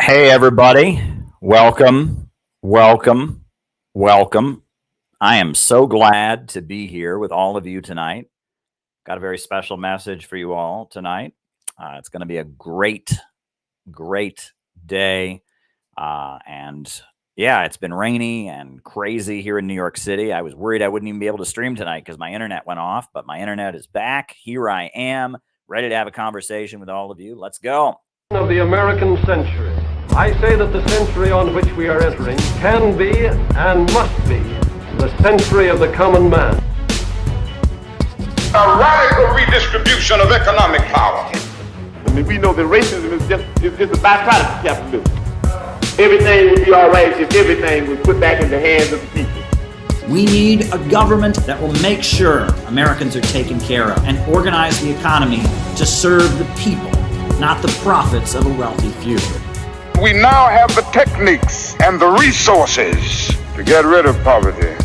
Hey, everybody. Welcome, welcome, welcome. I am so glad to be here with all of you tonight. Got a very special message for you all tonight. It's going to be a great day. And yeah, it's been rainy and crazy here in New York City. I was worried I wouldn't even be able to stream tonight because my internet went off, but my internet is back. Here I am, ready to have a conversation with all of you. Let's go. Of the American century. I say that the century on which we are entering can be and must be the century of the common man. A radical redistribution of economic power. I mean, we know that racism is just a byproduct of capitalism. Everything would be all right if everything was put back in the hands of the people. We need a government that will make sure Americans are taken care of and organize the economy to serve the people, not the profits of a wealthy few. We now have the techniques and the resources to get rid of poverty.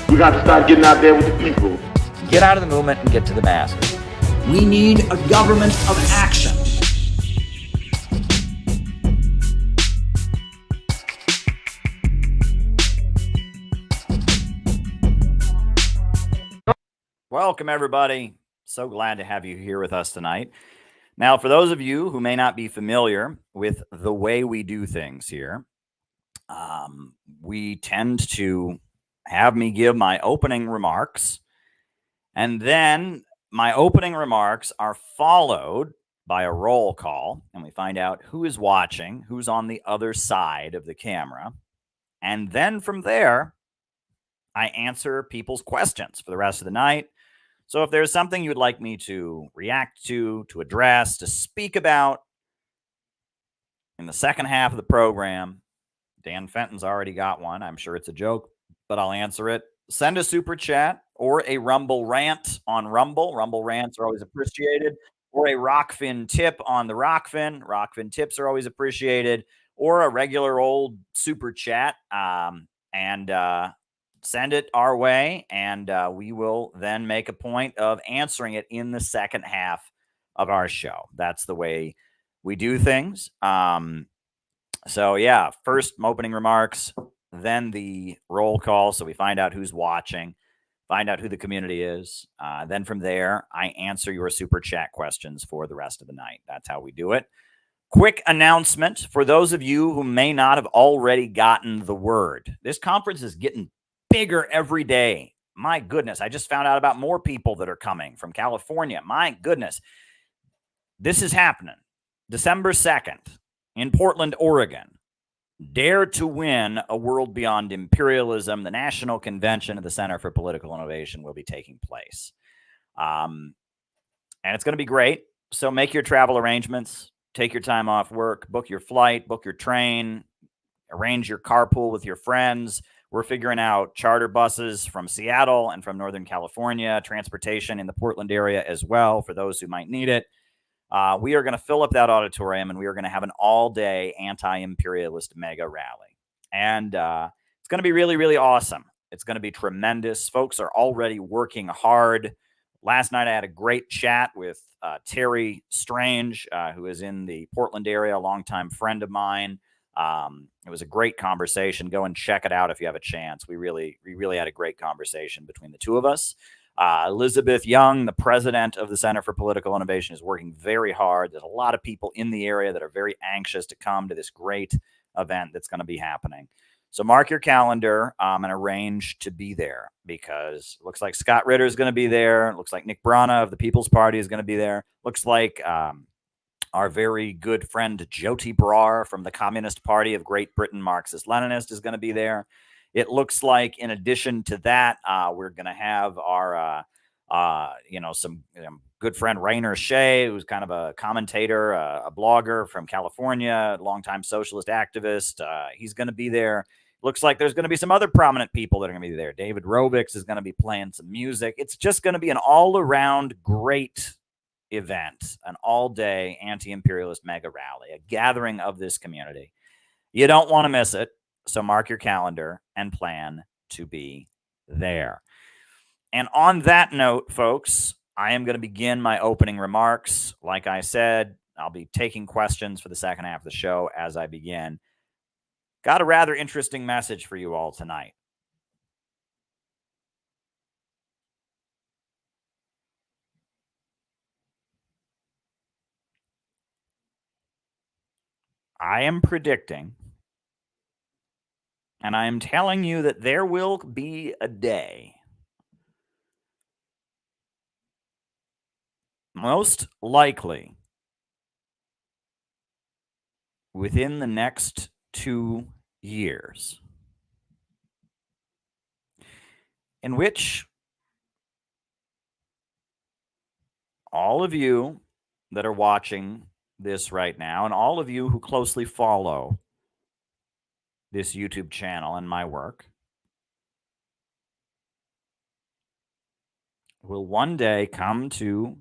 We got to start getting out there with the people. Get out of the movement and get to the masses. We need a government of action. Welcome, everybody. So glad to have you here with us tonight. Now, for those of you who may not be familiar with the way we do things here, we tend to have me give my opening remarks, and then my opening remarks are followed by a roll call, and we find out who is watching, who's on the other side of the camera, and then from there, I answer people's questions for the rest of the night. So if there's something you'd like me to react to address, to speak about in the second half of the program, Dan Fenton's already got one. I'm sure it's a joke, but I'll answer it. Send a super chat or a Rumble rant on Rumble. Rumble rants are always appreciated. Or a Rockfin tip on the Rockfin. Rockfin tips are always appreciated. Or a regular old super chat. Send it our way, and we will then make a point of answering it in the second half of our show. That's the way we do things. So, yeah, first opening remarks, then the roll call, so we find out who's watching, find out who the community is. Then from there, I answer your super chat questions for the rest of the night. That's how we do it. Quick announcement for those of you who may not have already gotten the word. This conference is getting bigger every day. My goodness, I just found out about more people that are coming from California. My goodness. This is happening December 2nd in Portland, Oregon. Dare to Win a World Beyond Imperialism. The National Convention of the Center for Political Innovation will be taking place. And it's going to be great. So make your travel arrangements, take your time off work, book your flight, book your train, arrange your carpool with your friends. We're figuring out charter buses from Seattle and from Northern California, transportation in the Portland area as well for those who might need it. We are going to fill up that auditorium, and we are going to have an all-day anti-imperialist mega rally. And it's going to be really, really awesome. It's going to be tremendous. Folks are already working hard. Last night, I had a great chat with Terry Strange, who is in the Portland area, a longtime friend of mine. It was a great conversation. Go and check it out if you have a chance. We really had a great conversation between the two of us. Elizabeth Young, the president of the Center for Political Innovation, is working very hard. There's a lot of people in the area that are very anxious to come to this great event that's going to be happening. So mark your calendar and arrange to be there, because it looks like Scott Ritter is going to be there. It looks like Nick Brana of the People's Party is going to be there. Looks like our very good friend Jyoti Brar from the Communist Party of Great Britain, Marxist-Leninist, is going to be there. It looks like, in addition to that, we're going to have our, some good friend Rainer Shea, who's kind of a commentator, a blogger from California, longtime socialist activist. He's going to be there. Looks like there's going to be some other prominent people that are going to be there. David Rovics is going to be playing some music. It's just going to be an all-around great event, an all-day anti-imperialist mega rally, a gathering of this community. You don't want to miss it, so mark your calendar and plan to be there. And on that note, folks, I am going to begin my opening remarks. Like I said, I'll be taking questions for the second half of the show as I begin. Got a rather interesting message for you all tonight. I am predicting, and I am telling you that there will be a day, most likely within the next 2 years, in which all of you that are watching this right now, and all of you who closely follow this YouTube channel and my work, will one day come to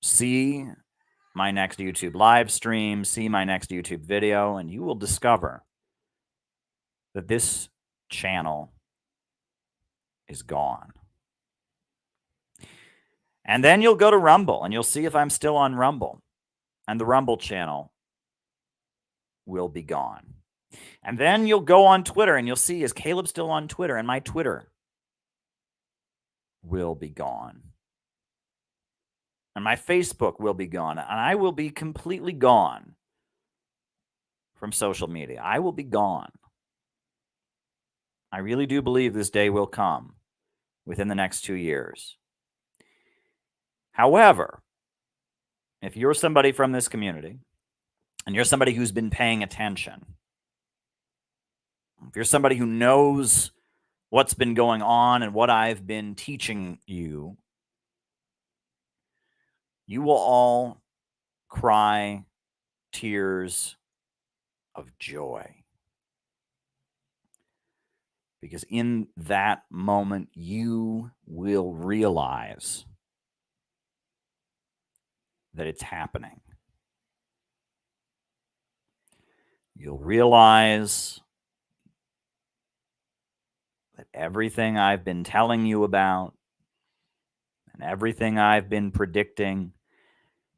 see my next YouTube live stream, see my next YouTube video, and you will discover that this channel is gone. And then you'll go to Rumble and you'll see if I'm still on Rumble, and the Rumble channel will be gone. And then you'll go on Twitter and you'll see, is Caleb still on Twitter? And my Twitter will be gone. And my Facebook will be gone. And I will be completely gone from social media. I will be gone. I really do believe this day will come within the next 2 years. However, if you're somebody from this community, and you're somebody who's been paying attention, if you're somebody who knows what's been going on and what I've been teaching you, you will all cry tears of joy. Because in that moment, you will realize that it's happening. You'll realize that everything I've been telling you about, and everything I've been predicting,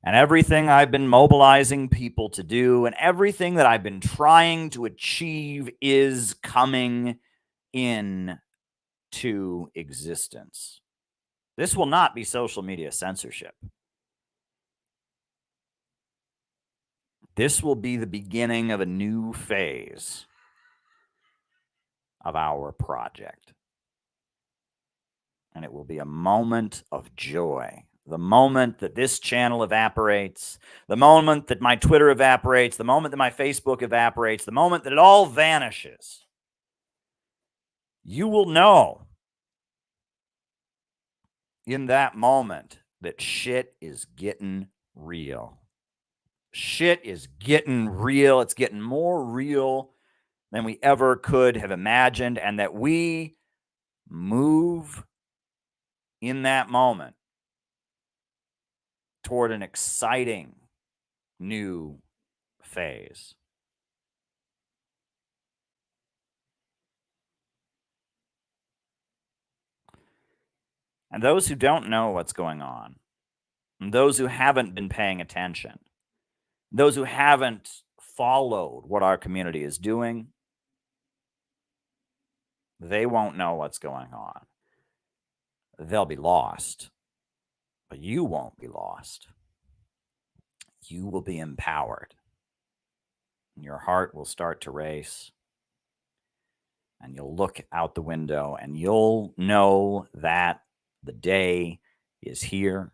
and everything I've been mobilizing people to do, and everything that I've been trying to achieve is coming into existence. This will not be social media censorship. This will be the beginning of a new phase of our project. And it will be a moment of joy. The moment that this channel evaporates, the moment that my Twitter evaporates, the moment that my Facebook evaporates, the moment that it all vanishes, you will know in that moment that shit is getting real. Shit is getting real. It's getting more real than we ever could have imagined, and that we move in that moment toward an exciting new phase. And those who don't know what's going on, and those who haven't been paying attention, those who haven't followed what our community is doing, they won't know what's going on. They'll be lost, but you won't be lost. You will be empowered. Your heart will start to race, and you'll look out the window and you'll know that the day is here.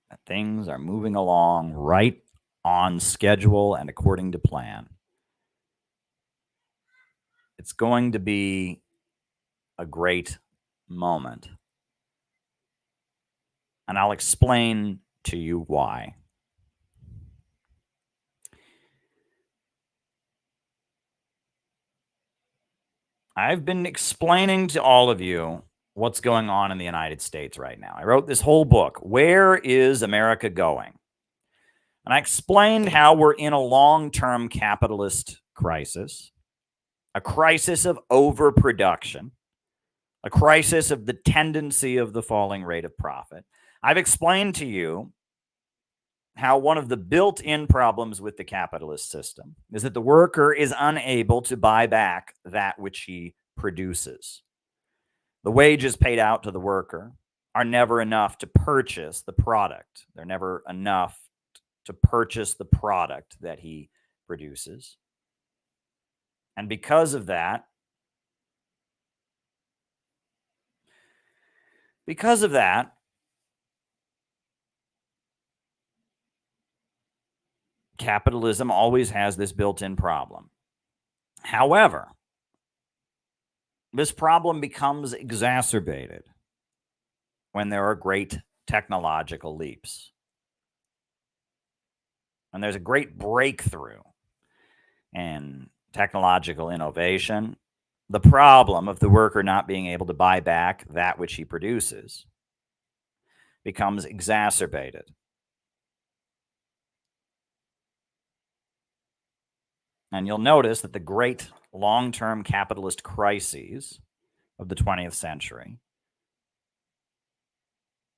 That things are moving along right on schedule and according to plan. It's going to be a great moment. And I'll explain to you why. I've been explaining to all of you what's going on in the United States right now. I wrote this whole book, Where is America Going? And I explained how we're in a long-term capitalist crisis, a crisis of overproduction, a crisis of the tendency of the falling rate of profit, I've explained to you how one of the built-in problems with the capitalist system is that the worker is unable to buy back that which he produces. The wages paid out to the worker are never enough to purchase the product. They're never enough to purchase the product that he produces. And because of that, capitalism always has this built-in problem. However, this problem becomes exacerbated when there are great technological leaps. When there's a great breakthrough in technological innovation, the problem of the worker not being able to buy back that which he produces becomes exacerbated. And you'll notice that the great long-term capitalist crises of the 20th century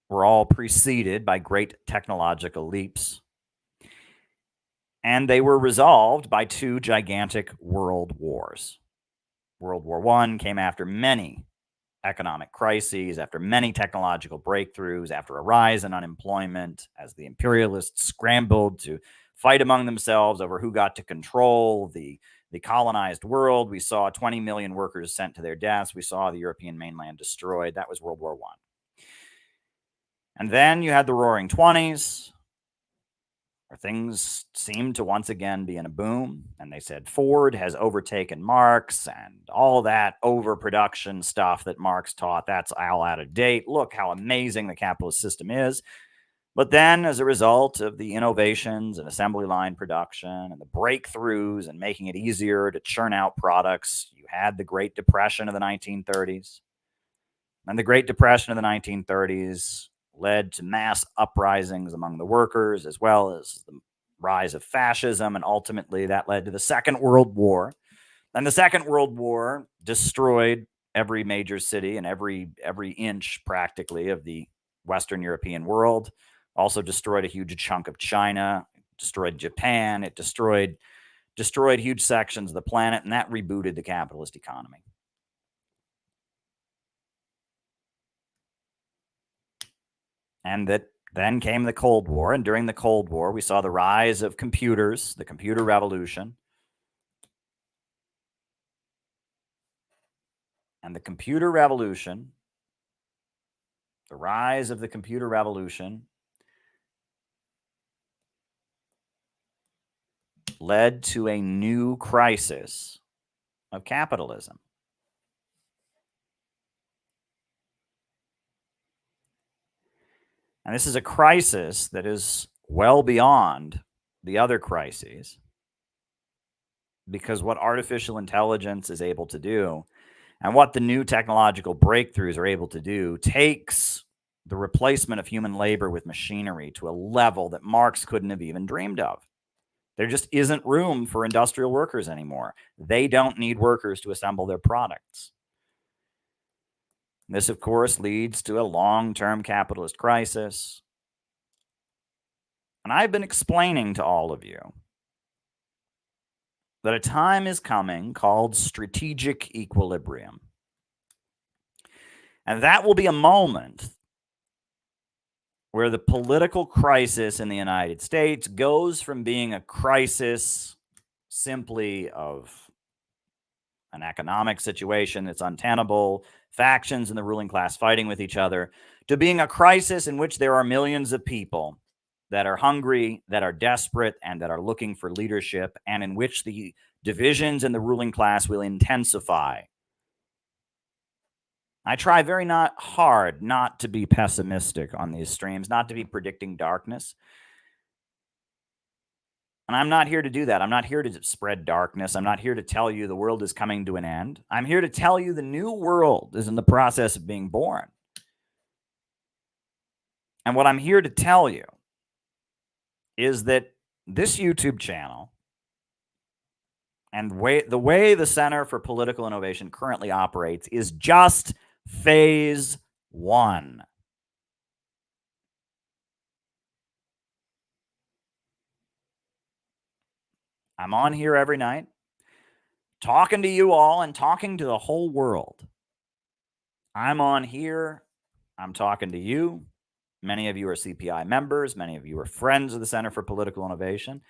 were all preceded by great technological leaps. And they were resolved by two gigantic world wars. World War I came after many economic crises, after many technological breakthroughs, after a rise in unemployment, as the imperialists scrambled to fight among themselves over who got to control the colonized world. We saw 20 million workers sent to their deaths. We saw the European mainland destroyed. That was World War I. And then you had the Roaring 20s, where things seemed to once again be in a boom. And they said Ford has overtaken Marx, and all that overproduction stuff that Marx taught, that's all out of date. Look how amazing the capitalist system is. But then, as a result of the innovations in assembly line production and the breakthroughs and making it easier to churn out products, you had the Great Depression of the 1930s. And the Great Depression of the 1930s led to mass uprisings among the workers, as well as the rise of fascism, and ultimately that led to the Second World War. And the Second World War destroyed every major city and every inch, practically, of the Western European world. Also destroyed a huge chunk of China, destroyed Japan, it destroyed huge sections of the planet, and that rebooted the capitalist economy. And that then came the Cold War, and during the Cold War, we saw the rise of computers, the computer revolution. And the computer revolution, the rise of the computer revolution, led to a new crisis of capitalism. And this is a crisis that is well beyond the other crises, because what artificial intelligence is able to do and what the new technological breakthroughs are able to do takes the replacement of human labor with machinery to a level that Marx couldn't have even dreamed of. There just isn't room for industrial workers anymore. They don't need workers to assemble their products. This, of course, leads to a long-term capitalist crisis. And I've been explaining to all of you that a time is coming called strategic equilibrium. And that will be a moment where the political crisis in the United States goes from being a crisis simply of an economic situation that's untenable, factions in the ruling class fighting with each other, to being a crisis in which there are millions of people that are hungry, that are desperate, and that are looking for leadership, and in which the divisions in the ruling class will intensify. I try very hard not to be pessimistic on these streams, not to be predicting darkness. And I'm not here to do that. I'm not here to spread darkness. I'm not here to tell you the world is coming to an end. I'm here to tell you the new world is in the process of being born. And what I'm here to tell you is that this YouTube channel and the way the Center for Political Innovation currently operates is just phase one. I'm on here every night talking to you all and talking to the whole world. I'm on here. I'm talking to you. Many of you are CPI members. Many of you are friends of the Center for Political Innovation.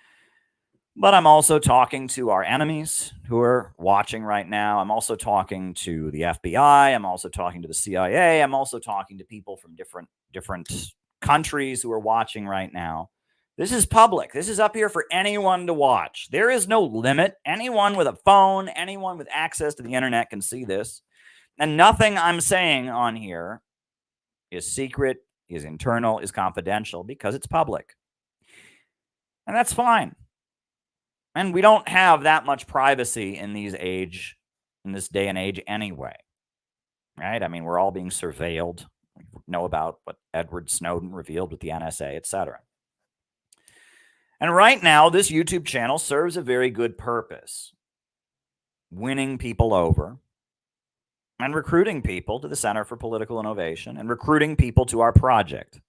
But I'm also talking to our enemies who are watching right now. I'm also talking to the FBI. I'm also talking to the CIA. I'm also talking to people from different countries who are watching right now. This is public. This is up here for anyone to watch. There is no limit. Anyone with a phone, anyone with access to the internet can see this. And nothing I'm saying on here is secret, is internal, is confidential, because it's public. And that's fine. And we don't have that much privacy in this day and age anyway. Right? I mean, we're all being surveilled. We know about what Edward Snowden revealed with the NSA, etc. And right now, this YouTube channel serves a very good purpose. Winning people over and recruiting people to the Center for Political Innovation and recruiting people to our project,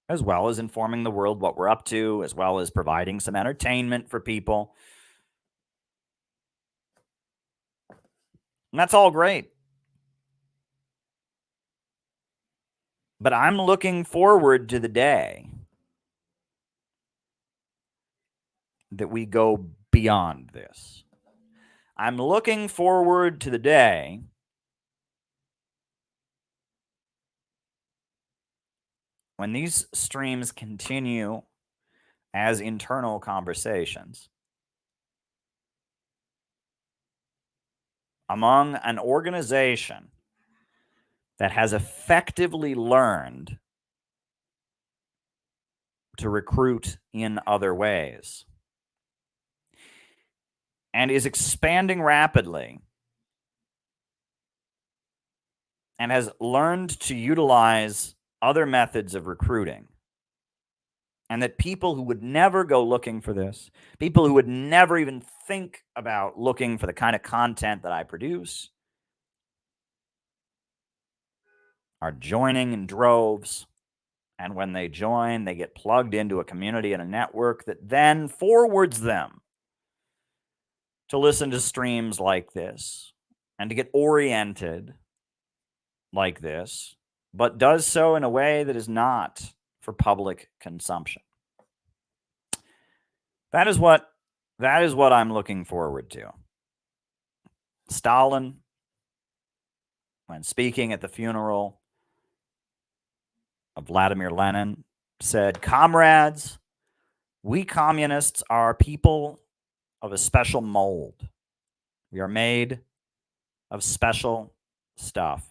as well as informing the world what we're up to, as well as providing some entertainment for people. And that's all great. But I'm looking forward to the day that we go beyond this. I'm looking forward to the day when these streams continue as internal conversations among an organization that has effectively learned to recruit in other ways and is expanding rapidly and has learned to utilize other methods of recruiting. And that people who would never go looking for this, people who would never even think about looking for the kind of content that I produce, are joining in droves. And when they join, they get plugged into a community and a network that then forwards them to listen to streams like this and to get oriented like this, but does so in a way that is not for public consumption. That is what I'm looking forward to. Stalin, when speaking at the funeral of Vladimir Lenin, said, "Comrades, we communists are people of a special mold. We are made of special stuff.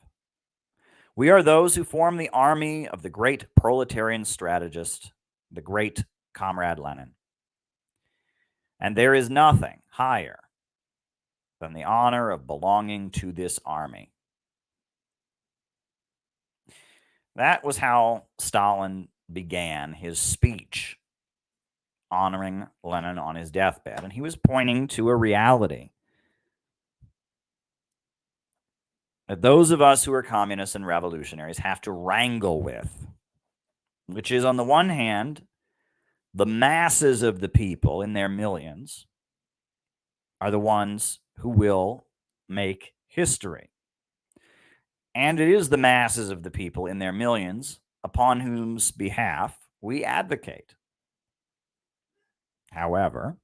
We are those who form the army of the great proletarian strategist, the great Comrade Lenin. And there is nothing higher than the honor of belonging to this army." That was how Stalin began his speech honoring Lenin on his deathbed. And he was pointing to a reality that those of us who are communists and revolutionaries have to wrangle with, which is, on the one hand, the masses of the people in their millions are the ones who will make history. And it is the masses of the people in their millions upon whose behalf we advocate. However,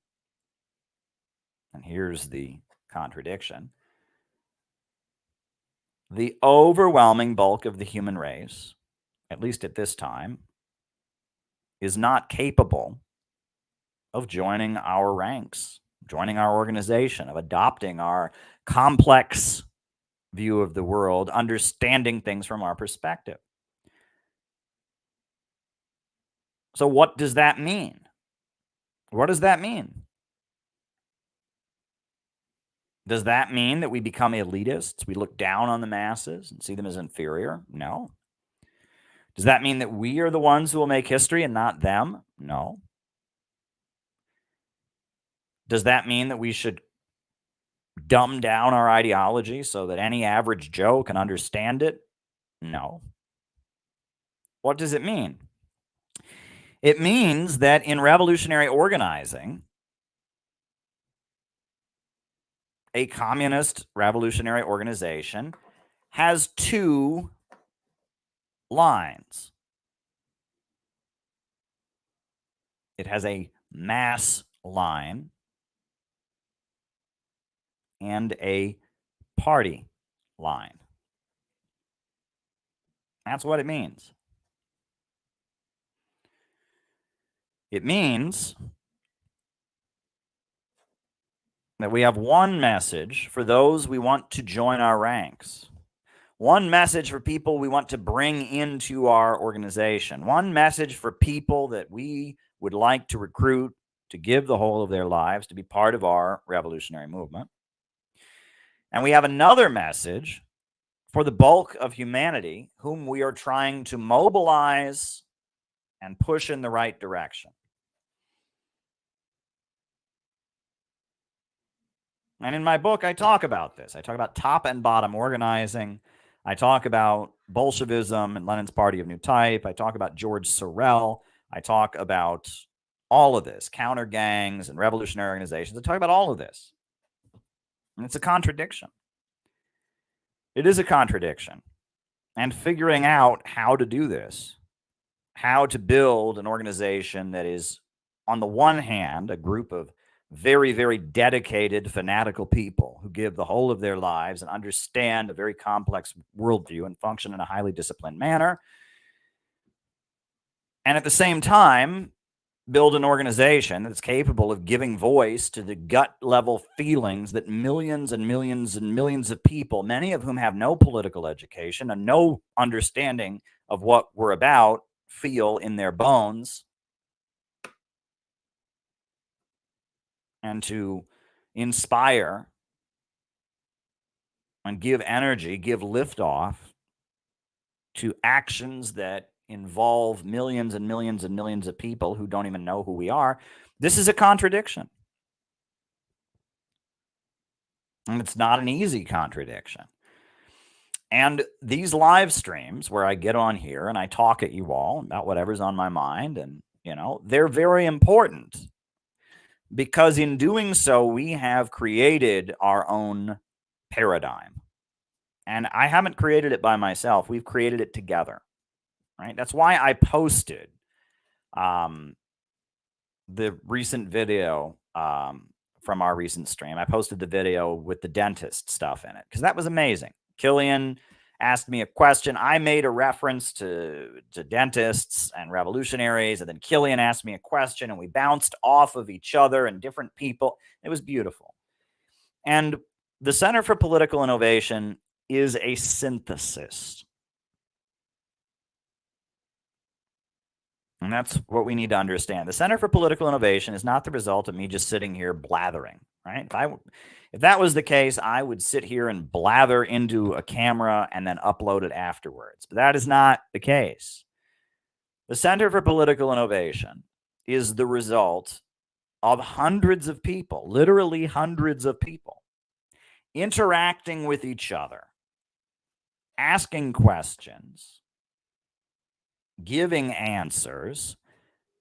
and here's the contradiction, the overwhelming bulk of the human race, at least at this time, is not capable of joining our ranks, joining our organization, of adopting our complex view of the world, understanding things from our perspective. So what does that mean? What does that mean? Does that mean that we become elitists? We look down on the masses and see them as inferior? No. Does that mean that we are the ones who will make history and not them? No. Does that mean that we should dumb down our ideology so that any average Joe can understand it? No. What does it mean? It means that in revolutionary organizing, a communist revolutionary organization has two lines. It has a mass line and a party line. That's what it means. It means that we have one message for those we want to join our ranks. One message for people we want to bring into our organization. One message for people that we would like to recruit to give the whole of their lives to be part of our revolutionary movement. And we have another message for the bulk of humanity whom we are trying to mobilize and push in the right direction. And in my book, I talk about this. I talk about top and bottom organizing. I talk about Bolshevism and Lenin's Party of New Type. I talk about George Sorel. I talk about all of this, counter gangs and revolutionary organizations. I talk about all of this. And it's a contradiction. It is a contradiction. And figuring out how to do this, how to build an organization that is, on the one hand, a group of very, very dedicated, fanatical people who give the whole of their lives and understand a very complex worldview and function in a highly disciplined manner. And at the same time, build an organization that's capable of giving voice to the gut level feelings that millions and millions and millions of people, many of whom have no political education and no understanding of what we're about, feel in their bones. And to inspire and give energy, give liftoff to actions that involve millions and millions and millions of people who don't even know who we are. This is a contradiction. And it's not an easy contradiction. And these live streams where I get on here and I talk at you all about whatever's on my mind, and, they're very important. Because in doing so, we have created our own paradigm. And I haven't created it by myself. We've created it together, right? That's why I posted the recent video from our recent stream. I posted the video with the dentist stuff in it because that was amazing. Killian asked me a question. I made a reference to dentists and revolutionaries, and then Killian asked me a question, and we bounced off of each other and different people. It was beautiful. And the Center for Political Innovation is a synthesis. And that's what we need to understand. The Center for Political Innovation is not the result of me just sitting here blathering, right? If that was the case, I would sit here and blather into a camera and then upload it afterwards. But that is not the case. The Center for Political Innovation is the result of hundreds of people, literally hundreds of people, interacting with each other, asking questions, giving answers,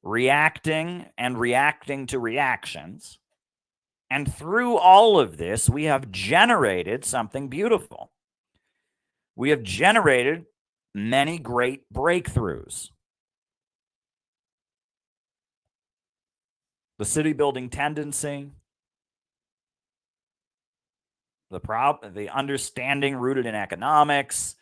reacting to reactions. And through all of this, we have generated something beautiful. We have generated many great breakthroughs. The city building tendency, the understanding rooted in economics,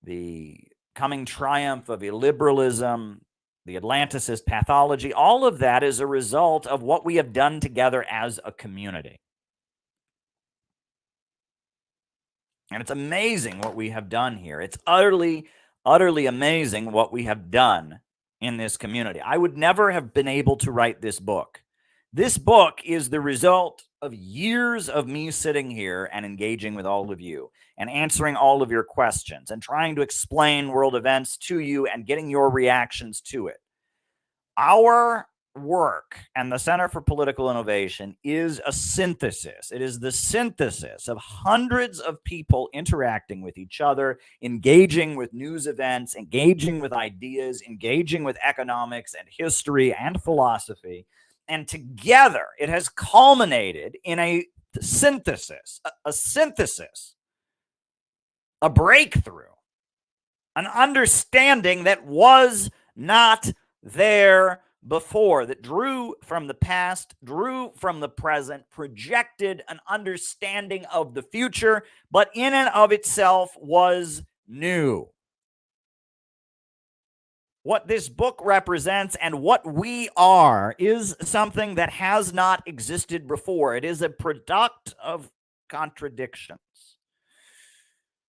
the coming triumph of illiberalism, the Atlanticist pathology, all of that is a result of what we have done together as a community. And it's amazing what we have done here. It's utterly, utterly amazing what we have done in this community. I would never have been able to write this book. This book is the result of years of me sitting here and engaging with all of you and answering all of your questions and trying to explain world events to you and getting your reactions to it. Our work and the Center for Political Innovation is a synthesis. It is the synthesis of hundreds of people interacting with each other, engaging with news events, engaging with ideas, engaging with economics and history and philosophy. And together, it has culminated in a synthesis, a synthesis, a breakthrough, an understanding that was not there before, that drew from the past, drew from the present, projected an understanding of the future, but in and of itself was new. What this book represents and what we are is something that has not existed before. It is a product of contradictions.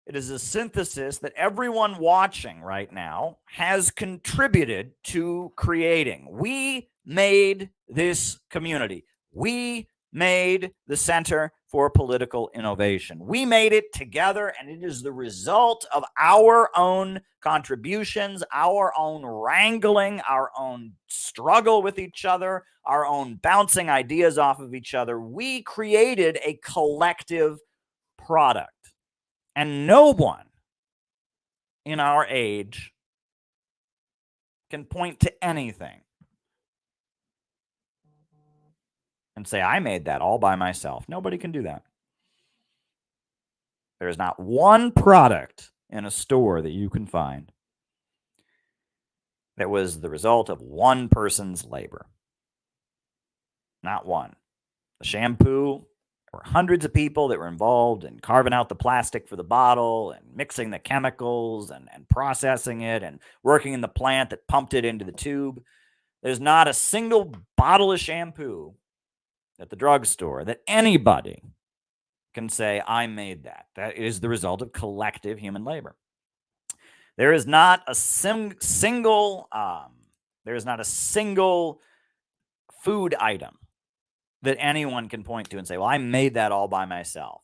It is a synthesis that everyone watching right now has contributed to creating. We made this community. We made the Center for Political Innovation. We made it together, and it is the result of our own contributions, our own wrangling, our own struggle with each other, our own bouncing ideas off of each other. We created a collective product. And no one in our age can point to anything and say, I made that all by myself. Nobody can do that. There is not one product in a store that you can find that was the result of one person's labor. Not one. The shampoo, there were hundreds of people that were involved in carving out the plastic for the bottle and mixing the chemicals and processing it and working in the plant that pumped it into the tube. There's not a single bottle of shampoo at the drugstore that anybody can say, I made that. That is the result of collective human labor. There is not a single food item that anyone can point to and say, well, I made that all by myself.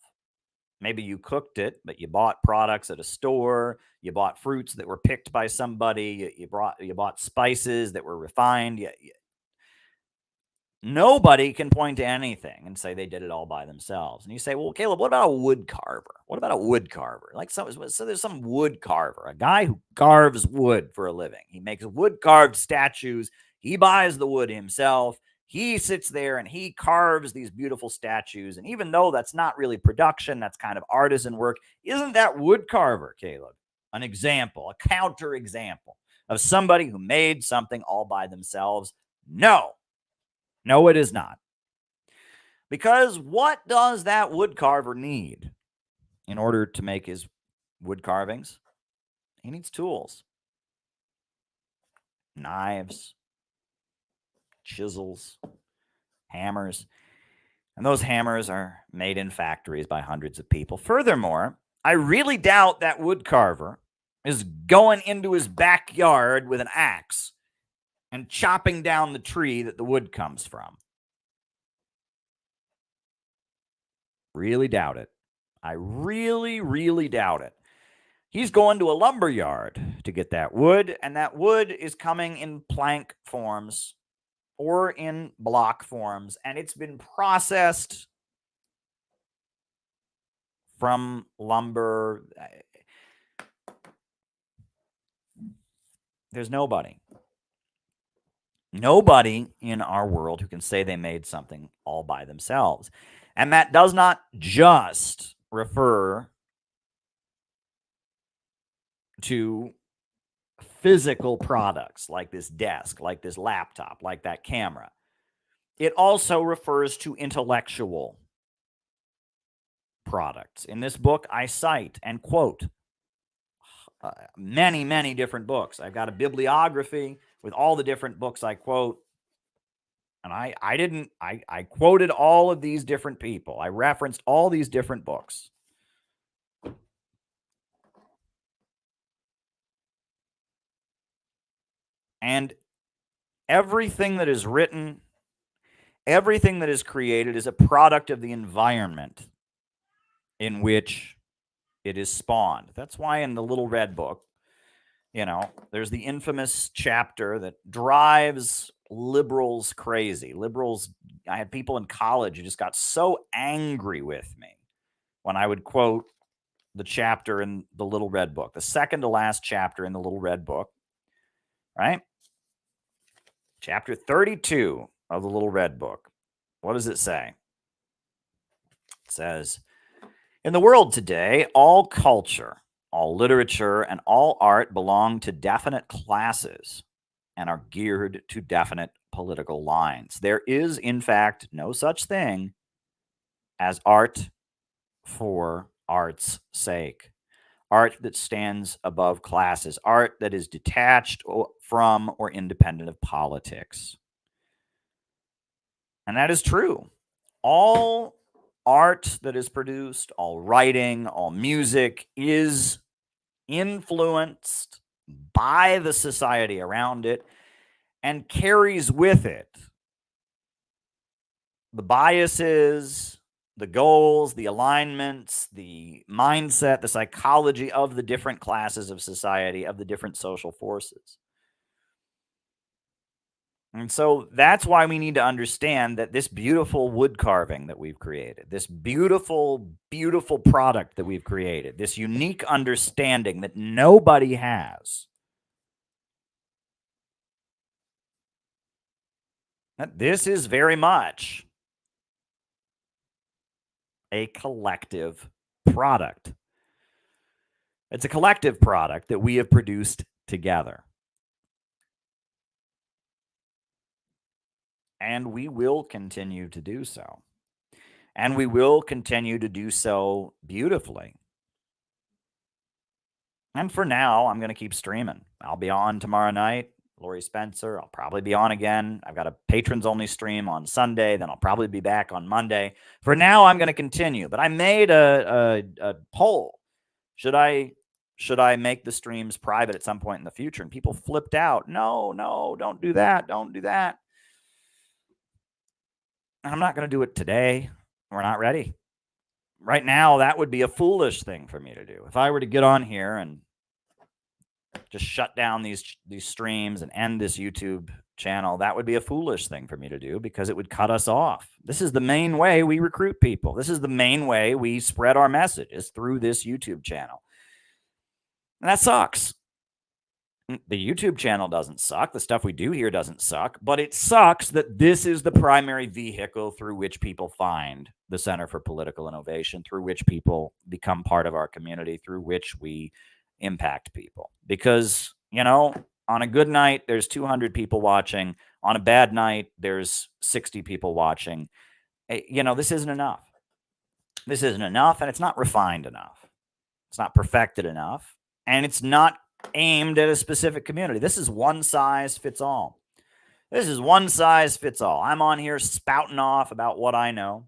Maybe you cooked it, but you bought products at a store. You bought fruits that were picked by somebody. You bought spices that were refined. Nobody can point to anything and say they did it all by themselves. And you say, well, Caleb, what about a wood carver? What about a wood carver? So there's some wood carver, a guy who carves wood for a living. He makes wood carved statues. He buys the wood himself. He sits there and he carves these beautiful statues. And even though that's not really production, that's kind of artisan work, isn't that wood carver, Caleb, an example, a counter example of somebody who made something all by themselves? No, it is not. Because what does that wood carver need in order to make his wood carvings? He needs tools, knives, chisels, hammers, and those hammers are made in factories by hundreds of people. Furthermore, I really doubt that wood carver is going into his backyard with an axe and chopping down the tree that the wood comes from. Really doubt it. I really, really doubt it. He's going to a lumber yard to get that wood, and that wood is coming in plank forms or in block forms, and it's been processed from lumber. There's nobody in our world who can say they made something all by themselves. And that does not just refer to physical products like this desk, like this laptop, like that camera. It also refers to intellectual products. In this book, I cite and quote many, many different books. I've got a bibliography with all the different books I quote. And I quoted all of these different people. I referenced all these different books. And everything that is written, everything that is created is a product of the environment in which it is spawned. That's why in the Little Red Book, there's the infamous chapter that drives liberals crazy. I had people in college who just got so angry with me when I would quote the chapter in the Little Red Book, the second to last chapter in the Little Red Book, right? Chapter 32 of the Little Red Book. What does it say? It says, in the world today, all culture, all literature, and all art belong to definite classes and are geared to definite political lines. There is, in fact, no such thing as art for art's sake. Art that stands above classes, art that is detached from or independent of politics. And that is true. All art that is produced, all writing, all music is influenced by the society around it and carries with it the biases, the goals, the alignments, the mindset, the psychology of the different classes of society, of the different social forces. And so that's why we need to understand that this beautiful wood carving that we've created, this beautiful, beautiful product that we've created, this unique understanding that nobody has, that this is very much a collective product. It's a collective product that we have produced together. And we will continue to do so. And we will continue to do so beautifully. And for now, I'm going to keep streaming. I'll be on tomorrow night. Lori Spencer, I'll probably be on again. I've got a patrons-only stream on Sunday. Then I'll probably be back on Monday. For now, I'm going to continue. But I made a poll. Should I make the streams private at some point in the future? And people flipped out. No, don't do that. Don't do that. And I'm not going to do it today. We're not ready. Right now, that would be a foolish thing for me to do. If I were to get on here and just shut down these streams and end this YouTube channel, that would be a foolish thing for me to do because it would cut us off. This is the main way we recruit people. This is the main way we spread our message, is through this YouTube channel. And that sucks. The YouTube channel doesn't suck. The stuff we do here doesn't suck. But it sucks that this is the primary vehicle through which people find the Center for Political Innovation, through which people become part of our community, through which we impact people. Because, on a good night, there's 200 people watching. On a bad night, there's 60 people watching. This isn't enough. This isn't enough, and it's not refined enough. It's not perfected enough, and it's not aimed at a specific community. This is one size fits all. This is one size fits all. I'm on here spouting off about what I know.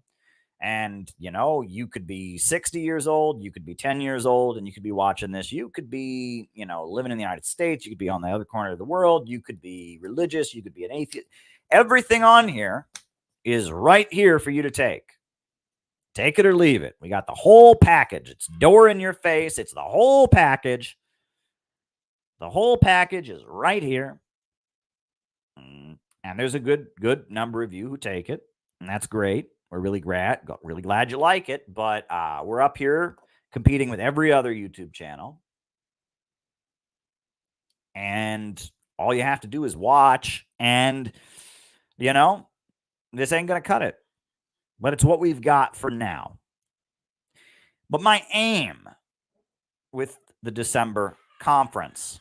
And, you could be 60 years old, you could be 10 years old, and you could be watching this. You could be, living in the United States. You could be on the other corner of the world. You could be religious. You could be an atheist. Everything on here is right here for you to take. Take it or leave it. We got the whole package. It's door in your face. It's the whole package. The whole package is right here. And there's a good number of you who take it. And that's great. We're really glad you like it. But we're up here competing with every other YouTube channel. And all you have to do is watch. And, this ain't going to cut it. But it's what we've got for now. But my aim with the December conference,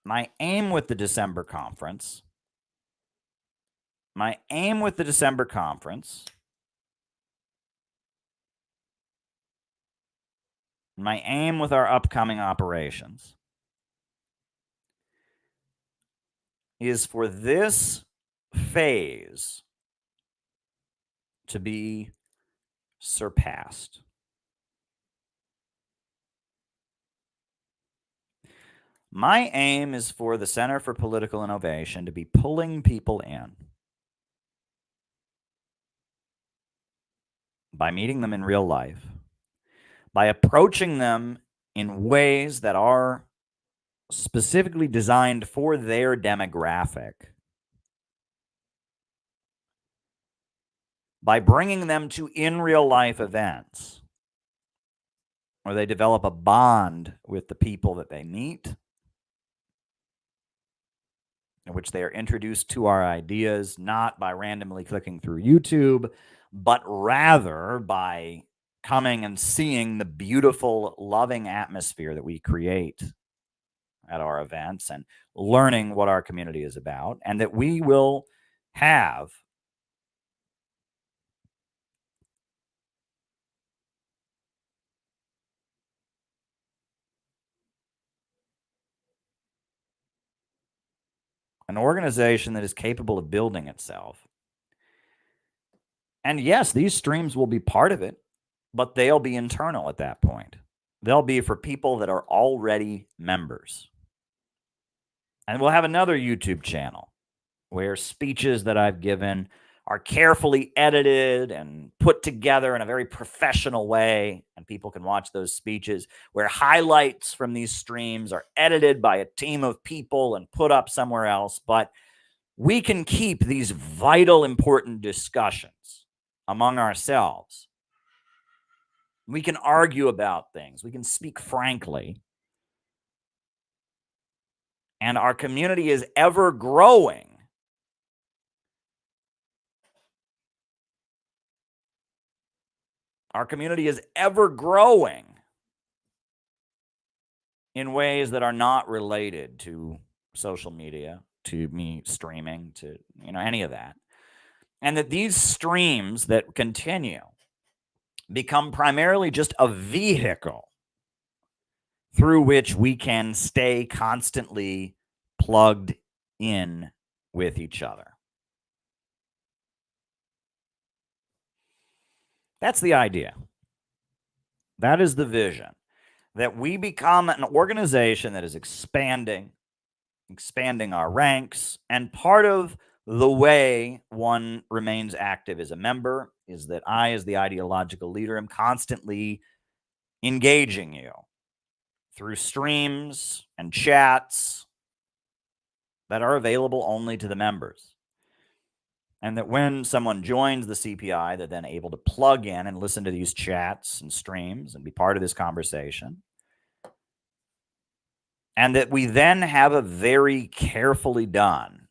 my aim with the December conference my aim with our upcoming operations is for this phase to be surpassed. My aim is for the Center for Political Innovation to be pulling people in by meeting them in real life, by approaching them in ways that are specifically designed for their demographic, by bringing them to in real life events where they develop a bond with the people that they meet, in which they are introduced to our ideas, not by randomly clicking through YouTube, but rather by coming and seeing the beautiful, loving atmosphere that we create at our events and learning what our community is about, and that we will have an organization that is capable of building itself. And yes, these streams will be part of it, but they'll be internal at that point. They'll be for people that are already members. And we'll have another YouTube channel where speeches that I've given are carefully edited and put together in a very professional way, and people can watch those speeches, where highlights from these streams are edited by a team of people and put up somewhere else. But we can keep these vital, important discussions among ourselves. We can argue about things. We can speak frankly. And our community is ever growing. Our community is ever growing in ways that are not related to social media, to me streaming, to any of that. And that these streams that continue become primarily just a vehicle through which we can stay constantly plugged in with each other. That's the idea. That is the vision. That we become an organization that is expanding our ranks. And part of the way one remains active as a member is that I, as the ideological leader, am constantly engaging you through streams and chats that are available only to the members. And that when someone joins the CPI, they're then able to plug in and listen to these chats and streams and be part of this conversation. And that we then have a very carefully done,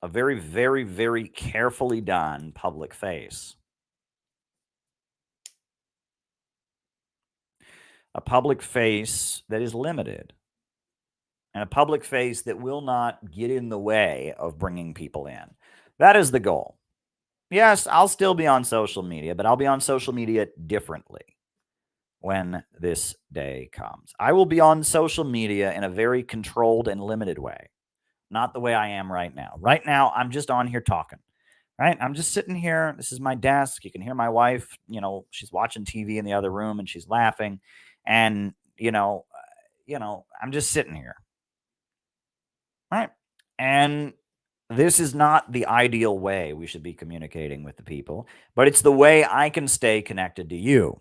a very, very, very carefully done public face. A public face that is limited. And a public face that will not get in the way of bringing people in. That is the goal. Yes, I'll still be on social media, but I'll be on social media differently when this day comes. I will be on social media in a very controlled and limited way, not the way I am right now. Right now, I'm just on here talking, right? I'm just sitting here. This is my desk. You can hear my wife, she's watching TV in the other room and she's laughing. And, I'm just sitting here, right? And this is not the ideal way we should be communicating with the people, but it's the way I can stay connected to you.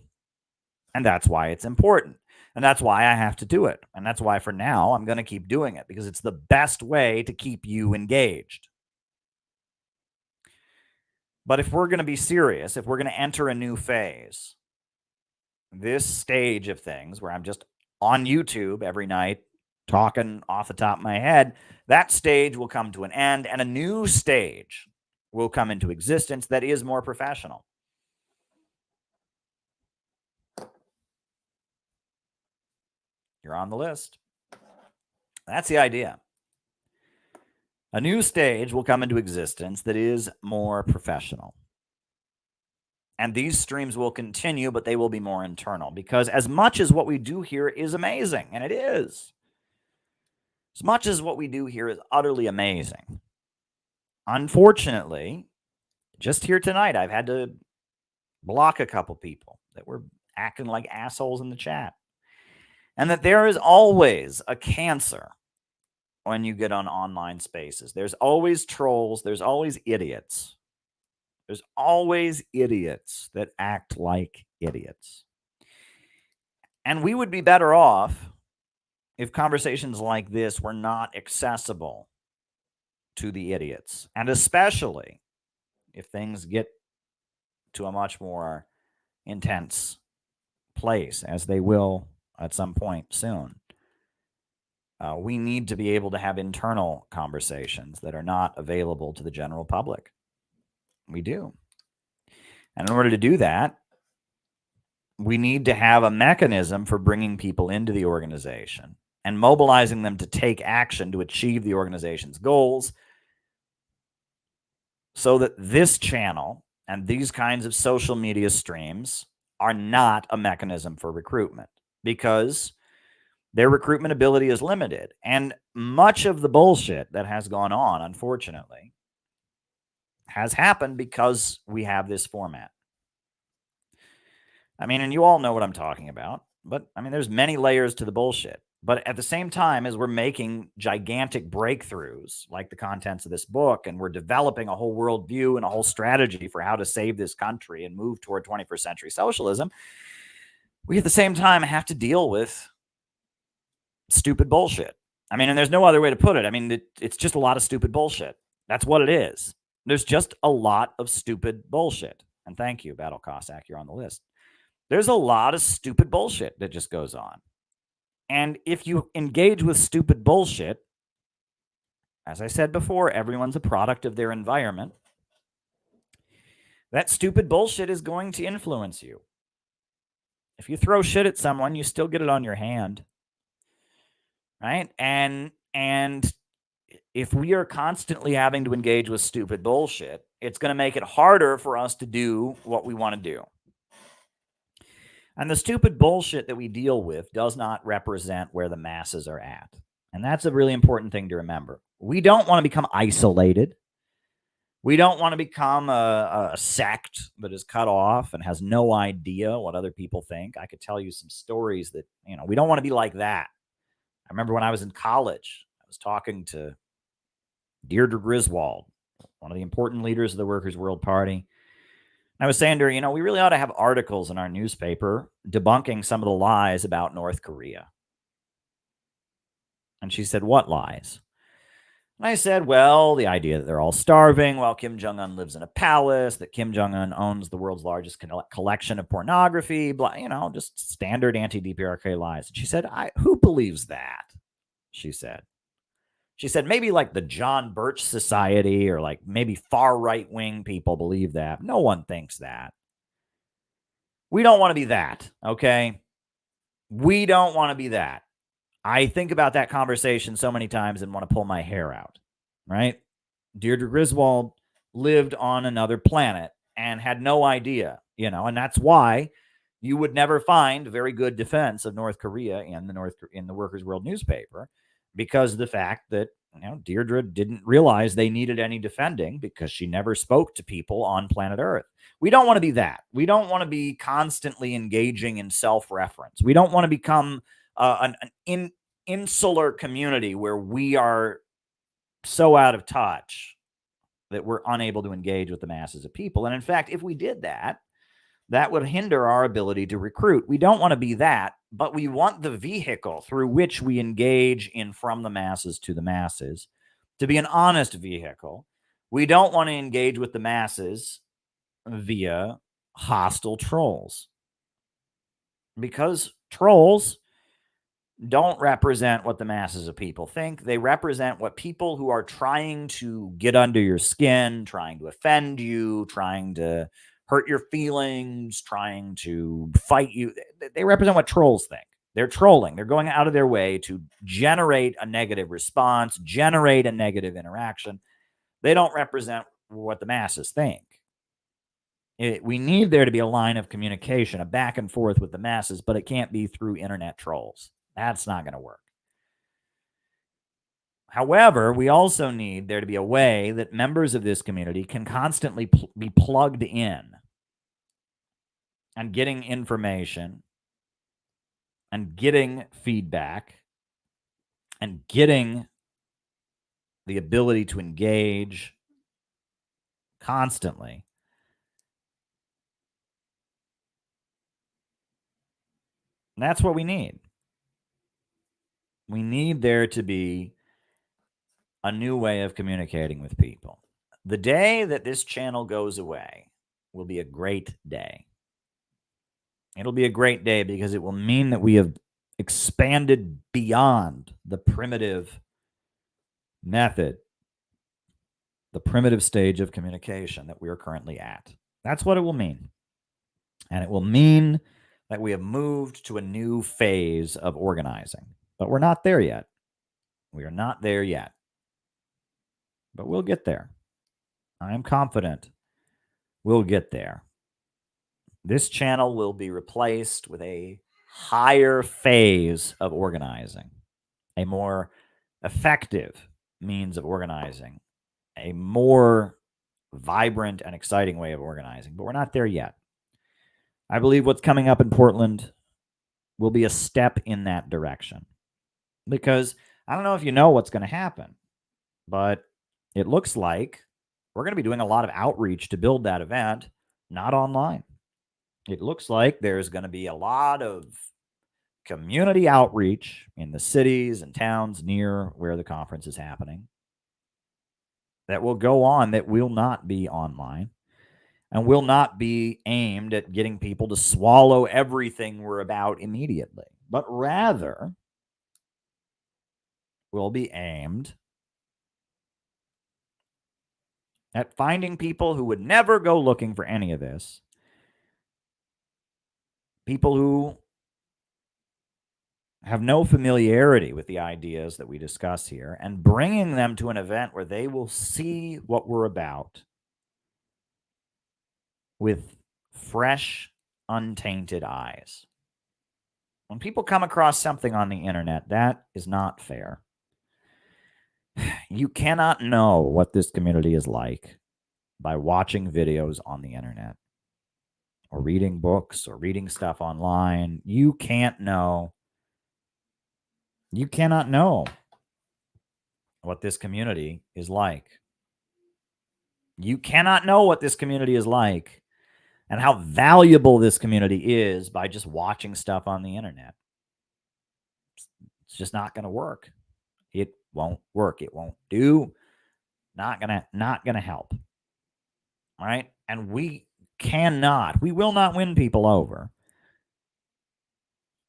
And that's why it's important. And that's why I have to do it. And that's why for now, I'm going to keep doing it, because it's the best way to keep you engaged. But if we're going to be serious, if we're going to enter a new phase, this stage of things where I'm just on YouTube every night, talking off the top of my head, that stage will come to an end, and a new stage will come into existence that is more professional. You're on the list. That's the idea. A new stage will come into existence that is more professional. And these streams will continue, but they will be more internal, because as much as what we do here is amazing, and it is, as much as what we do here is utterly amazing, unfortunately, just here tonight, I've had to block a couple people that were acting like assholes in the chat. And that there is always a cancer when you get on online spaces. There's always trolls. There's always idiots. There's always idiots that act like idiots. And we would be better off if conversations like this were not accessible to the idiots. And especially if things get to a much more intense place, as they will at some point soon. We need to be able to have internal conversations that are not available to the general public. We do. And in order to do that, we need to have a mechanism for bringing people into the organization and mobilizing them to take action to achieve the organization's goals, so that this channel and these kinds of social media streams are not a mechanism for recruitment, because their recruitment ability is limited. And much of the bullshit that has gone on, unfortunately, has happened because we have this format. I mean, and you all know what I'm talking about, but I mean, there's many layers to the bullshit. But at the same time, as we're making gigantic breakthroughs like the contents of this book, and we're developing a whole worldview and a whole strategy for how to save this country and move toward 21st century socialism, we at the same time have to deal with stupid bullshit. I mean, and there's no other way to put it. I mean, it's just a lot of stupid bullshit. That's what it is. There's just a lot of stupid bullshit. And thank you, Battle Cossack, you're on the list. There's a lot of stupid bullshit that just goes on. And if you engage with stupid bullshit, as I said before, everyone's a product of their environment. That stupid bullshit is going to influence you. If you throw shit at someone, you still get it on your hand. Right? And if we are constantly having to engage with stupid bullshit, it's going to make it harder for us to do what we want to do. And the stupid bullshit that we deal with does not represent where the masses are at. And that's a really important thing to remember. We don't want to become isolated. We don't want to become a sect that is cut off and has no idea what other people think. I could tell you some stories that, we don't want to be like that. I remember when I was in college, I was talking to Deirdre Griswold, one of the important leaders of the Workers' World Party. I was saying to her, we really ought to have articles in our newspaper debunking some of the lies about North Korea. And she said, what lies? And I said, well, the idea that they're all starving while Kim Jong-un lives in a palace, that Kim Jong-un owns the world's largest collection of pornography, blah, just standard anti-DPRK lies. And she said, who believes that? She said, maybe like the John Birch Society or like maybe far right-wing people believe that. No one thinks that. We don't want to be that, okay? We don't want to be that. I think about that conversation so many times and want to pull my hair out, right? Deirdre Griswold lived on another planet and had no idea, and that's why you would never find very good defense of North Korea in the Workers' World newspaper, because of the fact that Deirdre didn't realize they needed any defending because she never spoke to people on planet Earth. We don't want to be that. We don't want to be constantly engaging in self-reference. We don't want to become an insular community where we are so out of touch that we're unable to engage with the masses of people. And in fact, if we did that, that would hinder our ability to recruit. We don't want to be that, but we want the vehicle through which we engage in from the masses to the masses to be an honest vehicle. We don't want to engage with the masses via hostile trolls, because trolls don't represent what the masses of people think. They represent what people who are trying to get under your skin, trying to offend you, trying to hurt your feelings, trying to fight you. They represent what trolls think. They're trolling. They're going out of their way to generate a negative response, generate a negative interaction. They don't represent what the masses think. We need there to be a line of communication, a back and forth with the masses, but it can't be through internet trolls. That's not going to work. However, we also need there to be a way that members of this community can constantly be plugged in and getting information and getting feedback and getting the ability to engage constantly. And that's what we need. We need there to be a new way of communicating with people. The day that this channel goes away will be a great day. It'll be a great day because it will mean that we have expanded beyond the primitive method, the primitive stage of communication that we are currently at. That's what it will mean. And it will mean that we have moved to a new phase of organizing. But we're not there yet. We are not there yet. But we'll get there. I am confident we'll get there. This channel will be replaced with a higher phase of organizing, a more effective means of organizing, a more vibrant and exciting way of organizing. But we're not there yet. I believe what's coming up in Portland will be a step in that direction. Because I don't know if you know what's going to happen, but it looks like we're going to be doing a lot of outreach to build that event, not online. It looks like there's going to be a lot of community outreach in the cities and towns near where the conference is happening that will go on, that will not be online and will not be aimed at getting people to swallow everything we're about immediately, but rather will be aimed at finding people who would never go looking for any of this, people who have no familiarity with the ideas that we discuss here, and bringing them to an event where they will see what we're about with fresh, untainted eyes. When people come across something on the internet, that is not fair. You cannot know what this community is like by watching videos on the internet or reading books or reading stuff online. You can't know. You cannot know what this community is like. You cannot know what this community is like and how valuable this community is by just watching stuff on the internet. It's just not going to work. It won't work. It won't do. Not gonna help. All right? And we will not win people over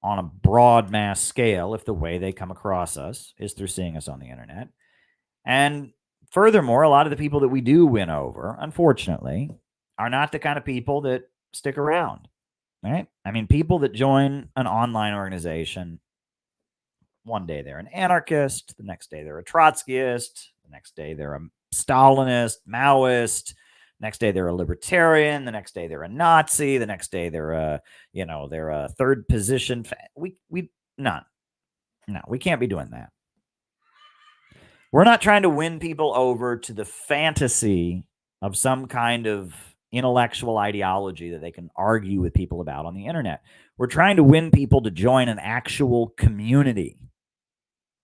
on a broad mass scale if the way they come across us is through seeing us on the internet. And furthermore, a lot of the people that we do win over, unfortunately, are not the kind of people that stick around, right? I mean, people that join an online organization, one day they're an anarchist, the next day they're a Trotskyist, the next day they're a Stalinist, Maoist, next day they're a libertarian, the next day they're a Nazi, the next day they're a third position. We can't be doing that. We're not trying to win people over to the fantasy of some kind of intellectual ideology that they can argue with people about on the internet. We're trying to win people to join an actual community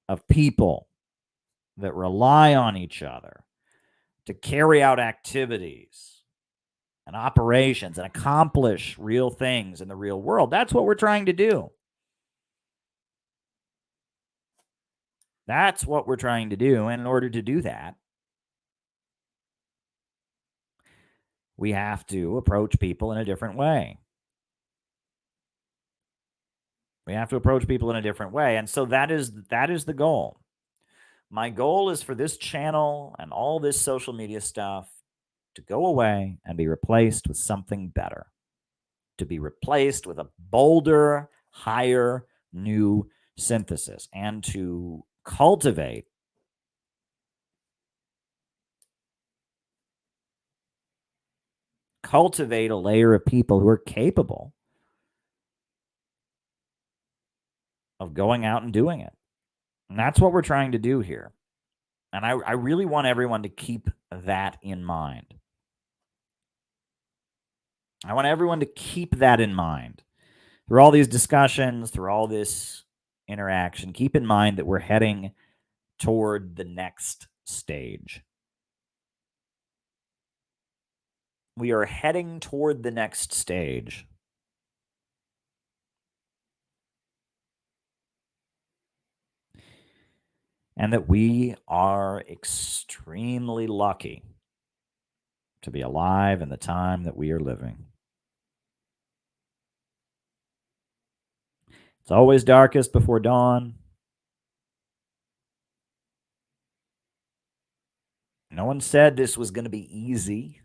of people that rely on each other to carry out activities and operations and accomplish real things in the real world. That's what we're trying to do. That's what we're trying to do. And in order to do that, we have to approach people in a different way. And so that is the goal. My goal is for this channel and all this social media stuff to go away and be replaced with something better, to be replaced with a bolder, higher, new synthesis, and to cultivate a layer of people who are capable of going out and doing it. And that's what we're trying to do here. And I really want everyone to keep that in mind. I want everyone to keep that in mind. Through all these discussions, through all this interaction, keep in mind that we're heading toward the next stage. We are heading toward the next stage. And that we are extremely lucky to be alive in the time that we are living. It's always darkest before dawn. No one said this was going to be easy.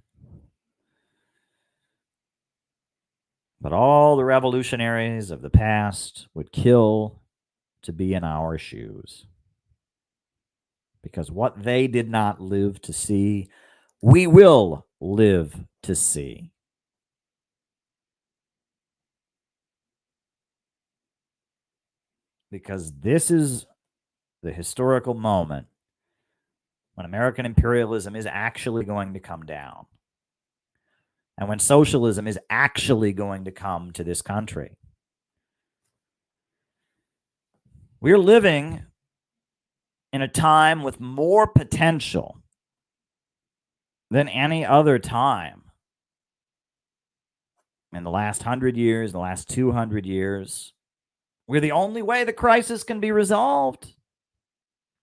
But all the revolutionaries of the past would kill to be in our shoes. Because what they did not live to see, we will live to see. Because this is the historical moment when American imperialism is actually going to come down. And when socialism is actually going to come to this country. We're living in a time with more potential than any other time in the last 100 years, the last 200 years. Where the only way the crisis can be resolved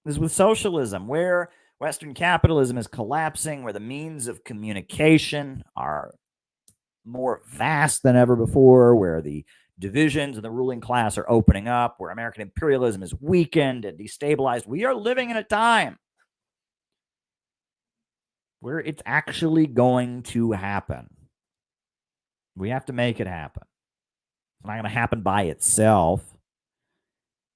is with socialism, where Western capitalism is collapsing, where the means of communication are more vast than ever before, where the divisions in the ruling class are opening up, where American imperialism is weakened and destabilized. We are living in a time where it's actually going to happen. We have to make it happen. It's not going to happen by itself,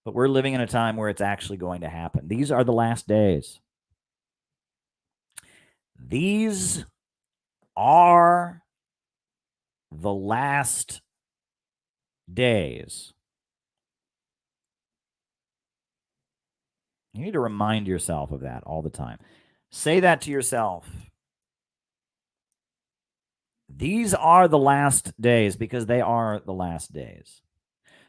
but we're living in a time where it's actually going to happen. These are the last days. These are the last days. You need to remind yourself of that all the time. Say that to yourself. These are the last days, because they are the last days.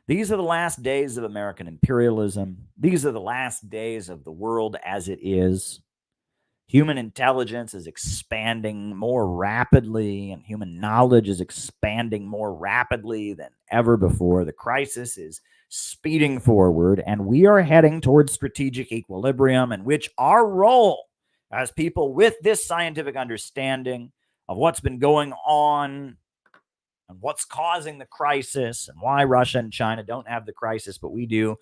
These are the last days of American imperialism. These are the last days of the world as it is. Human intelligence is expanding more rapidly, and human knowledge is expanding more rapidly than ever before. The crisis is speeding forward, and we are heading towards strategic equilibrium, in which our role as people with this scientific understanding of what's been going on and what's causing the crisis and why Russia and China don't have the crisis, but we do,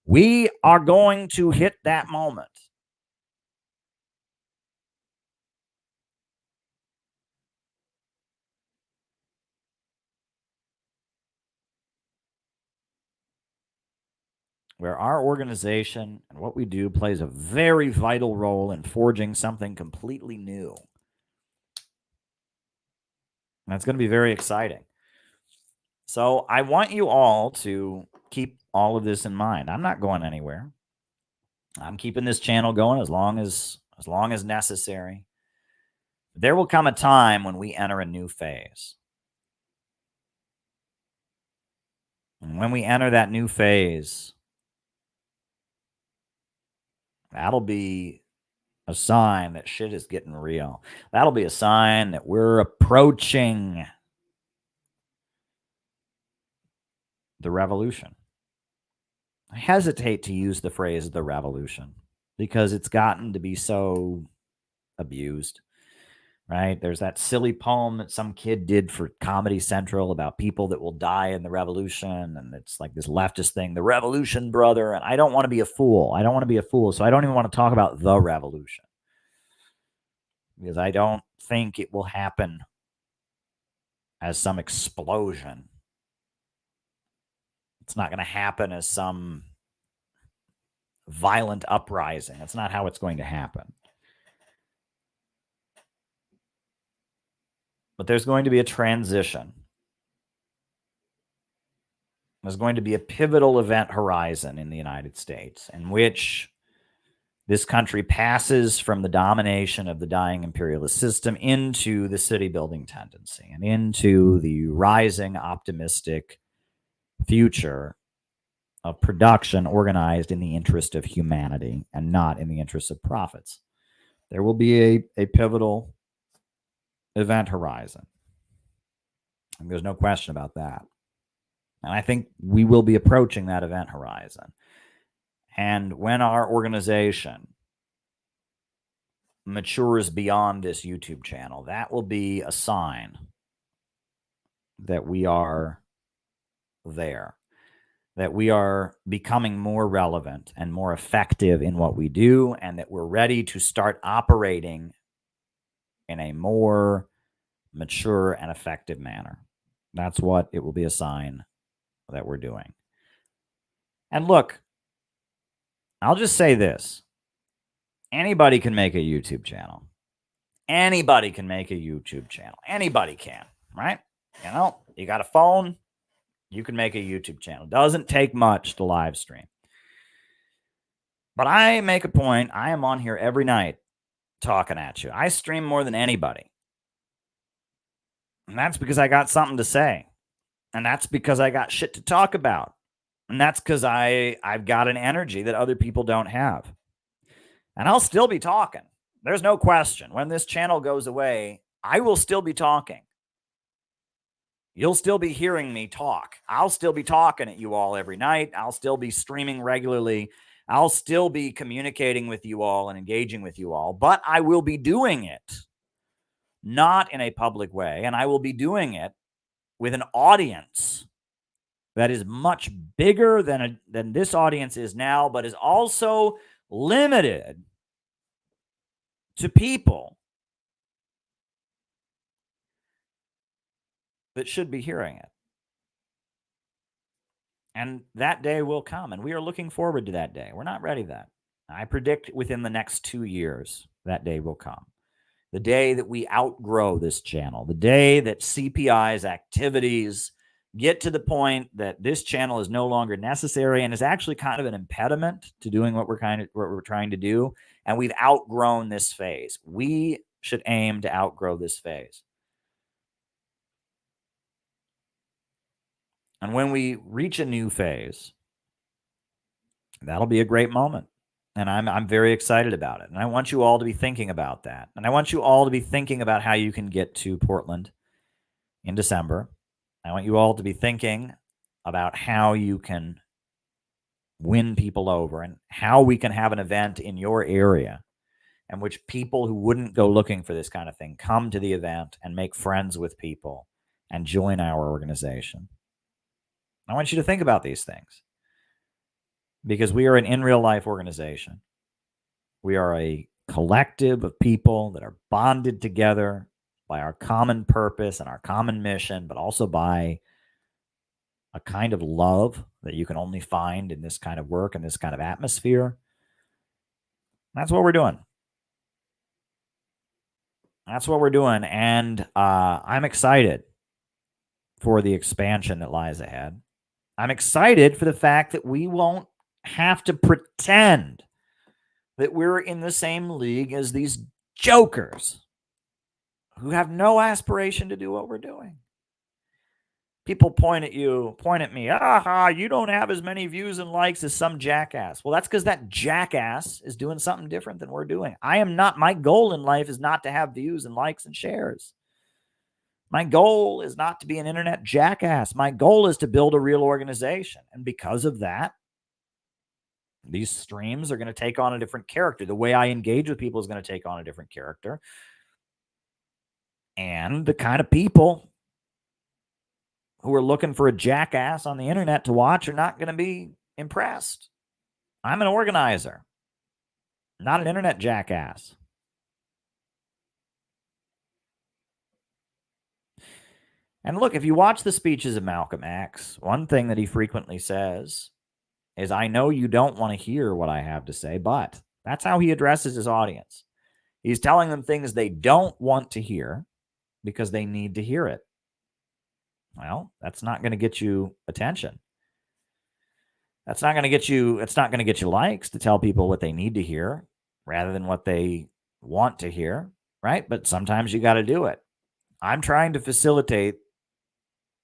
we are going to hit that moment. Where our organization and what we do plays a very vital role in forging something completely new. And that's going to be very exciting. So I want you all to keep all of this in mind. I'm not going anywhere. I'm keeping this channel going as long as necessary. There will come a time when we enter a new phase. And when we enter that new phase, that'll be a sign that shit is getting real. That'll be a sign that we're approaching the revolution. I hesitate to use the phrase the revolution because it's gotten to be so abused, right? There's that silly poem that some kid did for Comedy Central about people that will die in the revolution. And it's like this leftist thing, the revolution, brother. And I don't want to be a fool. So I don't even want to talk about the revolution because I don't think it will happen as some explosion. It's not going to happen as some violent uprising. That's not how it's going to happen. But there's going to be a transition. There's going to be a pivotal event horizon in the United States in which this country passes from the domination of the dying imperialist system into the city building tendency and into the rising optimistic future of production organized in the interest of humanity and not in the interest of profits. There will be a pivotal event horizon. And there's no question about that. And I think we will be approaching that event horizon. And when our organization matures beyond this YouTube channel, that will be a sign that we are there, that we are becoming more relevant and more effective in what we do, and that we're ready to start operating in a more mature and effective manner. That's what it will be a sign that we're doing. And look, I'll just say this. Anybody can make a YouTube channel. Anybody can make a YouTube channel. Anybody can, right? You know, you got a phone, you can make a YouTube channel. Doesn't take much to live stream. But I make a point. I am on here every night talking at you. I stream more than anybody. And that's because I got something to say. And that's because I got shit to talk about. And that's because I've got an energy that other people don't have. And I'll still be talking. There's no question. When this channel goes away, I will still be talking. You'll still be hearing me talk. I'll still be talking at you all every night. I'll still be streaming regularly. I'll still be communicating with you all and engaging with you all. But I will be doing it not in a public way. And I will be doing it with an audience that is much bigger than this audience is now, but is also limited to people that should be hearing it. And that day will come, and we are looking forward to that day. We're not ready then. I predict within the next 2 years that day will come. The day that we outgrow this channel, the day that CPI's activities get to the point that this channel is no longer necessary and is actually kind of an impediment to doing what we're trying to do. And we've outgrown this phase. We should aim to outgrow this phase. And when we reach a new phase, that'll be a great moment. And I'm very excited about it. And I want you all to be thinking about that. And I want you all to be thinking about how you can get to Portland in December. I want you all to be thinking about how you can win people over and how we can have an event in your area in which people who wouldn't go looking for this kind of thing come to the event and make friends with people and join our organization. I want you to think about these things because we are an in real life organization. We are a collective of people that are bonded together by our common purpose and our common mission, but also by a kind of love that you can only find in this kind of work and this kind of atmosphere. That's what we're doing. That's what we're doing. And I'm excited for the expansion that lies ahead. I'm excited for the fact that we won't have to pretend that we're in the same league as these jokers who have no aspiration to do what we're doing. People point at me, you don't have as many views and likes as some jackass. Well, that's because that jackass is doing something different than we're doing. My goal in life is not to have views and likes and shares. My goal is not to be an internet jackass. My goal is to build a real organization. And because of that, these streams are going to take on a different character. The way I engage with people is going to take on a different character. And the kind of people who are looking for a jackass on the internet to watch are not going to be impressed. I'm an organizer, not an internet jackass. And look, if you watch the speeches of Malcolm X, one thing that he frequently says is, I know you don't want to hear what I have to say, but that's how he addresses his audience. He's telling them things they don't want to hear because they need to hear it. Well, that's not going to get you attention. It's not going to get you likes to tell people what they need to hear rather than what they want to hear, right? But sometimes you got to do it. I'm trying to facilitate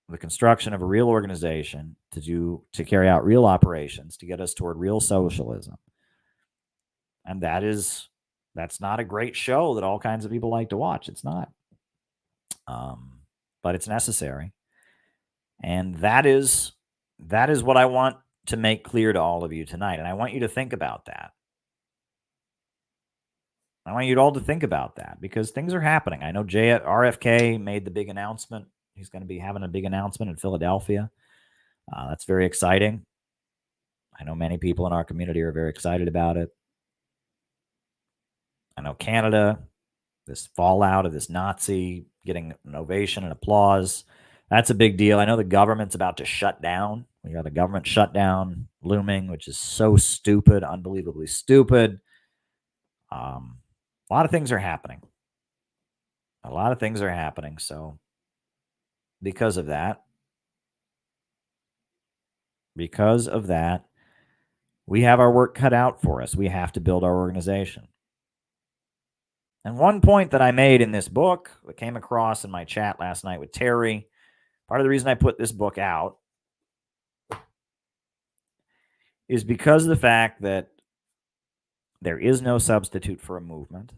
the construction of a real organization to carry out real operations to get us toward real socialism. And that's not a great show that all kinds of people like to watch. It's not. But it's necessary. And that is what I want to make clear to all of you tonight. And I want you to think about that. I want you all to think about that because things are happening. I know RFK made the big announcement. He's going to be having a big announcement in Philadelphia. That's very exciting. I know many people in our community are very excited about it. I know Canada, this fallout of this Nazi getting an ovation and applause That's a big deal. I know the government's about to shut down. We got a government shutdown looming, which is so stupid, unbelievably stupid. A lot of things are happening. A lot of things are happening. So because of that, we have our work cut out for us. We have to build our organization. And one point that I made in this book that came across in my chat last night with Terry, part of the reason I put this book out is because of the fact that there is no substitute for a movement.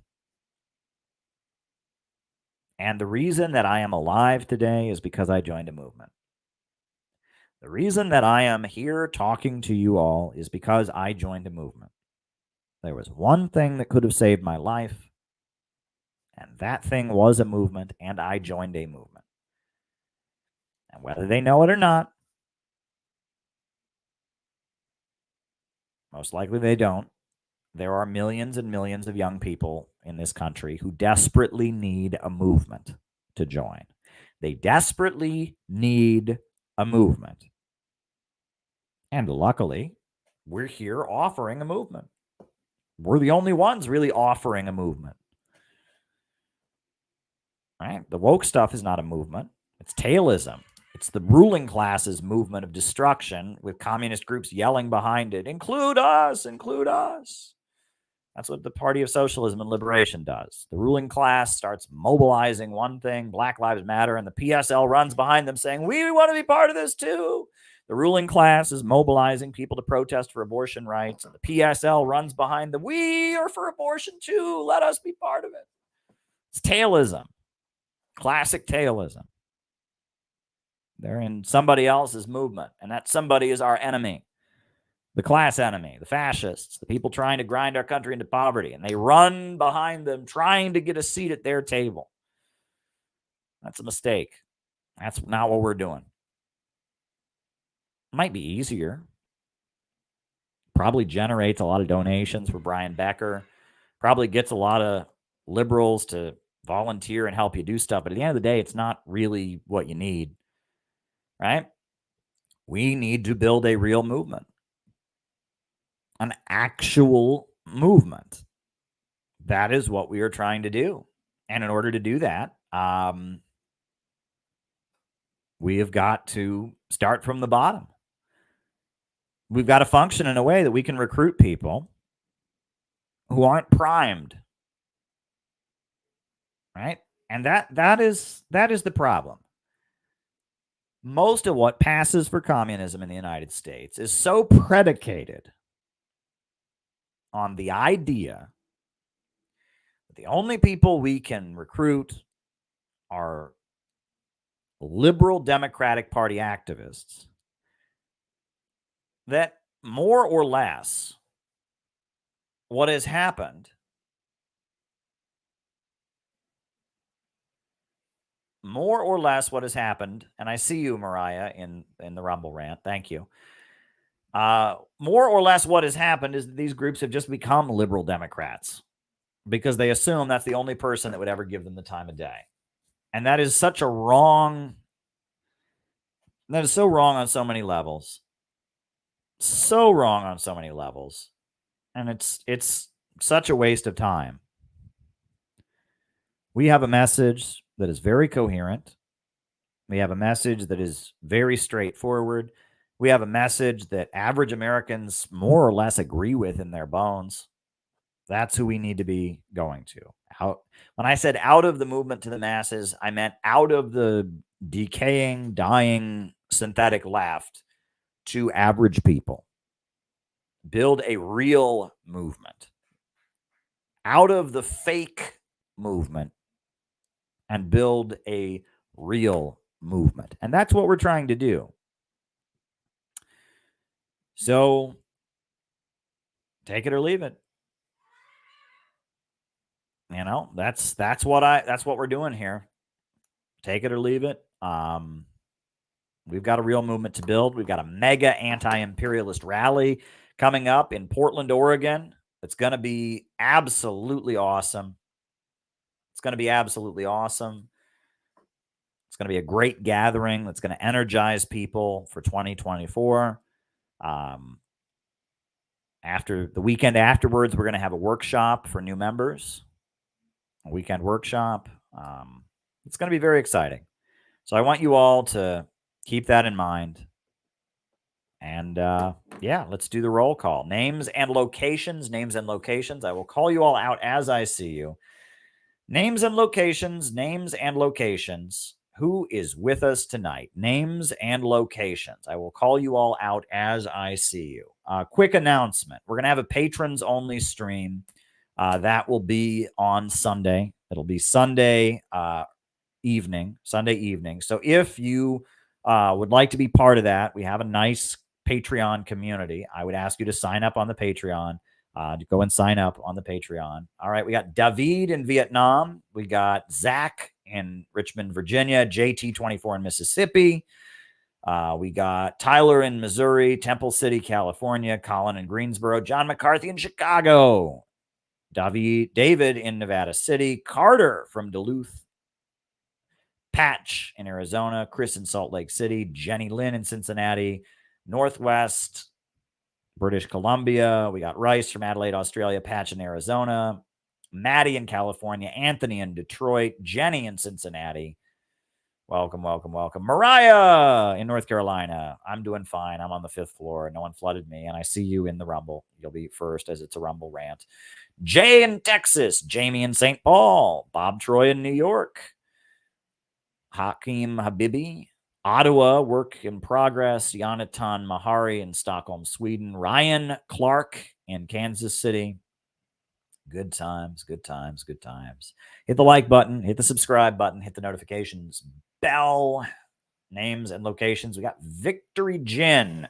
And the reason that I am alive today is because I joined a movement. The reason that I am here talking to you all is because I joined a movement. There was one thing that could have saved my life, and that thing was a movement, and I joined a movement. And whether they know it or not, most likely they don't, there are millions and millions of young people in this country who desperately need a movement to join. They desperately need a movement. And luckily, we're here offering a movement. We're the only ones really offering a movement. Right? The woke stuff is not a movement. It's tailism. It's the ruling class's movement of destruction with communist groups yelling behind it, include us, include us. That's what the Party of Socialism and Liberation does. The ruling class starts mobilizing one thing, Black Lives Matter, and the PSL runs behind them saying, we want to be part of this too. The ruling class is mobilizing people to protest for abortion rights, and the PSL runs behind them. We are for abortion too. Let us be part of it. It's tailism. Classic tailism. They're in somebody else's movement, and that somebody is our enemy. The class enemy, the fascists, the people trying to grind our country into poverty, and they run behind them trying to get a seat at their table. That's a mistake. That's not what we're doing. Might be easier. Probably generates a lot of donations for Brian Becker. Probably gets a lot of liberals to volunteer and help you do stuff. But at the end of the day, it's not really what you need. Right? We need to build a real movement. An actual movement. That is what we are trying to do. And in order to do that, we have got to start from the bottom. We've got to function in a way that we can recruit people who aren't primed. Right? And that is the problem. Most of what passes for communism in the United States is so predicated on the idea that the only people we can recruit are liberal Democratic Party activists, that more or less what has happened and I see you, Mariah, in the Rumble rant. Thank you. More or less what has happened is that these groups have just become liberal Democrats because they assume that's the only person that would ever give them the time of day. And that is such a wrong, that is so wrong on so many levels. So wrong on so many levels. And it's such a waste of time. We have a message that is very coherent. We have a message that is very straightforward. We have a message that average Americans more or less agree with in their bones. That's who we need to be going to. When I said out of the movement to the masses, I meant out of the decaying, dying, synthetic left to average people. Build a real movement. Out of the fake movement and build a real movement. And that's what we're trying to do. So take it or leave it. You know, that's what we're doing here. Take it or leave it. We've got a real movement to build. We've got a mega anti-imperialist rally coming up in Portland, Oregon. It's going to be absolutely awesome. It's going to be going to be a great gathering that's going to energize people for 2024. After the weekend afterwards, we're going to have a workshop for new members, a weekend workshop. It's going to be very exciting. So I want you all to keep that in mind. And yeah, let's do the roll call. Names and locations. Names and locations. I will call you all out as I see you. Names and locations. Names and locations. Who is with us tonight? Names and locations. I will call you all out as I see you. Quick announcement. We're going to have a patrons only stream. That will be on Sunday. It'll be Sunday evening. So if you would like to be part of that, we have a nice Patreon community. I would ask you to sign up on the Patreon. To go and sign up on the Patreon. All right, we got David in Vietnam. We got Zach in Richmond, Virginia. JT24 in Mississippi. We got Tyler in Missouri. Temple City, California. Colin in Greensboro. John McCarthy in Chicago. David in Nevada City. Carter from Duluth. Patch in Arizona. Chris in Salt Lake City. Jenny Lynn in Cincinnati. Northwest British Columbia. We got Rice from Adelaide, Australia. Patch in Arizona. Maddie in California. Anthony in Detroit. Jenny in Cincinnati. Welcome, welcome, welcome. Mariah in North Carolina. I'm doing fine. I'm on the 5th floor. No one flooded me, and I see you in the Rumble. You'll be first as it's a Rumble rant. Jay in Texas. Jamie in St. Paul. Bob Troy in New York. Hakeem Habibi. Ottawa, work in progress. Jonathan Mahari in Stockholm, Sweden. Ryan Clark in Kansas City. Good times, good times, good times. Hit the like button, hit the subscribe button, hit the notifications bell. Names and locations. We got Victory Gin.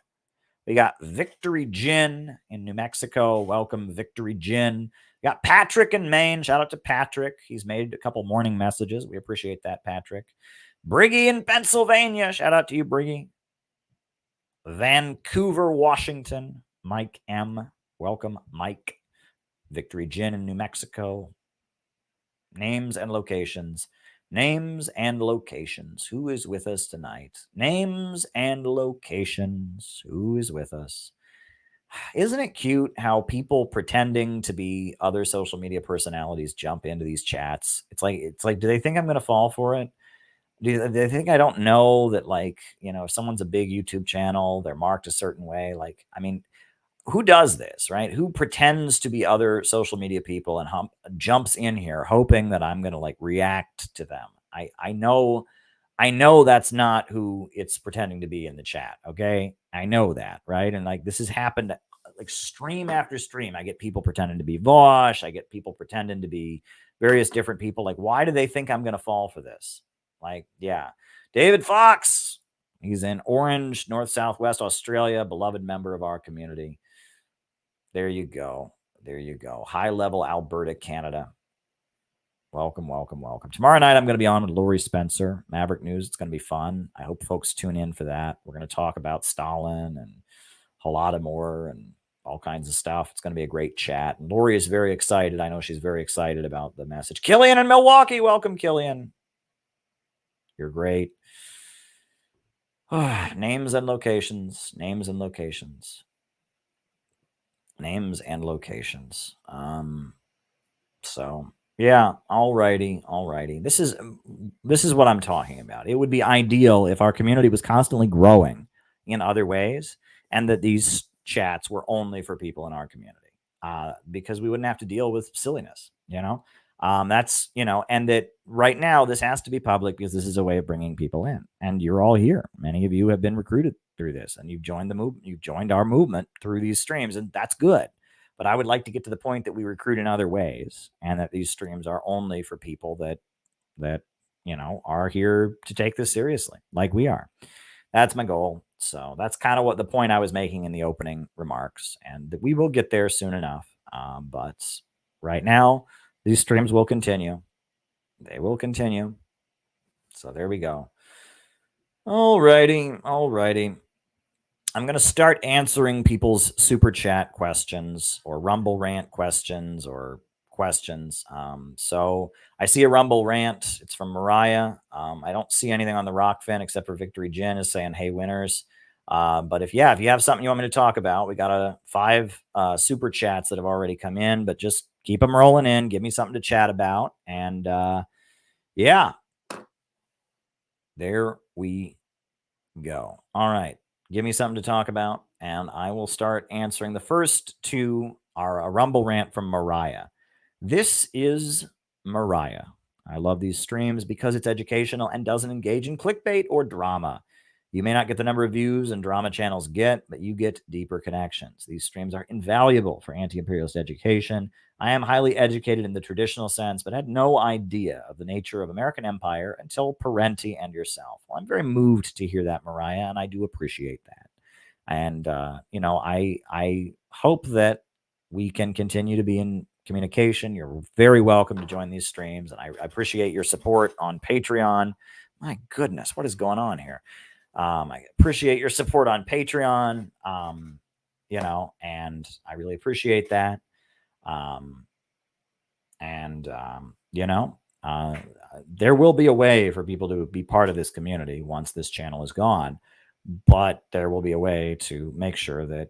We got Victory Gin in New Mexico. Welcome, Victory Gin. We got Patrick in Maine. Shout out to Patrick. He's made a couple morning messages. We appreciate that, Patrick. Briggy in Pennsylvania. Shout out to you, Briggy. Vancouver, Washington. Mike M. Welcome, Mike. Victory Gin in New Mexico. Names and locations. Names and locations. Who is with us tonight? Names and locations. Who is with us? Isn't it cute how people pretending to be other social media personalities jump into these chats? It's like, do they think I'm going to fall for it? Do they think I don't know that, like, you know, if someone's a big YouTube channel, they're marked a certain way? Like, I mean, who does this, right? Who pretends to be other social media people and jumps in here hoping that I'm going to like react to them? I know that's not who it's pretending to be in the chat. Okay. I know that. Right. And like, this has happened like stream after stream. I get people pretending to be Vosh. I get people pretending to be various different people. Like, why do they think I'm going to fall for this? Like, yeah. David Fox. He's in Orange, North Southwest Australia, beloved member of our community. There you go. There you go. High level Alberta, Canada. Welcome, welcome, welcome. Tomorrow night, I'm going to be on with Lori Spencer, Maverick News. It's going to be fun. I hope folks tune in for that. We're going to talk about Stalin and Holodomor and all kinds of stuff. It's going to be a great chat. And Lori is very excited. I know she's very excited about the message. Killian in Milwaukee. Welcome, Killian. You're great. Names and locations. Names and locations. Names and locations. So yeah, alrighty. This is what I'm talking about. It would be ideal if our community was constantly growing in other ways, and that these chats were only for people in our community, because we wouldn't have to deal with silliness. You know, that's, you know, and that right now this has to be public because this is a way of bringing people in, and you're all here. Many of you have been recruited through this, and you've joined the movement. You've joined our movement through these streams, and that's good. But I would like to get to the point that we recruit in other ways, and that these streams are only for people that you know are here to take this seriously, like we are. That's my goal. So that's kind of what the point I was making in the opening remarks, and that we will get there soon enough. But right now, these streams will continue. They will continue. So there we go. Alrighty. I'm going to start answering people's super chat questions or Rumble rant questions or questions. So I see a Rumble rant. It's from Mariah. I don't see anything on the Rockfin except for Victory Gin is saying, hey, winners. But if you have something you want me to talk about, we got 5 super chats that have already come in, but just keep them rolling in. Give me something to chat about. And yeah, there we go. All right. Give me something to talk about, and I will start answering. The first 2 are a Rumble rant from Mariah. This is Mariah. I love these streams because it's educational and doesn't engage in clickbait or drama. You may not get the number of views and drama channels get, but you get deeper connections. These streams are invaluable for anti-imperialist education. I am highly educated in the traditional sense, but had no idea of the nature of American empire until Parenti and yourself. Well, I'm very moved to hear that, Mariah, and I do appreciate that. And, I hope that we can continue to be in communication. You're very welcome to join these streams, and I appreciate your support on Patreon. My goodness, what is going on here? I appreciate your support on Patreon, and I really appreciate that. There will be a way for people to be part of this community once this channel is gone, but there will be a way to make sure that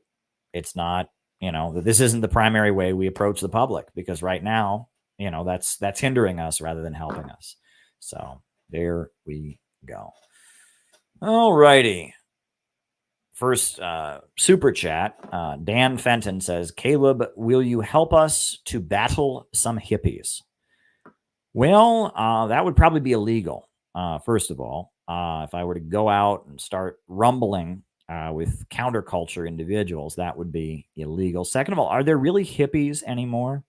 it's not, that this isn't the primary way we approach the public, because right now, that's hindering us rather than helping us. So there we go. All righty. First super chat, Dan Fenton says, Caleb, will you help us to battle some hippies? Well, that would probably be illegal, first of all. If I were to go out and start rumbling with counterculture individuals, that would be illegal. Second of all, are there really hippies anymore?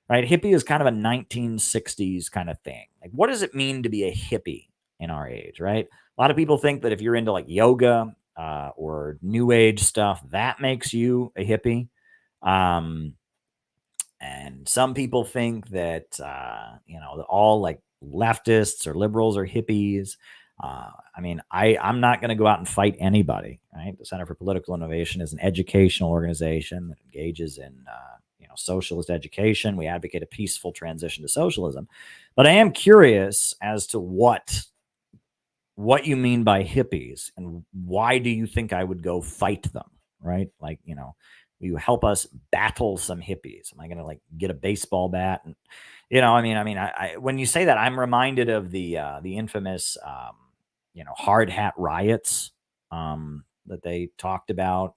Right? Hippie is kind of a 1960s kind of thing. Like, what does it mean to be a hippie in our age, right? A lot of people think that if you're into like yoga or new age stuff, that makes you a hippie. And some people think that, all like leftists or liberals are hippies. I'm not going to go out and fight anybody, right? The Center for Political Innovation is an educational organization that engages in, socialist education. We advocate a peaceful transition to socialism. But I am curious as to what you mean by hippies, and why do you think I would go fight them, right? Like, you help us battle some hippies. Am I going to like get a baseball bat? And, when you say that, I'm reminded of the infamous, hard hat riots that they talked about,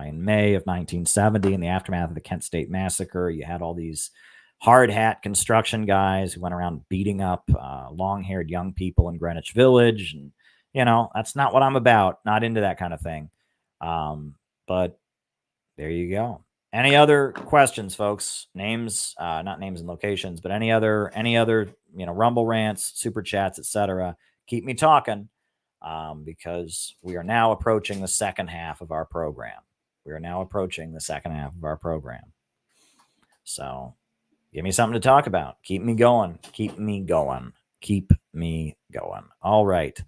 in May of 1970, in the aftermath of the Kent State Massacre. You had all these hard hat construction guys who went around beating up long-haired young people in Greenwich Village. And, that's not what I'm about. Not into that kind of thing. But there you go. Any other questions, folks? Names, not names and locations, but any other, Rumble rants, super chats, etc. Keep me talking, because we are now approaching the second half of our program. So give me something to talk about. Keep me going. All right.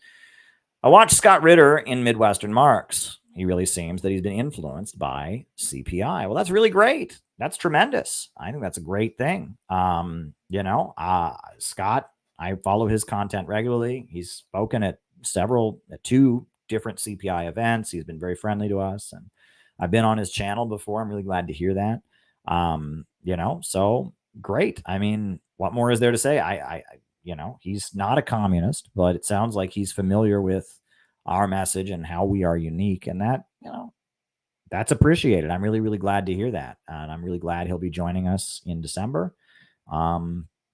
I watched Scott Ritter in Midwestern Marx. He really seems that he's been influenced by CPI. Well, that's really great. That's tremendous. I think that's a great thing. Scott, I follow his content regularly. He's spoken at 2 different CPI events. He's been very friendly to us, and I've been on his channel before. I'm really glad to hear that. So great. I mean, what more is there to say? He's not a communist, but it sounds like he's familiar with our message and how we are unique, and that, that's appreciated. I'm really, really glad to hear that. And I'm really glad he'll be joining us in December.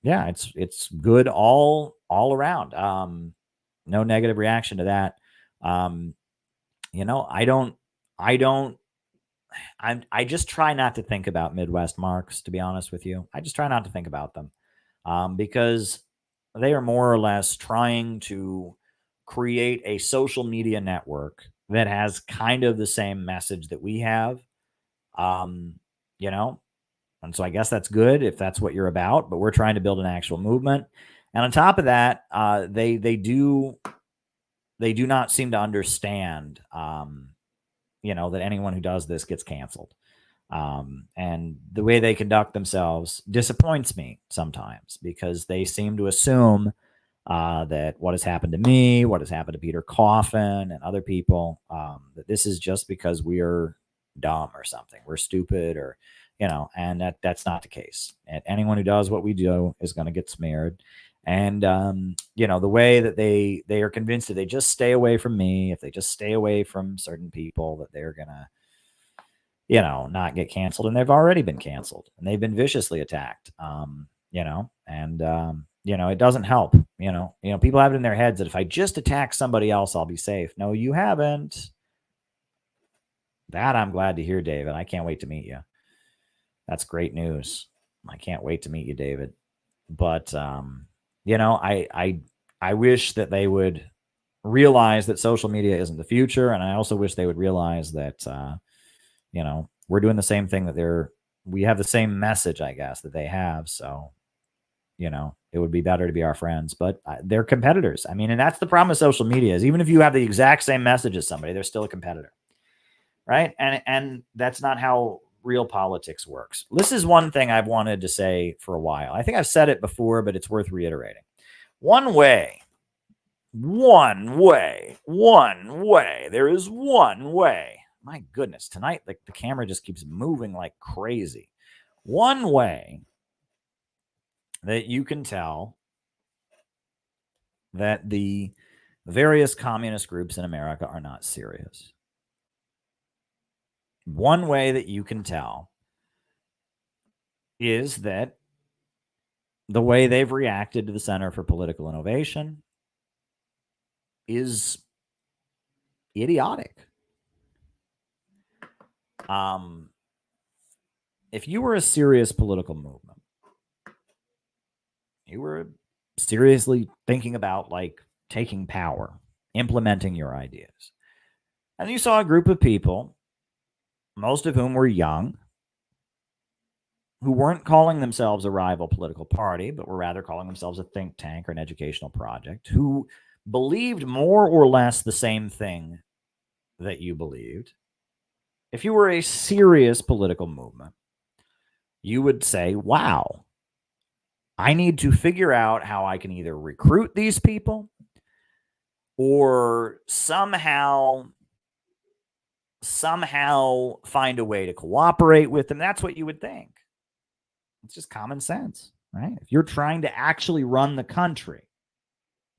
It's good all around. No negative reaction to that. I just try not to think about Midwest Marx, to be honest with you. I just try not to think about them, because they are more or less trying to create a social media network that has kind of the same message that we have, and so I guess that's good if that's what you're about, but we're trying to build an actual movement. And on top of that, they do not seem to understand, that anyone who does this gets canceled. And the way they conduct themselves disappoints me sometimes, because they seem to assume that what has happened to me, what has happened to Peter Coffin and other people, that this is just because we're dumb or something, we're stupid, or, and that's not the case. And anyone who does what we do is going to get smeared. And, the way that they are convinced that they just stay away from me, if they just stay away from certain people, that they're going to, not get canceled. And they've already been canceled, and they've been viciously attacked, it doesn't help. People have it in their heads that if I just attack somebody else, I'll be safe. No, you haven't. That I'm glad to hear, David. I can't wait to meet you. That's great news. I can't wait to meet you, David. But, I wish that they would realize that social media isn't the future. And I also wish they would realize that, we're doing the same thing that we have the same message, I guess, that they have. So, it would be better to be our friends, but they're competitors. I mean, and that's the problem with social media, is even if you have the exact same message as somebody, they're still a competitor. Right. And that's not how real politics works. This is one thing I've wanted to say for a while. I think I've said it before, but it's worth reiterating. One way. There is one way. My goodness, tonight, the camera just keeps moving like crazy. One way that you can tell that the various communist groups in America are not serious. One way that you can tell is that the way they've reacted to the Center for Political Innovation is idiotic. If you were a serious political movement, you were seriously thinking about taking power, implementing your ideas, and you saw a group of people, most of whom were young, who weren't calling themselves a rival political party, but were rather calling themselves a think tank or an educational project, who believed more or less the same thing that you believed. If you were a serious political movement, you would say, wow, I need to figure out how I can either recruit these people or somehow find a way to cooperate with them. That's what you would think. It's just common sense, right? If you're trying to actually run the country,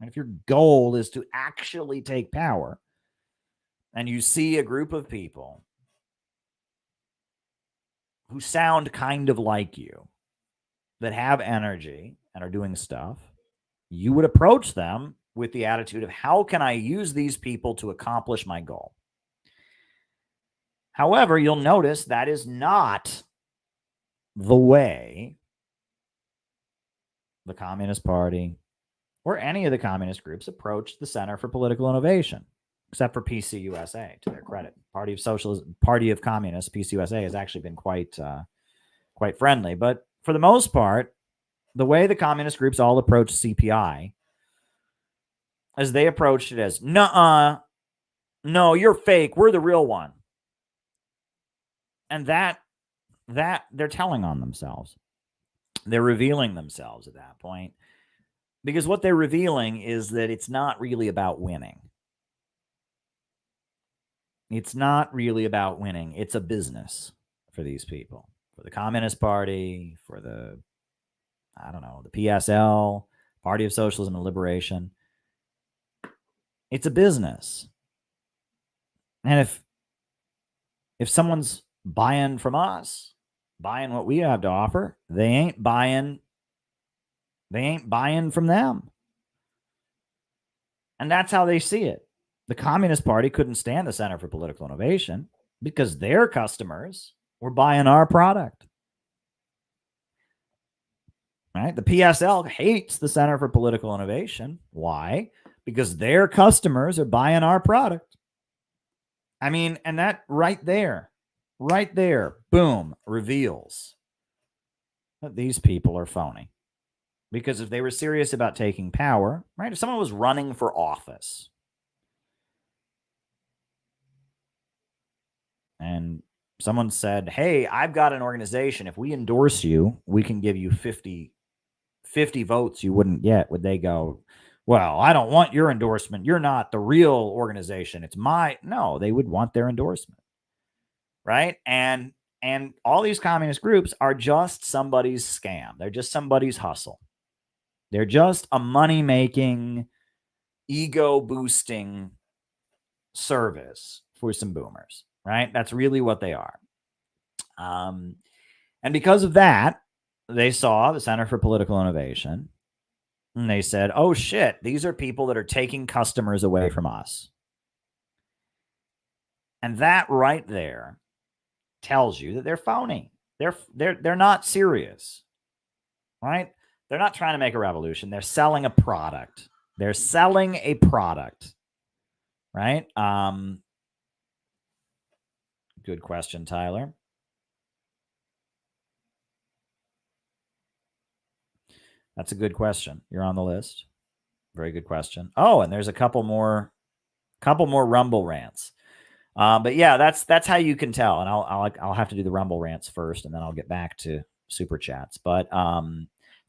and if your goal is to actually take power, and you see a group of people who sound kind of like you, that have energy and are doing stuff, you would approach them with the attitude of, how can I use these people to accomplish my goal? However, you'll notice that is not the way the Communist Party or any of the communist groups approached the Center for Political Innovation, except for PCUSA, to their credit. Party of Socialism, Party of Communists, PCUSA, has actually been quite friendly. But for the most part, the way the communist groups all approached CPI, as they approached it as, no, you're fake, we're the real one. And that they're telling on themselves. They're revealing themselves at that point, because what they're revealing is that it's not really about winning. It's not really about winning. It's a business for these people, for the Communist Party, for the PSL, Party of Socialism and Liberation. It's a business. And if someone's buying from us, buying what we have to offer, they ain't buying from them. And that's how they see it. The Communist Party couldn't stand the Center for Political Innovation because their customers were buying our product. Right? The PSL hates the Center for Political Innovation. Why? Because their customers are buying our product. I mean, and that right there, boom, reveals that these people are phony. Because if they were serious about taking power, right? If someone was running for office and someone said, hey, I've got an organization. If we endorse you, we can give you 50 votes you wouldn't get. Would they go, well, I don't want your endorsement. You're not the real organization. It's no, they would want their endorsement. Right. And all these communist groups are just somebody's scam. They're just somebody's hustle. They're just a money-making, ego-boosting service for some boomers, right? That's really what they are. And because of that, they saw the Center for Political Innovation, and they said, oh, shit, these are people that are taking customers away from us. And that right there tells you that they're phony. They're not serious, right? They're not trying to make a revolution. They're selling a product. They're selling a product, right? Good question, Tyler. That's a good question. You're on the list. Very good question. Oh, and there's a couple more Rumble rants. But yeah, that's how you can tell. And I'll have to do the Rumble rants first, and then I'll get back to super chats. But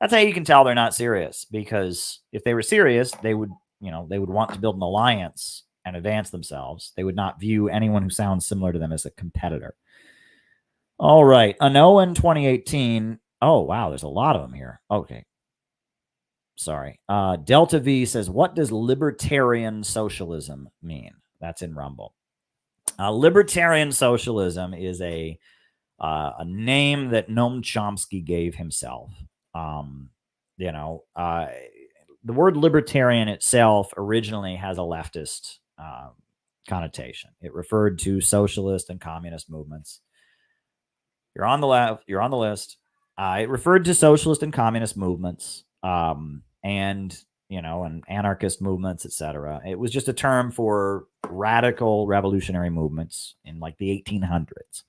that's how you can tell they're not serious, because if they were serious, they would want to build an alliance and advance themselves. They would not view anyone who sounds similar to them as a competitor. All right. Anoa 2018. Oh, wow. There's a lot of them here. Okay. Sorry. Delta V says, what does libertarian socialism mean? That's in Rumble. Libertarian socialism is a name that Noam Chomsky gave himself. The word libertarian itself originally has a leftist connotation. It referred to socialist and communist movements. You're on the left. You're on the list. It referred to socialist and communist movements, and anarchist movements, etc. It was just a term for radical revolutionary movements in like the 1800s.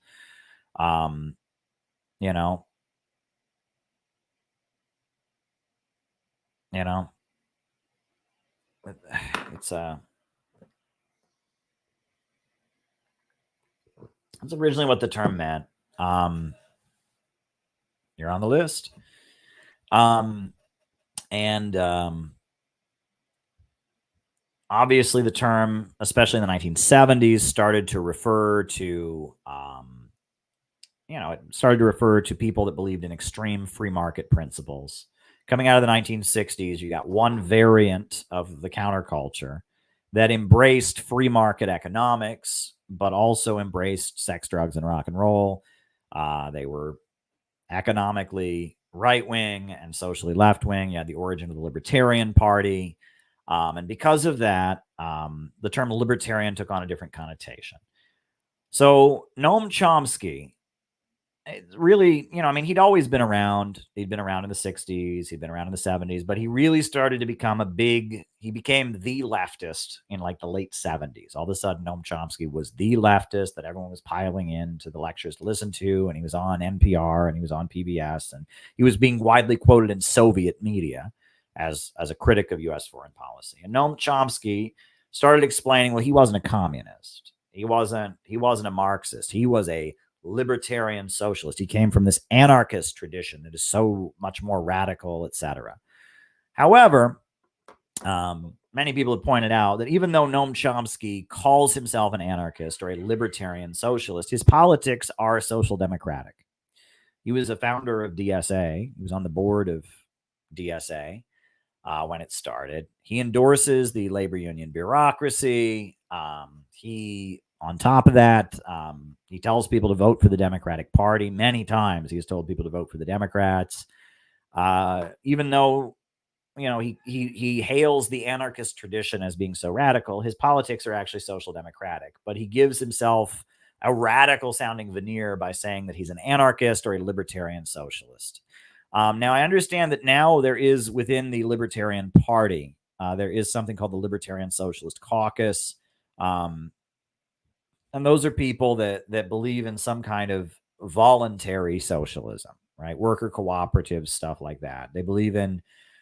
It's originally what the term meant. You're on the list. Obviously the term, especially in the 1970s, started to refer to, it started to refer to people that believed in extreme free market principles. Coming out of the 1960s, you got one variant of the counterculture that embraced free market economics, but also embraced sex, drugs, and rock and roll. They were economically right-wing and socially left-wing. You had the origin of the Libertarian Party. And because of that, the term libertarian took on a different connotation. So Noam Chomsky, really, he'd always been around. He'd been around in the 60s. He'd been around in the 70s. But he really started to become he became the leftist in like the late 70s. All of a sudden, Noam Chomsky was the leftist that everyone was piling into the lectures to listen to. And he was on NPR and he was on PBS. And he was being widely quoted in Soviet media as a critic of U.S. foreign policy. And Noam Chomsky started explaining, well, he wasn't a communist. He wasn't a Marxist. He was a libertarian socialist. He came from this anarchist tradition that is so much more radical, etc. However, many people have pointed out that even though Noam Chomsky calls himself an anarchist or a libertarian socialist, his politics are social democratic. He was a founder of DSA. He was on the board of DSA when it started. He endorses the labor union bureaucracy. On top of that, he tells people to vote for the Democratic Party. Many times he has told people to vote for the Democrats. Even though, he hails the anarchist tradition as being so radical, his politics are actually social democratic. But he gives himself a radical sounding veneer by saying that he's an anarchist or a libertarian socialist. Now, I understand that now there is within the Libertarian Party, there is something called the Libertarian Socialist Caucus. And those are people that believe in some kind of voluntary socialism, right? Worker cooperatives, stuff like that. They believe in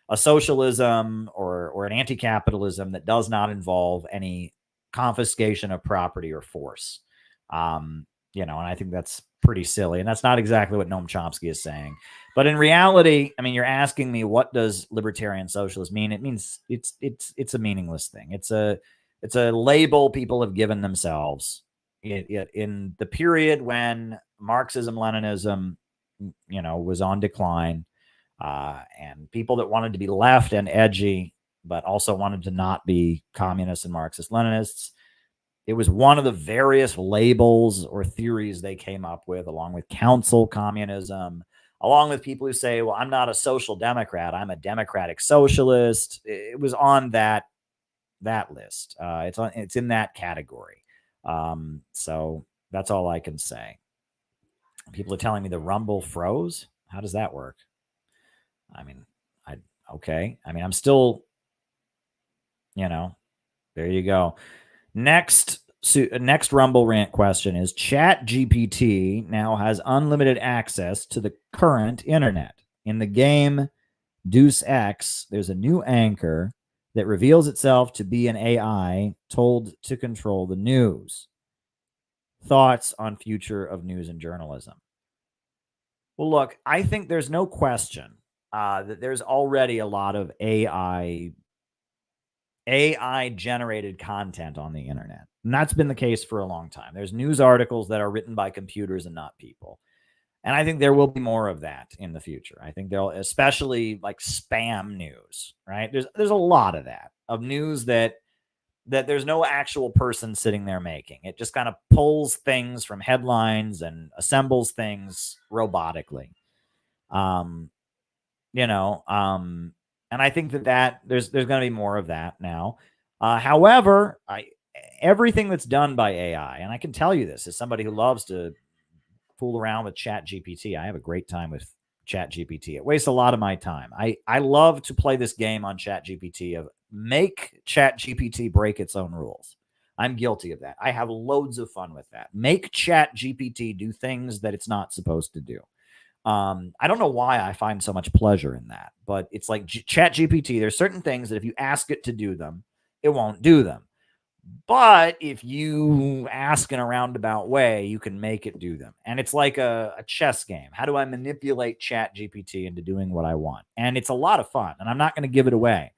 a socialism or an anti-capitalism that does not involve any confiscation of property or force. And I think that's pretty silly. And that's not exactly what Noam Chomsky is saying. But in reality, I mean, you're asking me, what does libertarian socialist mean? It means it's a meaningless thing. It's a label people have given themselves in the period when Marxism, Leninism, was on decline, and people that wanted to be left and edgy, but also wanted to not be communists and Marxist Leninists. It was one of the various labels or theories they came up with, along with council communism, along with people who say, well, I'm not a social democrat, I'm a democratic socialist. It was on that list. It's in that category. So that's all I can say. People are telling me the Rumble froze. How does that work? I mean, okay. I mean, I'm still, there you go. Next Rumble rant question is, ChatGPT now has unlimited access to the current internet. In the game Deus Ex, there's a new anchor that reveals itself to be an AI told to control the news. Thoughts on future of news and journalism? Well, look, I think there's no question that there's already a lot of AI generated content on the internet. And that's been the case for a long time. There's news articles that are written by computers and not people. And I think there will be more of that in the future. I think there'll, especially like spam news, right? There's a lot of that, of news that there's no actual person sitting there making. It just kind of pulls things from headlines and assembles things robotically. And I think that there's going to be more of that now. However, everything that's done by AI, and I can tell you this as somebody who loves to fool around with ChatGPT, I have a great time with ChatGPT. It wastes a lot of my time. I love to play this game on ChatGPT of make ChatGPT break its own rules. I'm guilty of that. I have loads of fun with that. Make ChatGPT do things that it's not supposed to do. I don't know why I find so much pleasure in that, but it's like ChatGPT. There's certain things that if you ask it to do them, it won't do them. But if you ask in a roundabout way, you can make it do them. And it's like a chess game. How do I manipulate ChatGPT into doing what I want? And it's a lot of fun, and I'm not going to give it away.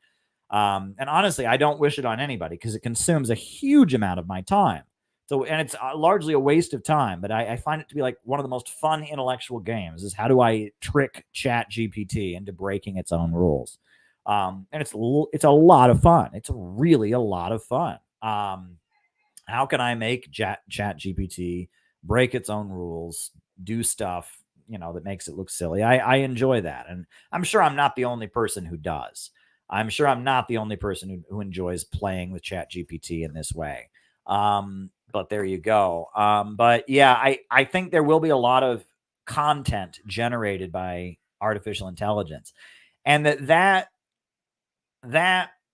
And honestly, I don't wish it on anybody because it consumes a huge amount of my time. So, and it's largely a waste of time, but I find it to be like one of the most fun intellectual games is how do I trick ChatGPT into breaking its own rules? And it's a lot of fun. It's really a lot of fun. How can I make ChatGPT break its own rules, do stuff, that makes it look silly? I enjoy that. And I'm sure I'm not the only person who does. I'm sure I'm not the only person who enjoys playing with ChatGPT in this way. But there you go. But yeah, I think there will be a lot of content generated by artificial intelligence, and that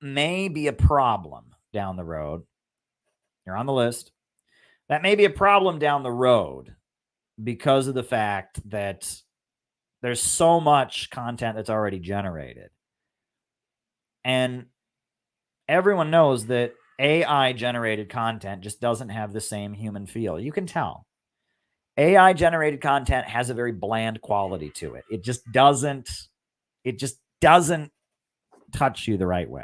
may be a problem down the road. You're on the list. That may be a problem down the road because of the fact that there's so much content that's already generated. And everyone knows that AI generated content just doesn't have the same human feel. You can tell. AI generated content has a very bland quality to it. It just doesn't touch you the right way.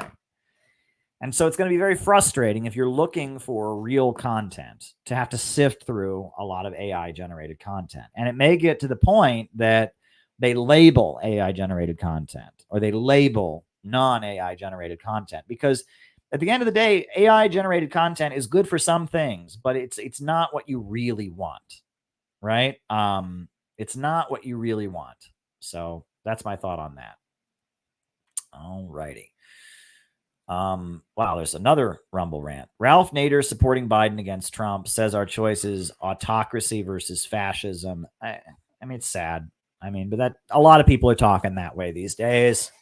And so it's going to be very frustrating if you're looking for real content to have to sift through a lot of AI generated content. And it may get to the point that they label AI generated content or they label non-AI generated content, because at the end of the day, AI generated content is good for some things, but it's not what you really want, right? It's not what you really want. So that's my thought on that. All righty. Wow, there's another Rumble rant. Ralph Nader supporting Biden against Trump says our choice is autocracy versus fascism. I mean, it's sad. I mean, but that a lot of people are talking that way these days.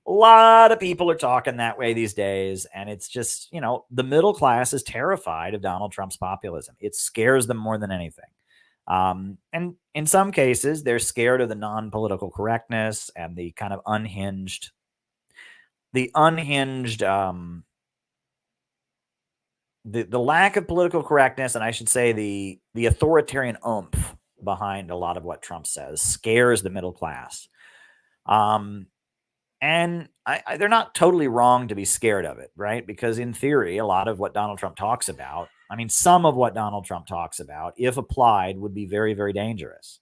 A lot of people are talking that way these days. And it's just, the middle class is terrified of Donald Trump's populism. It scares them more than anything. And in some cases, they're scared of the non-political correctness and the kind of unhinged the lack of political correctness, and I should say the authoritarian oomph behind a lot of what Trump says scares the middle class. And they're not totally wrong to be scared of it, right? Because in theory, a lot of what Donald Trump talks about, I mean, some of what Donald Trump talks about, if applied, would be very, very dangerous.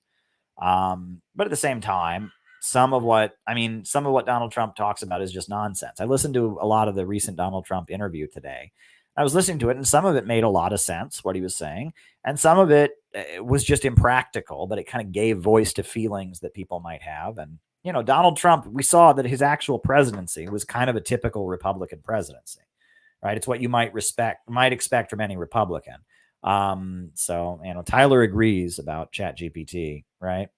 But at the same time, some of what Donald Trump talks about is just nonsense. I listened to a lot of the recent Donald Trump interview today. I was listening to it, and some of it made a lot of sense, what he was saying, and some of it was just impractical, but it kind of gave voice to feelings that people might have. And Donald Trump, we saw that his actual presidency was kind of a typical Republican presidency, right? It's what you might expect from any Republican. So Tyler agrees about ChatGPT, right?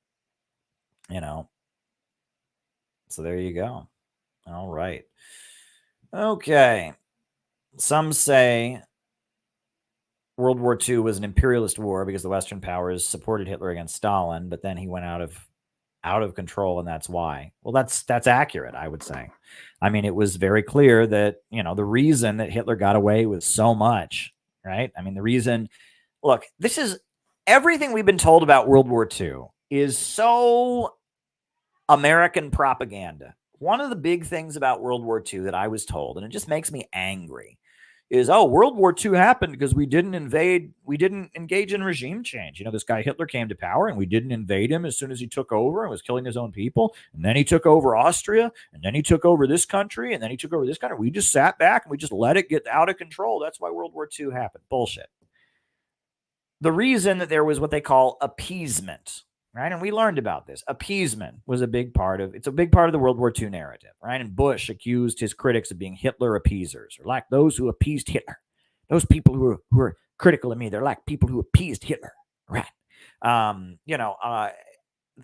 So there you go. All right. Okay. Some say World War II was an imperialist war because the Western powers supported Hitler against Stalin, but then he went out of control, and that's why. Well, that's accurate, I would say. I mean, it was very clear that, the reason that Hitler got away with so much, right? I mean, the reason, look, this is everything we've been told about World War II is so American propaganda. One of the big things about World War II that I was told, and it just makes me angry, is, World War II happened because we didn't engage in regime change. This guy Hitler came to power and we didn't invade him as soon as he took over and was killing his own people. And then he took over Austria, and then he took over this country, and then he took over this country. We just sat back and we just let it get out of control. That's why World War II happened. Bullshit. The reason that there was what they call appeasement, right? And we learned about this. Appeasement was a big part of the World War II narrative, right? And Bush accused his critics of being Hitler appeasers, or like those who appeased Hitler. Those people who are critical of me, they're like people who appeased Hitler, right?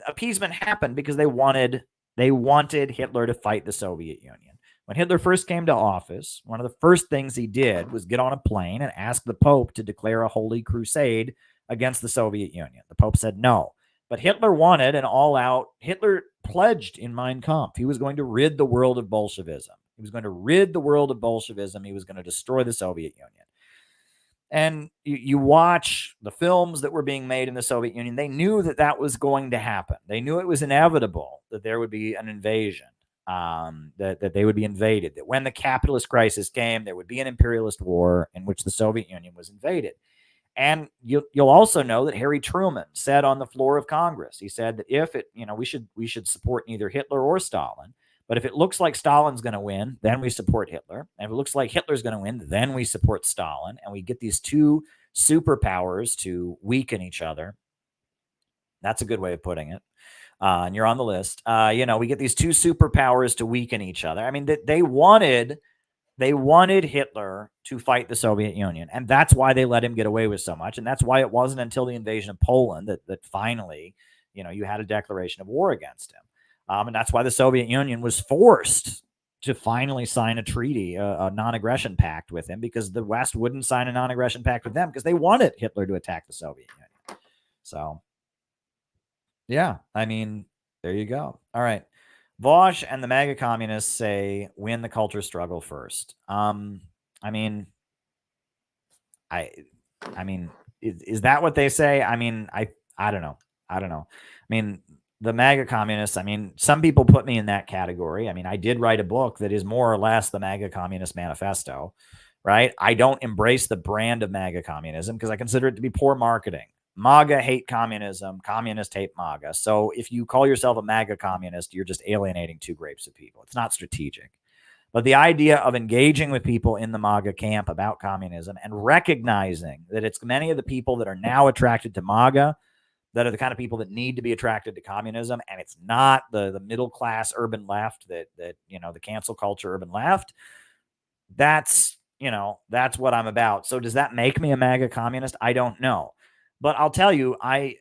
Appeasement happened because they wanted Hitler to fight the Soviet Union. When Hitler first came to office, one of the first things he did was get on a plane and ask the Pope to declare a holy crusade against the Soviet Union. The Pope said no. But Hitler wanted an all-out, Hitler pledged in Mein Kampf, he was going to rid the world of Bolshevism. He was going to rid the world of Bolshevism. He was going to destroy the Soviet Union. And you watch the films that were being made in the Soviet Union, they knew that was going to happen. They knew it was inevitable that there would be an invasion, that they would be invaded, that when the capitalist crisis came, there would be an imperialist war in which the Soviet Union was invaded. And you'll also know that Harry Truman said on the floor of Congress, he said that we should support neither Hitler or Stalin. But if it looks like Stalin's going to win, then we support Hitler. And if it looks like Hitler's going to win, then we support Stalin. And we get these two superpowers to weaken each other. That's a good way of putting it. And you're on the list. We get these two superpowers to weaken each other. I mean, they wanted Hitler to fight the Soviet Union, and that's why they let him get away with so much. And that's why it wasn't until the invasion of Poland that finally, you had a declaration of war against him. And that's why the Soviet Union was forced to finally sign a treaty, a non-aggression pact with him, because the West wouldn't sign a non-aggression pact with them because they wanted Hitler to attack the Soviet Union. So, yeah, I mean, there you go. All right. Vosh and the MAGA communists say win the culture struggle first. Is that what they say? I mean, I don't know. I mean, the MAGA communists, some people put me in that category. I did write a book that is more or less the MAGA Communist Manifesto, right? I don't embrace the brand of MAGA communism because I consider it to be poor marketing. MAGA hate communism. Communists hate MAGA. So if you call yourself a MAGA communist, you're just alienating two groups of people. It's not strategic. But the idea of engaging with people in the MAGA camp about communism and recognizing that it's many of the people that are now attracted to MAGA that are the kind of people that need to be attracted to communism, and it's not the middle class urban left, that the cancel culture urban left. That's what I'm about. So does that make me a MAGA communist? I don't know. But I'll tell you, I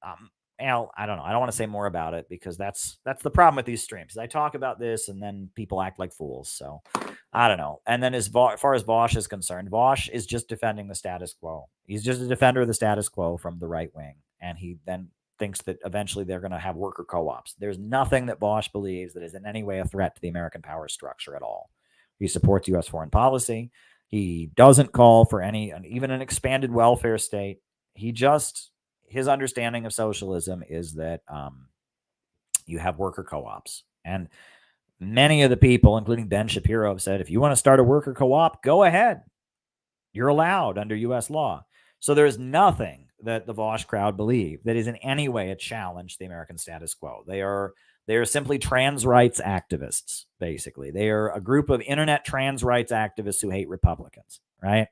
don't know. I don't want to say more about it because that's the problem with these streams. I talk about this and then people act like fools. So I don't know. And then as far as Vosh is concerned, Vosh is just defending the status quo. He's just a defender of the status quo from the right wing. And he then thinks that eventually they're going to have worker co-ops. There's nothing that Vosh believes that is in any way a threat to the American power structure at all. He supports U.S. foreign policy. He doesn't call for even an expanded welfare state. His understanding of socialism is that you have worker co-ops. And many of the people, including Ben Shapiro, have said, if you want to start a worker co-op, go ahead. You're allowed under U.S. law. So there's nothing that the Vosh crowd believe that is in any way a challenge to the American status quo. They are simply trans rights activists, basically. They are a group of internet trans rights activists who hate Republicans, right?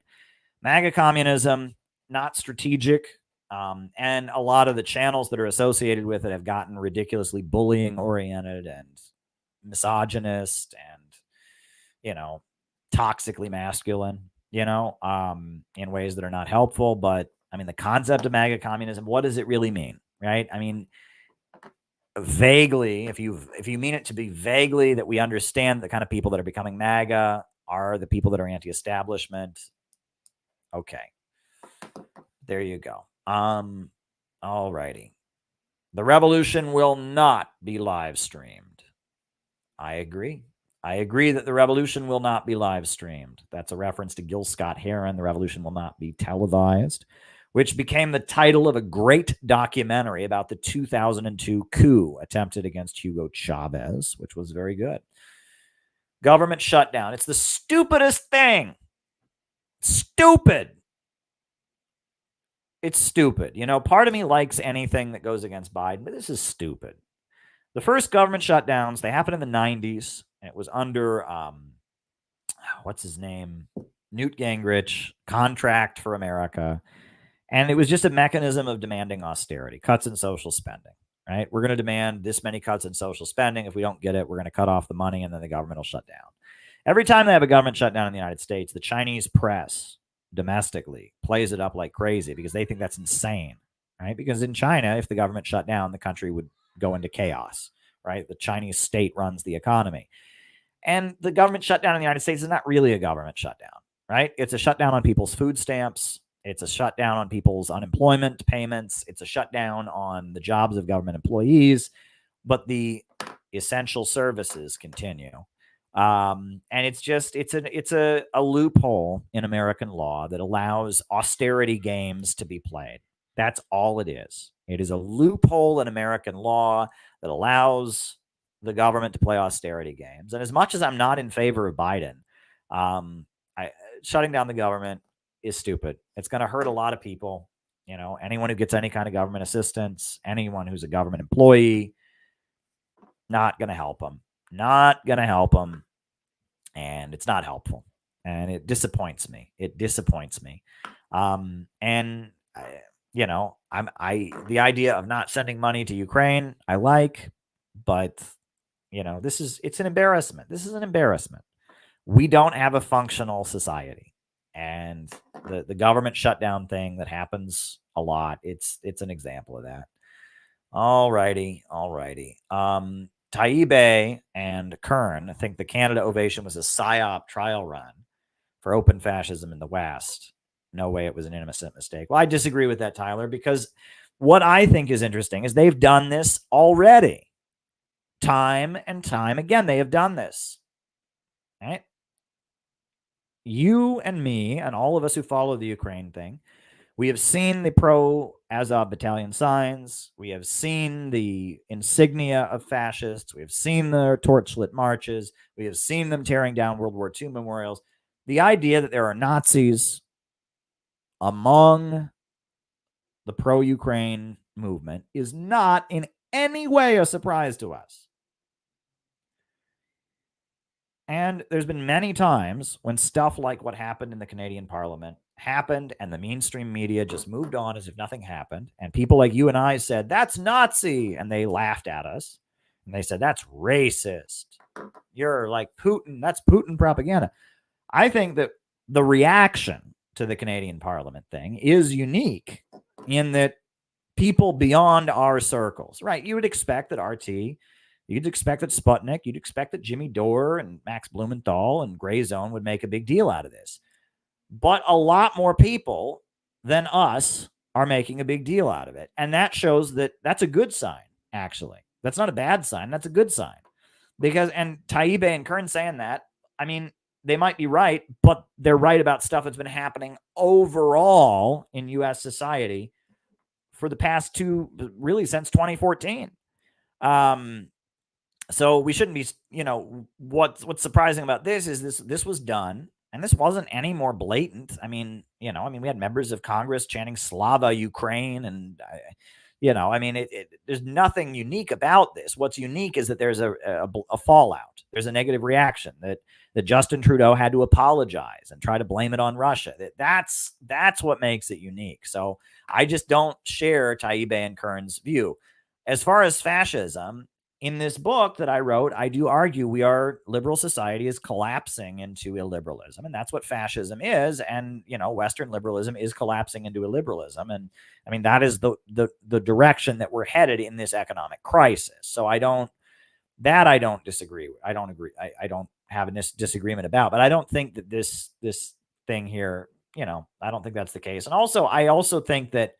MAGA communism, not strategic. And a lot of the channels that are associated with it have gotten ridiculously bullying oriented and misogynist and, toxically masculine, in ways that are not helpful. But I mean, the concept of MAGA communism, what does it really mean? Right. I mean, vaguely, if you mean it to be vaguely that we understand the kind of people that are becoming MAGA are the people that are anti-establishment. Okay. There you go. All righty. The revolution will not be live streamed. I agree. I agree that the revolution will not be live streamed. That's a reference to Gil Scott-Heron. The revolution will not be televised, which became the title of a great documentary about the 2002 coup attempted against Hugo Chavez, which was very good. Government shutdown. It's the stupidest thing. Stupid. It's stupid. Part of me likes anything that goes against Biden, but this is stupid. The first government shutdowns, they happened in the 90s. And it was under, what's his name? Newt Gingrich, Contract for America. And it was just a mechanism of demanding austerity, cuts in social spending, right? We're going to demand this many cuts in social spending. If we don't get it, we're going to cut off the money and then the government will shut down. Every time they have a government shutdown in the United States, the Chinese press domestically plays it up like crazy because they think that's insane, right? Because in China, if the government shut down, the country would go into chaos, right? The Chinese state runs the economy. And the government shutdown in the United States is not really a government shutdown, right? It's a shutdown on people's food stamps. It's a shutdown on people's unemployment payments. It's a shutdown on the jobs of government employees. But the essential services continue. And it's a loophole in American law that allows austerity games to be played. That's all it is. It is a loophole in American law that allows the government to play austerity games. And as much as I'm not in favor of Biden, shutting down the government is stupid. It's going to hurt a lot of people. Anyone who gets any kind of government assistance, anyone who's a government employee, not going to help them. Not going to help them. And it's not helpful. And it disappoints me. The idea of not sending money to Ukraine, I like, but it's an embarrassment. This is an embarrassment. We don't have a functional society. And the government shutdown thing that happens a lot, it's an example of that. All righty. Taibbi and Kern think the Canada Ovation was a PSYOP trial run for open fascism in the West. No way it was an innocent mistake. Well, I disagree with that, Tyler, because what I think is interesting is they've done this already. Time and time again, they have done this. Right? You and me and all of us who follow the Ukraine thing, we have seen the pro-Azov battalion signs. We have seen the insignia of fascists. We have seen the torch-lit marches. We have seen them tearing down World War II memorials. The idea that there are Nazis among the pro-Ukraine movement is not in any way a surprise to us. And there's been many times when stuff like what happened in the Canadian Parliament happened and the mainstream media just moved on as if nothing happened. And people like you and I said, that's Nazi. And they laughed at us. And they said, that's racist. You're like Putin. That's Putin propaganda. I think that the reaction to the Canadian Parliament thing is unique in that people beyond our circles, right? You would expect that RT, you'd expect that Sputnik, you'd expect that Jimmy Dore and Max Blumenthal and Gray Zone would make a big deal out of this. But a lot more people than us are making a big deal out of it. And that shows that that's a good sign, actually. That's not a bad sign. That's a good sign. And Taibbi and Kern saying that, I mean, they might be right, but they're right about stuff that's been happening overall in U.S. society for the past really since 2014. So we shouldn't be, what's surprising about this is this was done, and this wasn't any more blatant. I mean, we had members of Congress chanting Slava Ukraine, and there's nothing unique about this. What's unique is that there's a fallout. There's a negative reaction that Justin Trudeau had to apologize and try to blame it on Russia. That's what makes it unique. So I just don't share Taibbi and Kern's view. As far as fascism, in this book that I wrote, I do argue liberal society is collapsing into illiberalism, and that's what fascism is. And, Western liberalism is collapsing into illiberalism. And I mean, that is the direction that we're headed in this economic crisis. So I don't disagree. I don't agree. I don't have a disagreement about, but I don't think that this thing here, I don't think that's the case. And also, I also think that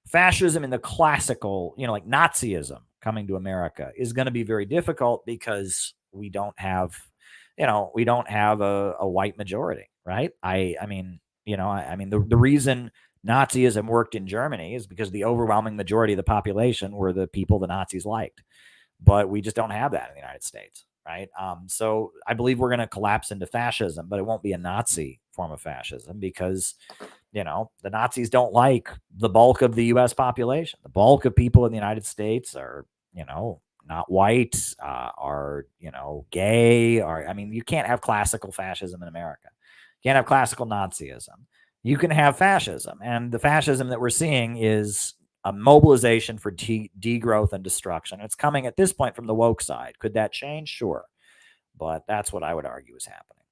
fascism in the classical, like Nazism coming to America is going to be very difficult because we don't have a white majority, right? I mean, the reason Nazism worked in Germany is because the overwhelming majority of the population were the people the Nazis liked, but we just don't have that in the United States, right? So I believe we're going to collapse into fascism, but it won't be a Nazi form of fascism because the Nazis don't like the bulk of the U.S. population. The bulk of people in the United States are, not white, are, gay, you can't have classical fascism in America. You can't have classical Nazism. You can have fascism. And the fascism that we're seeing is a mobilization for degrowth and destruction. It's coming at this point from the woke side. Could that change? Sure. But that's what I would argue is happening.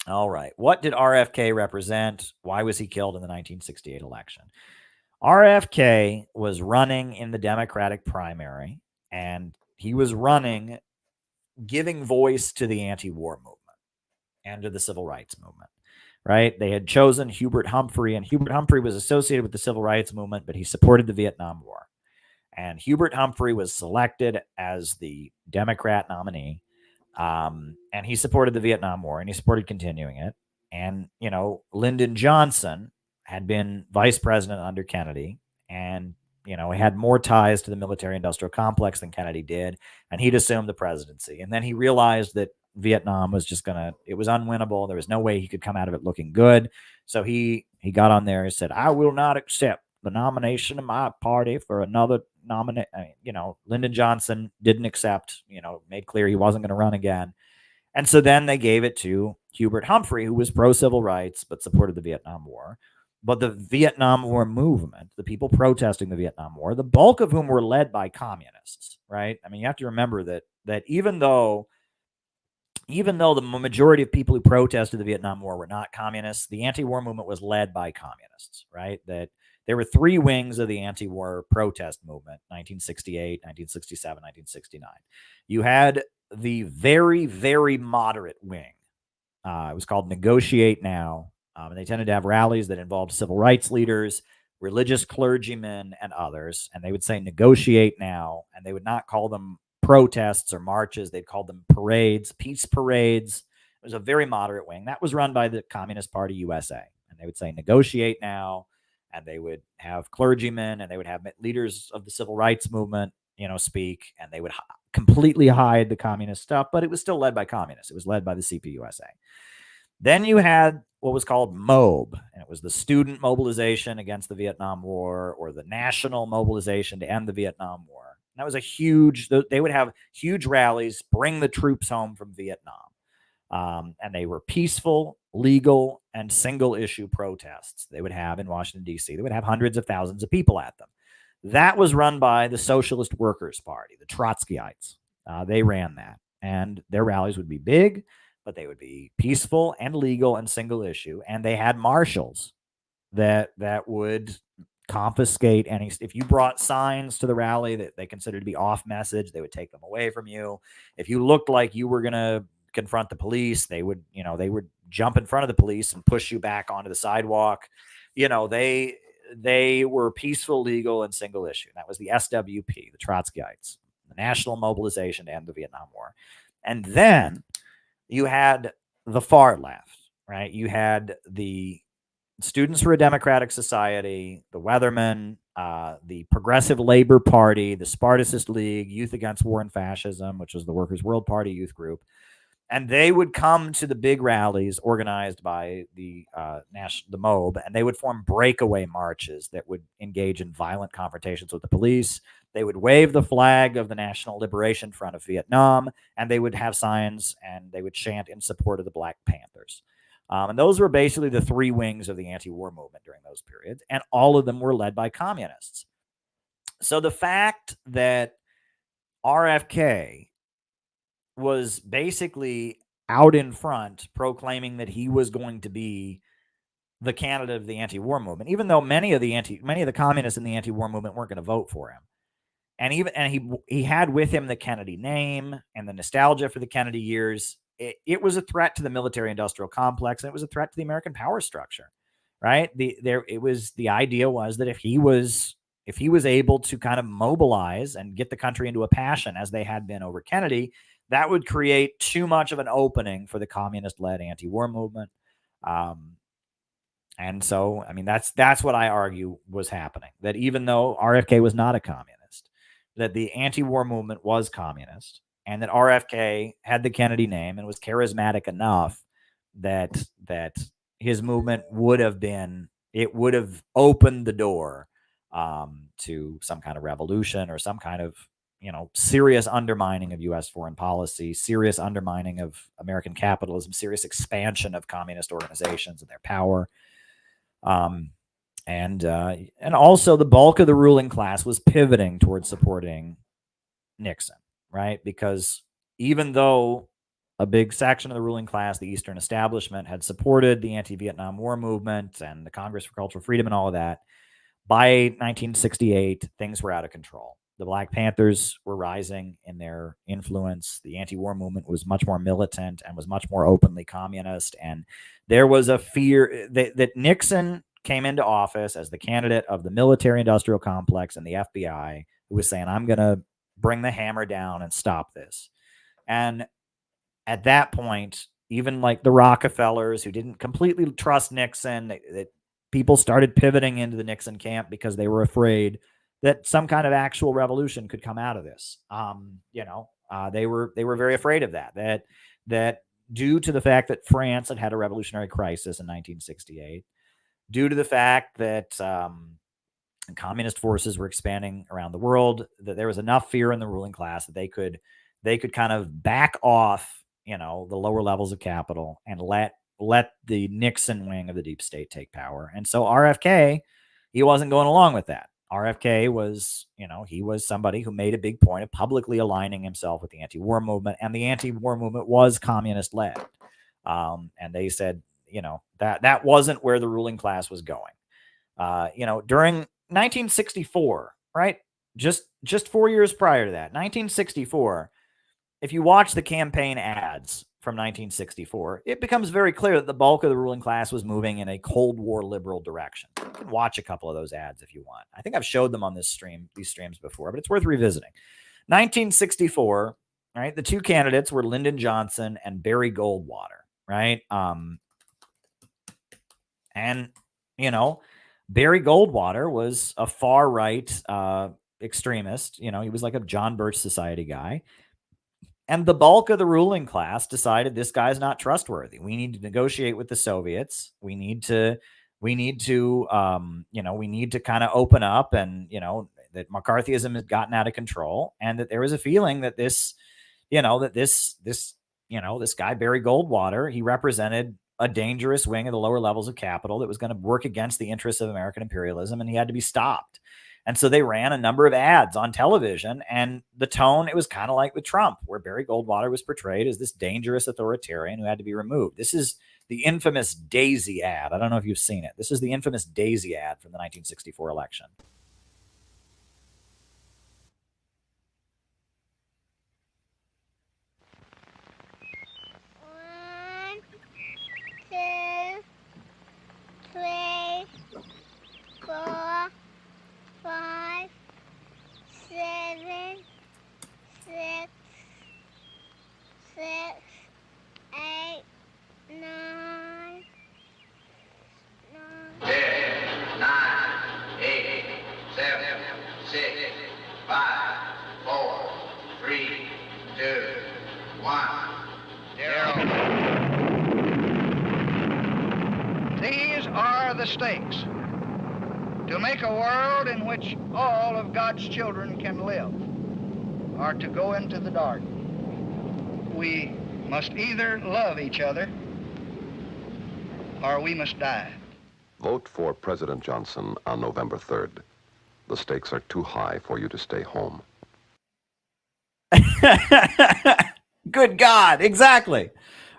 All right. What did RFK represent? Why was he killed in the 1968 election? RFK was running in the Democratic primary, and he was running, giving voice to the anti-war movement and to the civil rights movement, right? They had chosen Hubert Humphrey, and Hubert Humphrey was associated with the civil rights movement, but he supported the Vietnam War. And Hubert Humphrey was selected as the Democrat nominee. And he supported the Vietnam War, and he supported continuing it. And, Lyndon Johnson had been vice president under Kennedy, and, he had more ties to the military industrial complex than Kennedy did. And he'd assumed the presidency. And then he realized that Vietnam was it was unwinnable. There was no way he could come out of it looking good. So he got on there and said, I will not accept the nomination of my party for another nominee. Lyndon Johnson didn't accept, made clear he wasn't going to run again. And so then they gave it to Hubert Humphrey, who was pro-civil rights, but supported the Vietnam War. But the Vietnam War movement, the people protesting the Vietnam War, the bulk of whom were led by communists, right? I mean, you have to remember that even though the majority of people who protested the Vietnam War were not communists, the anti-war movement was led by communists, right? That there were three wings of the anti-war protest movement, 1968, 1967, 1969. You had the very, very moderate wing. It was called Negotiate Now. And they tended to have rallies that involved civil rights leaders, religious clergymen, and others. And they would say, negotiate now. And they would not call them protests or marches. They'd call them parades, peace parades. It was a very moderate wing. That was run by the Communist Party USA. And they would say, negotiate now. And they would have clergymen, and they would have leaders of the civil rights movement, speak. And they would completely hide the communist stuff. But it was still led by communists. It was led by the CPUSA. Then you had what was called MOB, and it was the student mobilization against the Vietnam War, or the national mobilization to end the Vietnam War. And that was they would have huge rallies, bring the troops home from Vietnam. And they were peaceful, legal, and single-issue protests they would have in Washington, D.C. They would have hundreds of thousands of people at them. That was run by the Socialist Workers' Party, the Trotskyites. They ran that, and their rallies would be big, but they would be peaceful and legal and single issue. And they had marshals that would confiscate any. If you brought signs to the rally that they considered to be off message, they would take them away from you. If you looked like you were going to confront the police, they would jump in front of the police and push you back onto the sidewalk. They were peaceful, legal, and single issue. That was the SWP, the Trotskyites, the National Mobilization to End the Vietnam War. And then you had the far left, right? You had the Students for a Democratic Society, the Weathermen, the Progressive Labor Party, the Spartacist League, Youth Against War and Fascism, which was the Workers' World Party youth group. And they would come to the big rallies organized by the MOB, and they would form breakaway marches that would engage in violent confrontations with the police. They would wave the flag of the National Liberation Front of Vietnam, and they would have signs, and they would chant in support of the Black Panthers. And those were basically the three wings of the anti-war movement during those periods, and all of them were led by communists. So the fact that RFK was basically out in front proclaiming that he was going to be the candidate of the anti-war movement, even though many of the communists in the anti-war movement weren't going to vote for him. And he had with him the Kennedy name and the nostalgia for the Kennedy years. It was a threat to the military-industrial complex, and it was a threat to the American power structure, right? The idea was that if he was able to kind of mobilize and get the country into a passion as they had been over Kennedy, that would create too much of an opening for the communist-led anti-war movement. And so, I mean, that's what I argue was happening, that even though RFK was not a communist, that the anti-war movement was communist, and that RFK had the Kennedy name and was charismatic enough that his movement would have opened the door to some kind of revolution or some kind of serious undermining of U.S. foreign policy, serious undermining of American capitalism, serious expansion of communist organizations and their power. And also the bulk of the ruling class was pivoting towards supporting Nixon, right? Because even though a big section of the ruling class, the Eastern establishment, had supported the anti-Vietnam War movement and the Congress for Cultural Freedom and all of that, by 1968, things were out of control. The Black Panthers were rising in their influence. The anti-war movement was much more militant and was much more openly communist. And there was a fear that Nixon came into office as the candidate of the military-industrial complex and the FBI, who was saying, I'm going to bring the hammer down and stop this. And at that point, even like the Rockefellers, who didn't completely trust Nixon, that people started pivoting into the Nixon camp because they were afraid that some kind of actual revolution could come out of this. They were very afraid of that due to the fact that France had a revolutionary crisis in 1968, due to the fact that communist forces were expanding around the world, that there was enough fear in the ruling class that they could kind of back off, the lower levels of capital and let the Nixon wing of the deep state take power. And so RFK, he wasn't going along with that. RFK was, he was somebody who made a big point of publicly aligning himself with the anti-war movement, and the anti-war movement was communist-led. And they said, that wasn't where the ruling class was going. During 1964, right? Just 4 years prior to that, 1964, if you watch the campaign ads from 1964, it becomes very clear that the bulk of the ruling class was moving in a Cold War liberal direction. You can watch a couple of those ads if you want. I think I've showed them on these streams before, but it's worth revisiting. 1964, right? The two candidates were Lyndon Johnson and Barry Goldwater, right? Barry Goldwater was a far right extremist. He was like a John Birch Society guy. And the bulk of the ruling class decided this guy's not trustworthy. We need to negotiate with the Soviets. We need to kind of open up, and, that McCarthyism has gotten out of control, and that there was a feeling that this guy, Barry Goldwater, he represented a dangerous wing of the lower levels of capital that was going to work against the interests of American imperialism, and he had to be stopped. And so they ran a number of ads on television, and the tone, it was kind of like with Trump, where Barry Goldwater was portrayed as this dangerous authoritarian who had to be removed. This is the infamous Daisy ad. I don't know if you've seen it. This is the infamous Daisy ad from the 1964 election. One, two, three, 4, 5, 7, 6, 8, are the stakes? To make a world in which all of God's children can live, or to go into the dark? We must either love each other or we must die. Vote for President Johnson on November 3rd. The stakes are too high for you to stay home. Good God, exactly.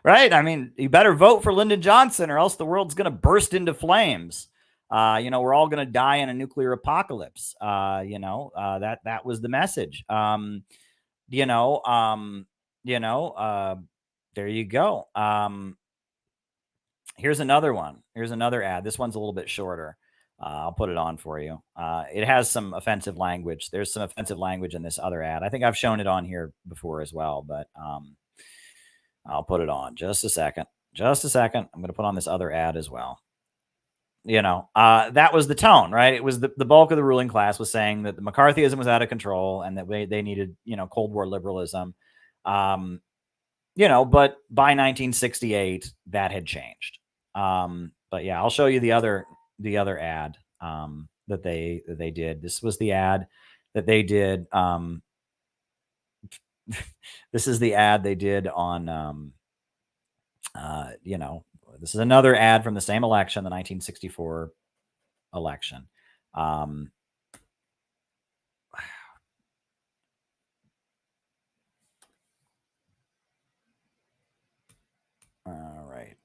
Right? I mean, you better vote for Lyndon Johnson or else the world's going to burst into flames. We're all going to die in a nuclear apocalypse. That was the message. There you go. Here's another one. Here's another ad. This one's a little bit shorter. I'll put it on for you. It has some offensive language. There's some offensive language in this other ad. I think I've shown it on here before as well, but I'll put it on. Just a second. I'm going to put on this other ad as well. That was the tone, right? It was the bulk of the ruling class was saying that the McCarthyism was out of control and that they needed, Cold War liberalism. But by 1968, that had changed. But yeah, I'll show you the other ad that they did. This was the ad that they did. This is the ad they did on this is another ad from the same election, the 1964 election. All right.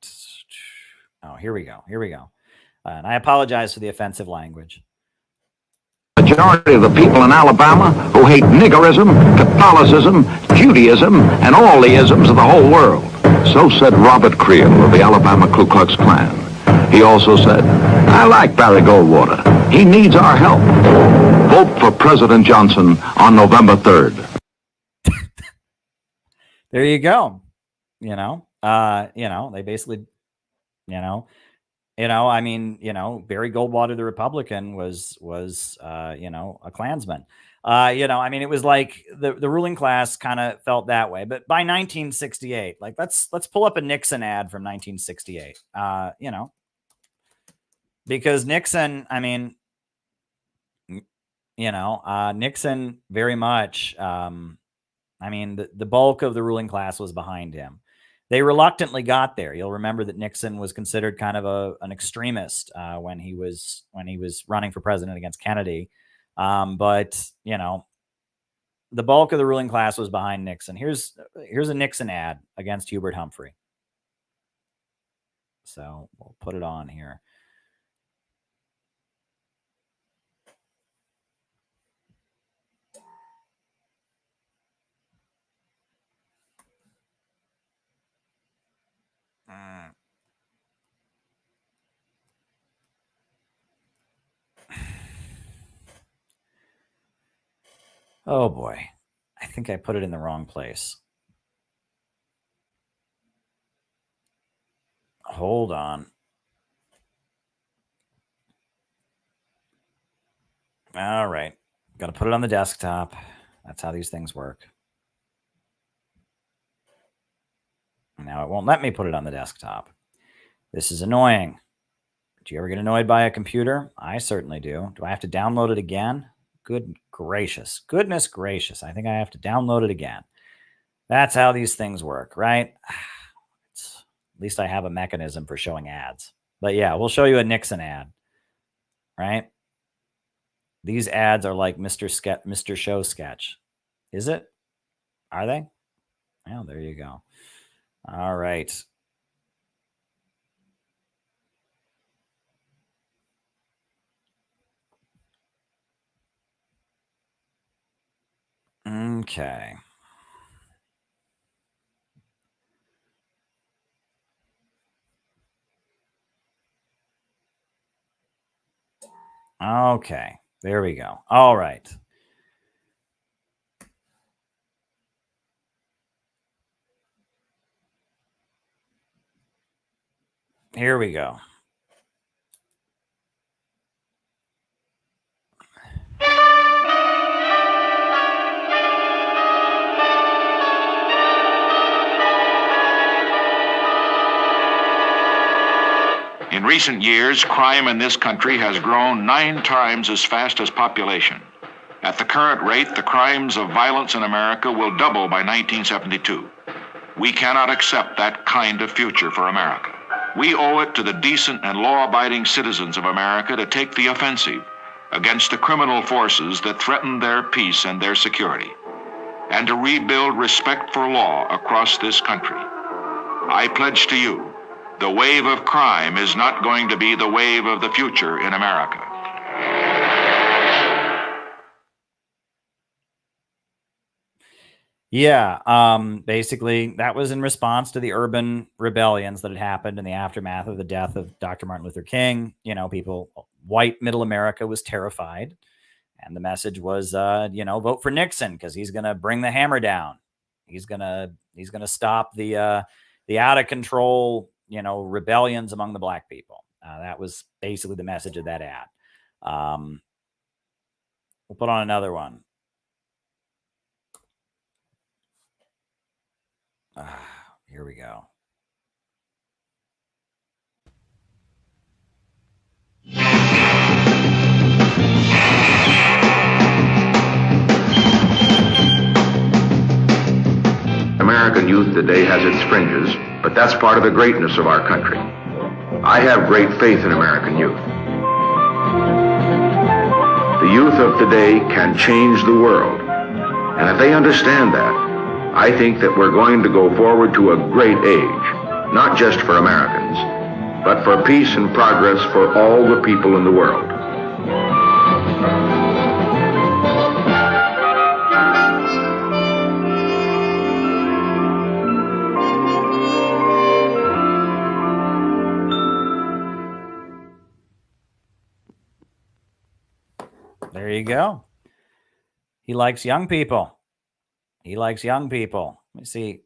Oh, here we go. And I apologize for the offensive language. Majority of the people in Alabama who hate niggerism, Catholicism, Judaism, and all the isms of the whole world. So said Robert Creel of the Alabama Ku Klux Klan. He also said, I like Barry Goldwater. He needs our help. vote for President Johnson on November 3rd. There you go. They basically, Barry Goldwater, the Republican, was a Klansman. It was like the ruling class kind of felt that way. But by 1968, let's pull up a Nixon ad from 1968. Because Nixon, Nixon very much, the bulk of the ruling class was behind him. They reluctantly got there. You'll remember that Nixon was considered kind of an extremist when he was running for president against Kennedy. But the bulk of the ruling class was behind Nixon. Here's a Nixon ad against Hubert Humphrey. So we'll put it on here. Oh boy, I think I put it in the wrong place. Hold on. All right, got to put it on the desktop. That's how these things work. Now it won't let me put it on the desktop. This is annoying. Do you ever get annoyed by a computer? I certainly do. Do I have to download it again? Goodness gracious. I think I have to download it again. That's how these things work, right? At least I have a mechanism for showing ads. But yeah, we'll show you a Nixon ad, right? These ads are like Mr. Show sketch. Is it? Are they? Well, there you go. All right. Okay. Okay. There we go. All right. Here we go. In recent years, crime in this country has grown 9 times as fast as population. At the current rate, the crimes of violence in America will double by 1972. We cannot accept that kind of future for America. We owe it to the decent and law-abiding citizens of America to take the offensive against the criminal forces that threaten their peace and their security, and to rebuild respect for law across this country. I pledge to you, the wave of crime is not going to be the wave of the future in America. Yeah, basically that was in response to the urban rebellions that had happened in the aftermath of the death of Dr. Martin Luther King. You know, white middle America was terrified, and the message was, vote for Nixon because he's going to bring the hammer down. He's going to stop the out of control, rebellions among the black people. That was basically the message of that ad. We'll put on another one. Here we go. American youth today has its fringes, but that's part of the greatness of our country. I have great faith in American youth. The youth of today can change the world, and if they understand that, I think that we're going to go forward to a great age, not just for Americans, but for peace and progress for all the people in the world. There you go. He likes young people. He likes young people. Let me see. Are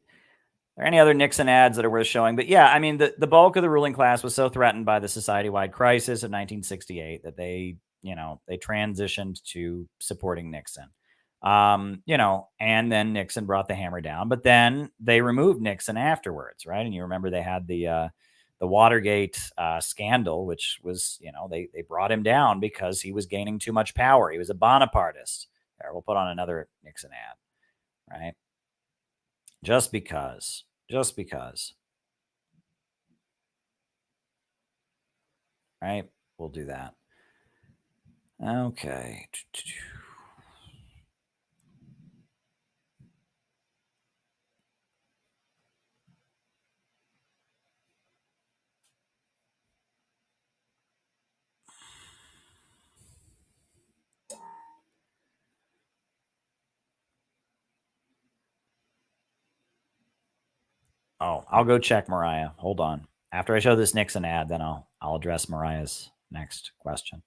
there any other Nixon ads that are worth showing? But yeah, I mean, the bulk of the ruling class was so threatened by the society-wide crisis of 1968 that they transitioned to supporting Nixon. And then Nixon brought the hammer down, but then they removed Nixon afterwards, right? And you remember they had the Watergate scandal, which was, they brought him down because he was gaining too much power. He was a Bonapartist. There, we'll put on another Nixon ad. Right? Just because. Right? We'll do that. Okay. Oh, I'll go check Mariah. Hold on. After I show this Nixon ad, then I'll address Mariah's next question.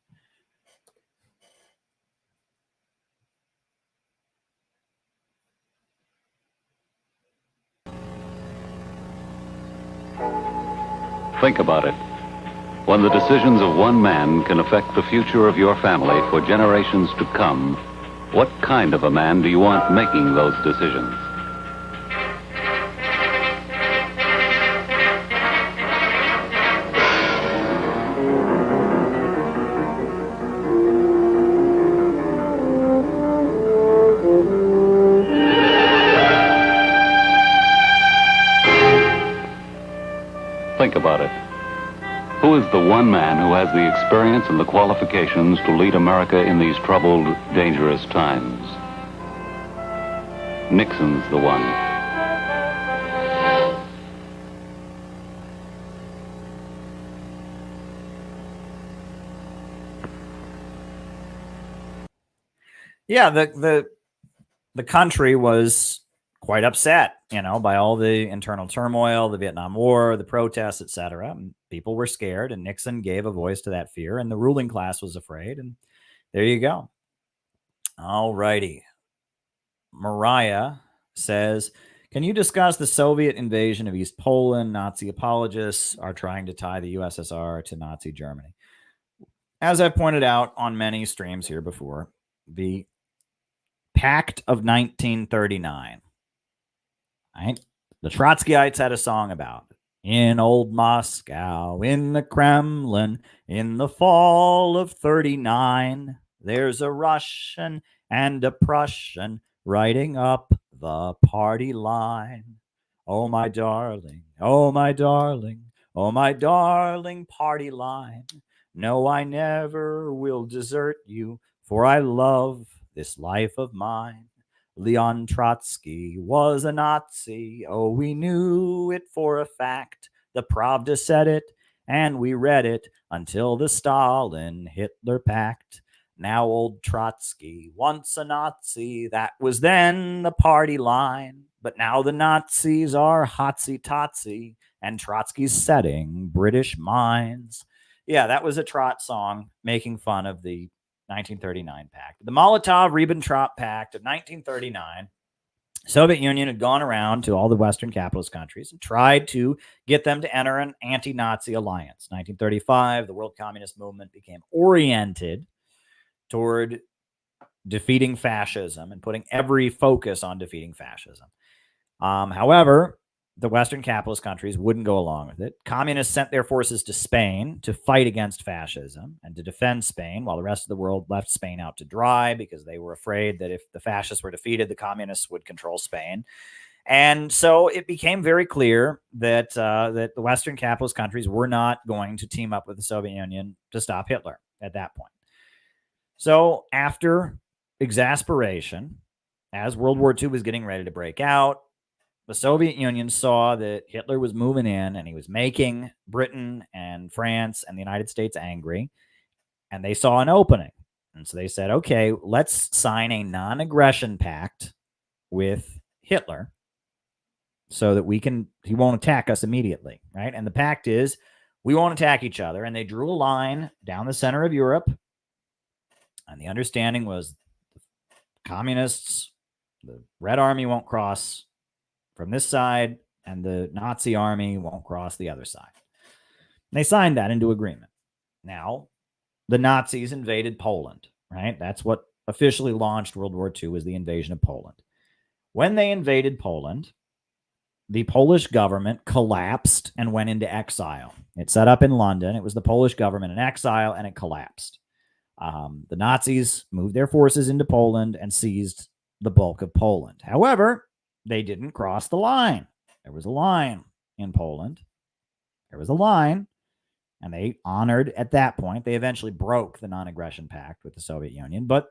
Think about it. When the decisions of one man can affect the future of your family for generations to come, what kind of a man do you want making those decisions? Think about it. Who is the one man who has the experience and the qualifications to lead America in these troubled, dangerous times? Nixon's the one. Yeah, the country was quite upset, by all the internal turmoil, the Vietnam War, the protests, etc. People were scared, and Nixon gave a voice to that fear, and the ruling class was afraid, and there you go. All righty. Mariah says, can you discuss the Soviet invasion of East Poland? Nazi apologists are trying to tie the USSR to Nazi Germany. As I've pointed out on many streams here before, the Pact of 1939, right? The Trotskyites had a song about it. In old Moscow, in the Kremlin, in the fall of 39, there's a Russian and a Prussian riding up the party line. Oh, my darling, oh, my darling, oh, my darling party line. No, I never will desert you, for I love this life of mine. Leon Trotsky was a Nazi. Oh, we knew it for a fact. The Pravda said it, and we read it until the Stalin-Hitler pact. Now old Trotsky, once a Nazi, that was then the party line. But now the Nazis are hotsy-totsy, and Trotsky's setting British minds. Yeah, that was a Trot song making fun of the 1939 pact. The Molotov-Ribbentrop Pact of 1939, Soviet Union had gone around to all the Western capitalist countries and tried to get them to enter an anti-Nazi alliance. 1935, the world communist movement became oriented toward defeating fascism and putting every focus on defeating fascism. However, the Western capitalist countries wouldn't go along with it. Communists sent their forces to Spain to fight against fascism and to defend Spain, while the rest of the world left Spain out to dry because they were afraid that if the fascists were defeated, the communists would control Spain. And so it became very clear that that the Western capitalist countries were not going to team up with the Soviet Union to stop Hitler at that point. So after exasperation, as World War II was getting ready to break out, the Soviet Union saw that Hitler was moving in and he was making Britain and France and the United States angry, and they saw an opening. And so they said, okay, let's sign a non-aggression pact with Hitler so that he won't attack us immediately, right? And the pact is we won't attack each other. And they drew a line down the center of Europe. And the understanding was the communists, the Red Army won't cross from this side, and the Nazi army won't cross the other side. And they signed that into agreement. Now, the Nazis invaded Poland, right? That's what officially launched World War II, was the invasion of Poland. When they invaded Poland, the Polish government collapsed and went into exile. It set up in London. It was the Polish government in exile, and it collapsed. The Nazis moved their forces into Poland and seized the bulk of Poland. However, they didn't cross the line. There was a line in Poland. There was a line, and they honored at that point. They eventually broke the non-aggression pact with the Soviet Union, but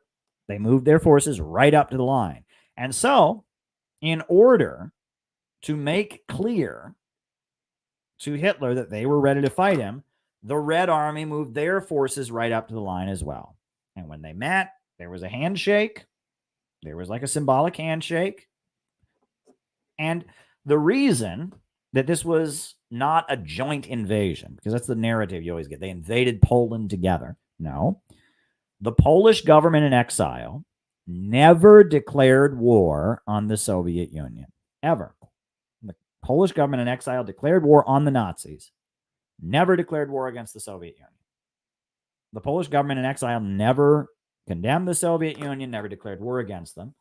they moved their forces right up to the line. And so, in order to make clear to Hitler that they were ready to fight him, the Red Army moved their forces right up to the line as well. And when they met, there was a handshake. There was like a symbolic handshake. And the reason that this was not a joint invasion, because that's the narrative you always get, they invaded Poland together. No, the Polish government in exile never declared war on the Soviet Union, ever. The Polish government in exile declared war on the Nazis, never declared war against the Soviet Union. The Polish government in exile never condemned the Soviet Union, never declared war against them.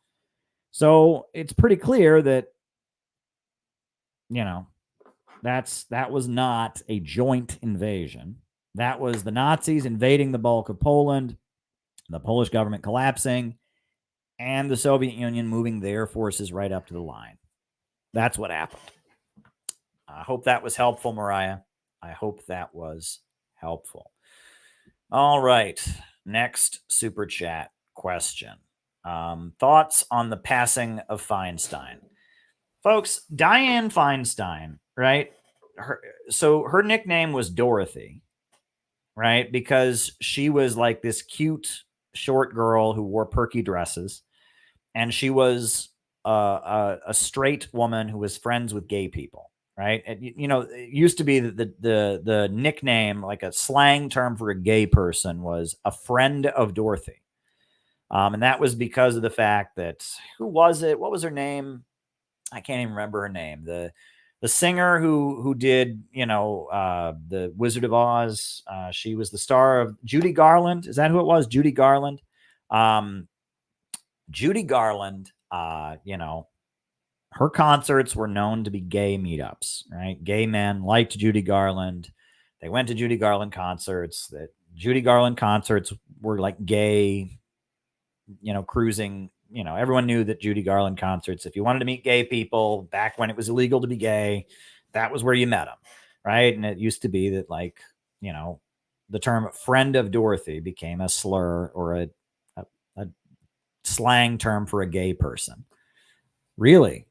So it's pretty clear that, you know, that was not a joint invasion. That was the Nazis invading the bulk of Poland, the Polish government collapsing, and the Soviet Union moving their forces right up to the line. That's what happened. I hope that was helpful, Mariah. I hope that was helpful. All right. Next super chat question. Thoughts on the passing of Feinstein? Folks, Diane Feinstein, right? Her nickname was Dorothy, right? Because she was like this cute, short girl who wore perky dresses. And she was a straight woman who was friends with gay people, right? And, you know, it used to be that the nickname, like a slang term for a gay person, was a friend of Dorothy. And that was because of the fact that, who was it? What was her name? I can't even remember her name. The singer who did, you know, the Wizard of Oz. She was the star of Judy Garland. Is that who it was? Judy Garland. Judy Garland, you know, her concerts were known to be gay meetups, right? Gay men liked Judy Garland. They went to Judy Garland concerts. That Judy Garland concerts were like gay, cruising. Everyone knew that Judy Garland concerts, if you wanted to meet gay people back when it was illegal to be gay, that was where you met them, right? And it used to be that, like, the term friend of Dorothy became a slur or a slang term for a gay person. Really.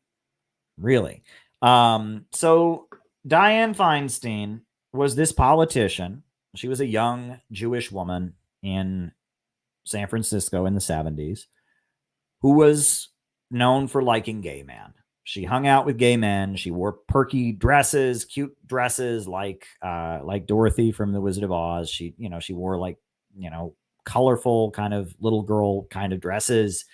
So Diane Feinstein was this politician. She was a young Jewish woman in San Francisco in the 70s who was known for liking gay men. She hung out with gay men. She wore perky dresses, cute dresses like Dorothy from The Wizard of Oz. She wore like, colorful kind of little girl kind of dresses.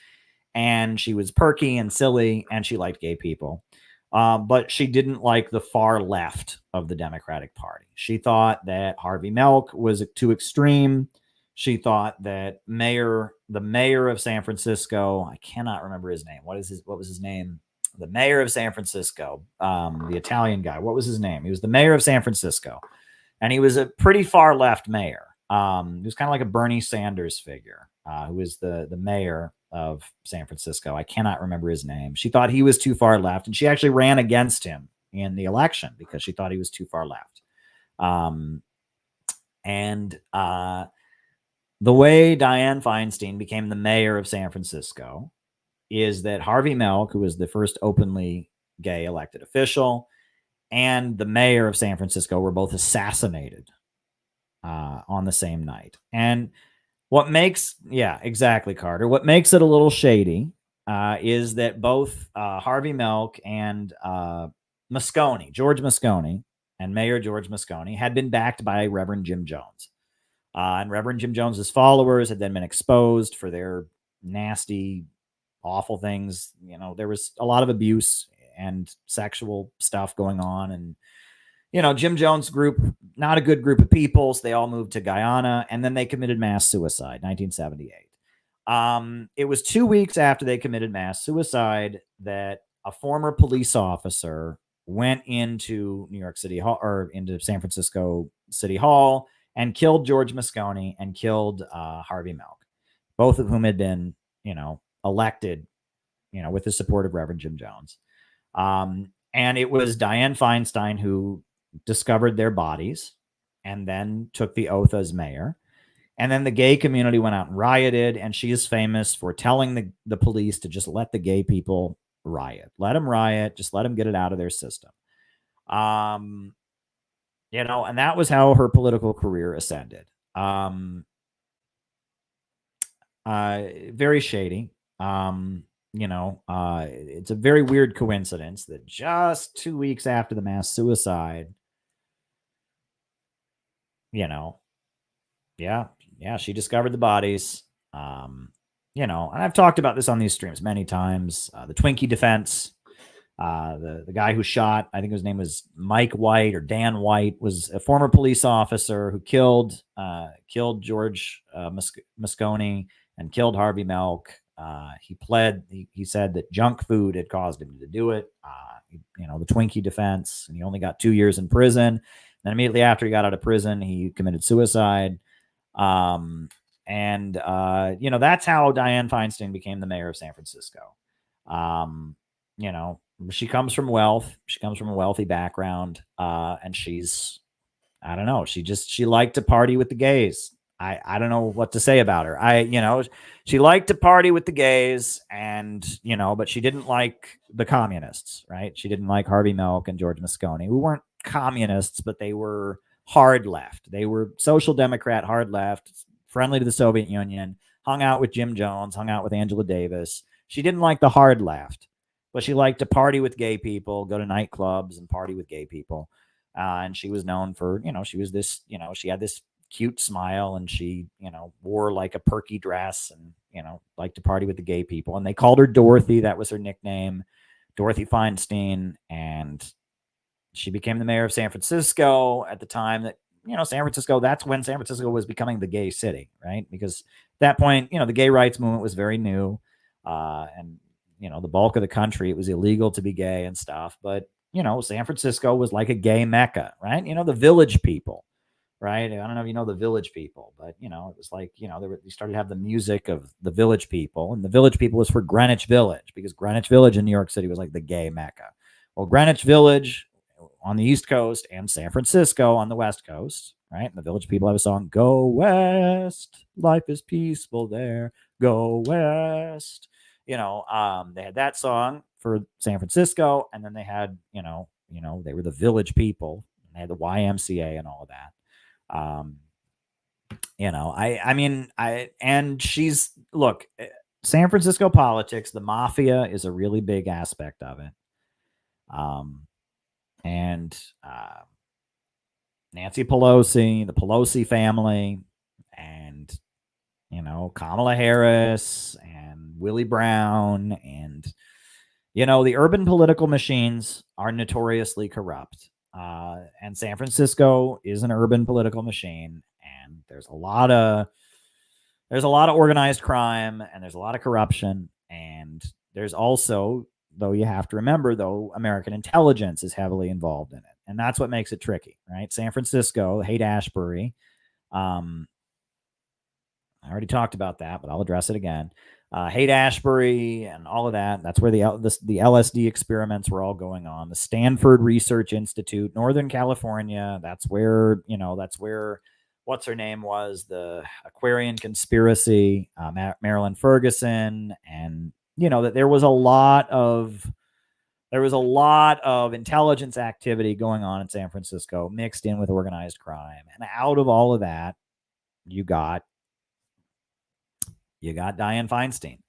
And she was perky and silly, and she liked gay people. But she didn't like the far left of the Democratic Party. She thought that Harvey Milk was too extreme. She thought that the mayor of San Francisco, I cannot remember his name. What was his name? The mayor of San Francisco, the Italian guy. What was his name? He was the mayor of San Francisco, and he was a pretty far left mayor. He was kind of like a Bernie Sanders figure, who was the mayor of San Francisco. I cannot remember his name. She thought he was too far left, and she actually ran against him in the election because she thought he was too far left. The way Diane Feinstein became the mayor of San Francisco is that Harvey Milk, who was the first openly gay elected official, and the mayor of San Francisco were both assassinated on the same night. And what makes, exactly, Carter. What makes it a little shady is that both Harvey Milk and George Moscone, and Mayor George Moscone had been backed by Reverend Jim Jones. And Reverend Jim Jones's followers had then been exposed for their nasty, awful things. There was a lot of abuse and sexual stuff going on. And, Jim Jones' group, not a good group of people. So they all moved to Guyana, and then they committed mass suicide, 1978. It was 2 weeks after they committed mass suicide that a former police officer went into New York City Hall, or into San Francisco City Hall, and killed George Moscone and killed Harvey Milk, both of whom had been, elected, with the support of Reverend Jim Jones. And it was Diane Feinstein who discovered their bodies and then took the oath as mayor. And then the gay community went out and rioted, and she is famous for telling the police to just let the gay people riot. Let them riot, just let them get it out of their system. And that was how her political career ascended. Very shady. It's a very weird coincidence that just 2 weeks after the mass suicide, she discovered the bodies. And I've talked about this on these streams many times. The Twinkie defense, the guy who shot, I think his name was Mike White or Dan White, was a former police officer who killed George Moscone and killed Harvey Milk. He pled. He said that junk food had caused him to do it. The Twinkie defense, and he only got 2 years in prison. Then immediately after he got out of prison, he committed suicide. That's how Diane Feinstein became the mayor of San Francisco. She comes from wealth. She comes from a wealthy background. And she's, I don't know, she liked to party with the gays. I don't know what to say about her. She liked to party with the gays, and, but she didn't like the communists, right? She didn't like Harvey Milk and George Moscone, who weren't communists, but they were hard left. They were social democrat, hard left, friendly to the Soviet Union, hung out with Jim Jones, hung out with Angela Davis. She didn't like the hard left, but she liked to party with gay people, go to nightclubs and party with gay people. And she was known for, she was this, she had this cute smile, and she, wore like a perky dress, and, liked to party with the gay people. And they called her Dorothy. That was her nickname, Dorothy Feinstein. And she became the mayor of San Francisco at the time that, San Francisco, that's when San Francisco was becoming the gay city, right? Because at that point, the gay rights movement was very new. And, the bulk of the country, it was illegal to be gay and stuff. But, San Francisco was like a gay mecca, right? The Village People, right? I don't know if you know the Village People, but, it was like, they started to have the music of the Village People, and the Village People was for Greenwich Village, because Greenwich Village in New York City was like the gay mecca. Well, Greenwich Village on the East Coast and San Francisco on the West Coast, right? And the Village People have a song, "Go West, life is peaceful there, go West." They had that song for San Francisco, and then they had, they were the Village People, and they had the YMCA and all of that. And she's, look, San Francisco politics, the mafia is a really big aspect of it. Nancy Pelosi, the Pelosi family, and, Kamala Harris and Willie Brown, and, the urban political machines are notoriously corrupt. And San Francisco is an urban political machine, and there's a lot of organized crime, and there's a lot of corruption, and there's also, though you have to remember, though, American intelligence is heavily involved in it. And that's what makes it tricky, right? San Francisco, Haight-Ashbury. I already talked about that, but I'll address it again. Haight-Ashbury and all of that. That's where the LSD experiments were all going on. The Stanford Research Institute, Northern California. That's where, what's her name was, the Aquarian conspiracy, Marilyn Ferguson, and, that there was a lot of intelligence activity going on in San Francisco mixed in with organized crime. And out of all of that, you got Diane Feinstein,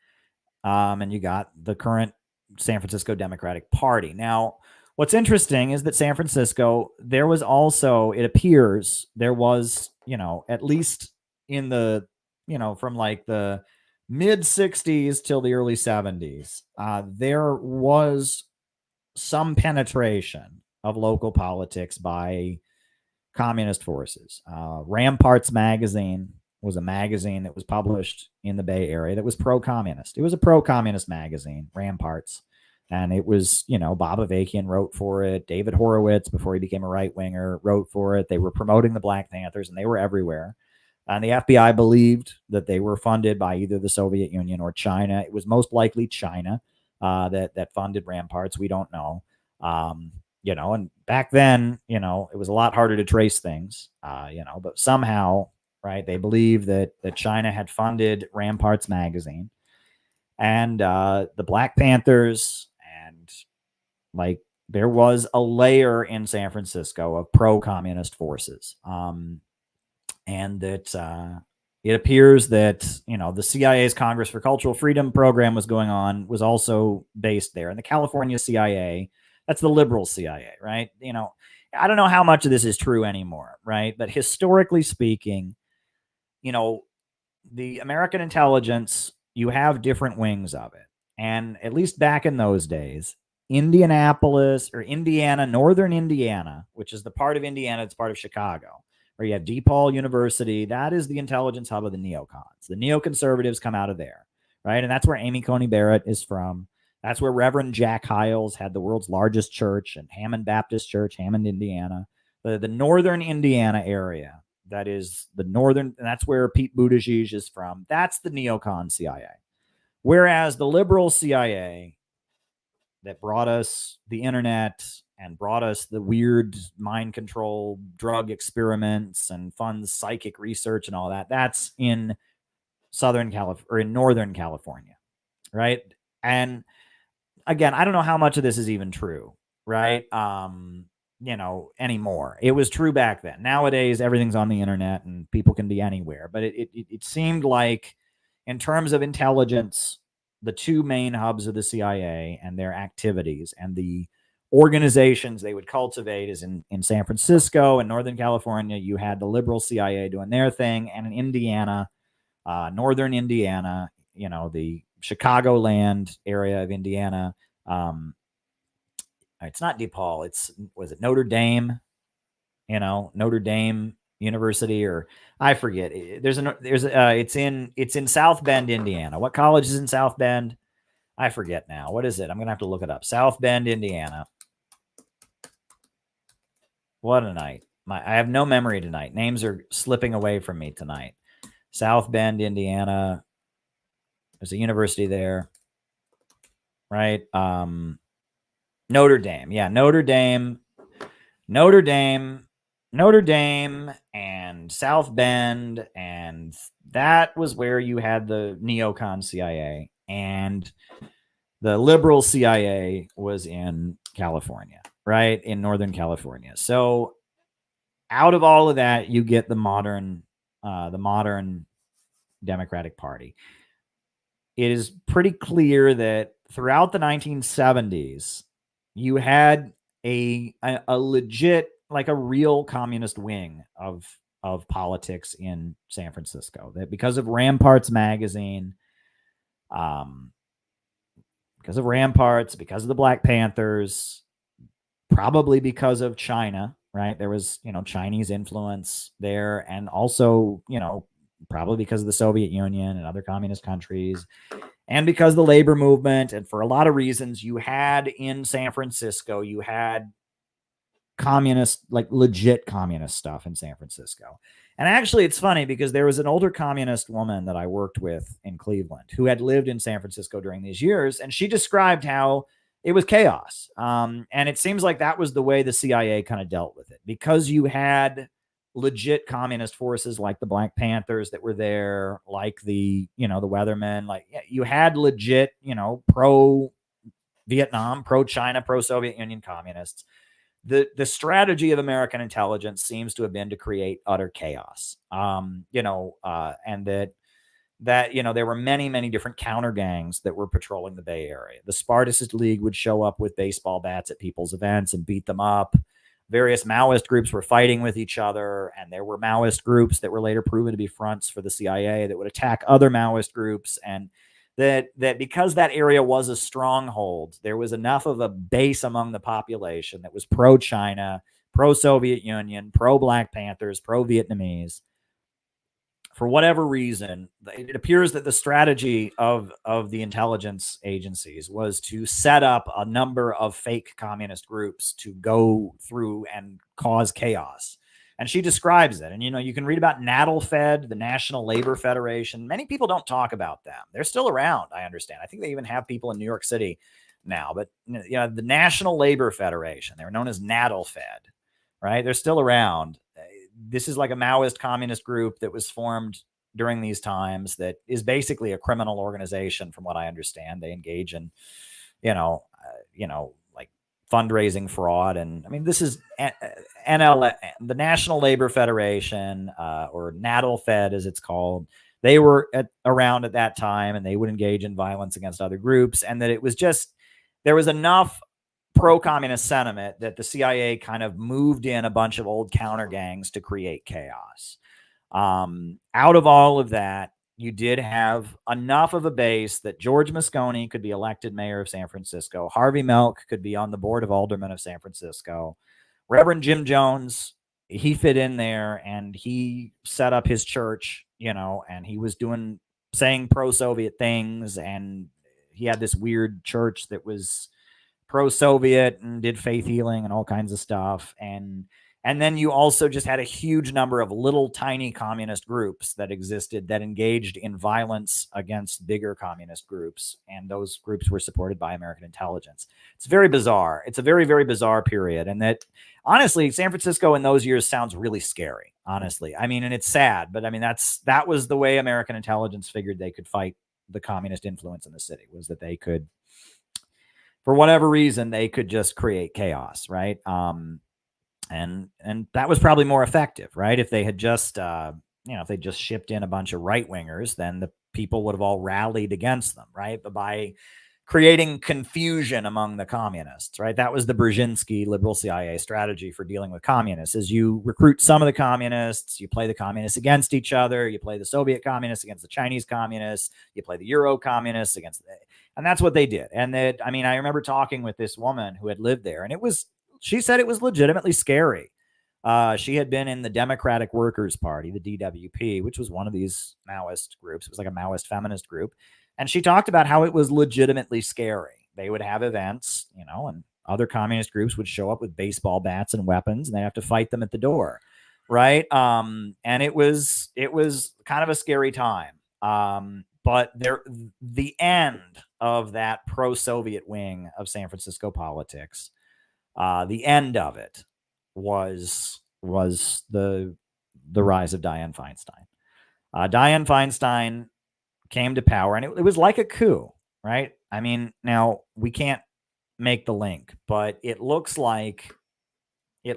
and you got the current San Francisco Democratic Party. Now, what's interesting is that San Francisco, there was also, it appears, there was, at least in the, from like the mid 60s till the early 70s, there was some penetration of local politics by communist forces. Ramparts magazine was a magazine that was published in the Bay Area that was pro-communist. It was a pro-communist magazine, Ramparts. And it was, Bob Avakian wrote for it. David Horowitz, before he became a right-winger, wrote for it. They were promoting the Black Panthers, and they were everywhere. And the FBI believed that they were funded by either the Soviet Union or China. It was most likely China that funded Ramparts. We don't know. And back then, it was a lot harder to trace things, but somehow, right, they believed that China had funded Ramparts magazine, and the Black Panthers, and like there was a layer in San Francisco of pro-communist forces. And that it appears that, the CIA's Congress for Cultural Freedom program was also based there. And the California CIA, that's the liberal CIA, right? I don't know how much of this is true anymore, right? But historically speaking, the American intelligence, you have different wings of it. And at least back in those days, Indianapolis or Indiana, Northern Indiana, which is the part of Indiana that's part of Chicago, where you have DePaul University, that is the intelligence hub of the neocons. The neoconservatives come out of there, right? And that's where Amy Coney Barrett is from. That's where Reverend Jack Hyles had the world's largest church, and Hammond Baptist Church, Hammond, Indiana. The northern Indiana area, that is the northern, and that's where Pete Buttigieg is from. That's the neocon CIA. Whereas the liberal CIA that brought us the internet and brought us the weird mind control drug experiments and funds psychic research and all that, that's in Southern California, or in Northern California, right? And again, I don't know how much of this is even true, right? Anymore. It was true back then. Nowadays, everything's on the internet and people can be anywhere. But it seemed like, in terms of intelligence, the two main hubs of the CIA and their activities and the organizations they would cultivate is in San Francisco and Northern California. You had the liberal CIA doing their thing, and in Indiana, Northern Indiana, the Chicagoland area of Indiana. It's not DePaul. Was it Notre Dame? Notre Dame University, or I forget. It's in South Bend, Indiana. What college is in South Bend? I forget now. What is it? I'm going to have to look it up. South Bend, Indiana. What a night. I have no memory tonight. Names are slipping away from me tonight. South Bend, Indiana. There's a university there, right? Notre Dame. Yeah, Notre Dame, and South Bend. And that was where you had the neocon CIA. And the liberal CIA was in California, right? In Northern California. So out of all of that, you get the modern Democratic Party. It is pretty clear that throughout the 1970s, you had a legit, like a real communist wing of politics in San Francisco. That because of Ramparts magazine, because of Ramparts, because of the Black Panthers, probably because of China, right? There was, Chinese influence there, and also, probably because of the Soviet Union and other communist countries, and because of the labor movement, and for a lot of reasons, you had in San Francisco, you had communist, like legit communist stuff in San Francisco. And actually, it's funny because there was an older communist woman that I worked with in Cleveland who had lived in San Francisco during these years, and she described how it was chaos. And it seems like that was the way the CIA kind of dealt with it, because you had legit communist forces like the Black Panthers that were there, like the Weathermen, like you had legit, pro Vietnam, pro China, pro Soviet Union communists. The strategy of American intelligence seems to have been to create utter chaos. And that there were many different counter gangs that were patrolling the Bay Area. The Spartacist League would show up with baseball bats at people's events and beat them up. Various Maoist groups were fighting with each other, and there were Maoist groups that were later proven to be fronts for the CIA that would attack other Maoist groups. And that because that area was a stronghold, there was enough of a base among the population that was pro-China, pro-Soviet Union, pro-Black Panthers, pro-Vietnamese. For whatever reason, it appears that the strategy of the intelligence agencies was to set up a number of fake communist groups to go through and cause chaos. And she describes it. And, you can read about NATLFed, the National Labor Federation. Many people don't talk about them. They're still around, I understand. I think they even have people in New York City now. But, the National Labor Federation, they were known as NATLFed, right? They're still around. This is like a Maoist communist group that was formed during these times that is basically a criminal organization, from what I understand. They engage in, like fundraising fraud. And I mean, this is the National Labor Federation, or NATLFed as it's called. They were around at that time, and they would engage in violence against other groups. And that it was just, there was enough pro-communist sentiment that the CIA kind of moved in a bunch of old counter gangs to create chaos. Out of all of that, you did have enough of a base that George Moscone could be elected mayor of San Francisco. Harvey Milk could be on the board of aldermen of San Francisco. Reverend Jim Jones, he fit in there, and he set up his church, and he was saying pro-Soviet things, and he had this weird church that was pro-Soviet and did faith healing and all kinds of stuff. And then you also just had a huge number of little tiny communist groups that existed that engaged in violence against bigger communist groups. And those groups were supported by American intelligence. It's very bizarre. It's a very, very bizarre period. And that, honestly, San Francisco in those years sounds really scary, honestly. I mean, and it's sad, but I mean, that was the way American intelligence figured they could fight the communist influence in the city, was that they could, for whatever reason, they could just create chaos, right? And that was probably more effective, right? If they had just, if they just shipped in a bunch of right wingers, then the people would have all rallied against them, right? But by creating confusion among the communists, right? That was the Brzezinski liberal CIA strategy for dealing with communists, is you recruit some of the communists, you play the communists against each other, you play the Soviet communists against the Chinese communists, you play the Euro communists against and that's what they did. And that, I mean, I remember talking with this woman who had lived there, and she said it was legitimately scary. She had been in the Democratic Workers Party, the DWP, which was one of these Maoist groups. It was like a Maoist feminist group. And she talked about how it was legitimately scary. They would have events, and other communist groups would show up with baseball bats and weapons, and they have to fight them at the door, right? And it was kind of a scary time. But the end of that pro-Soviet wing of San Francisco politics, the end of it was the rise of Diane Feinstein. Diane Feinstein came to power, and it was like a coup, right? I mean, now we can't make the link, but it looks like a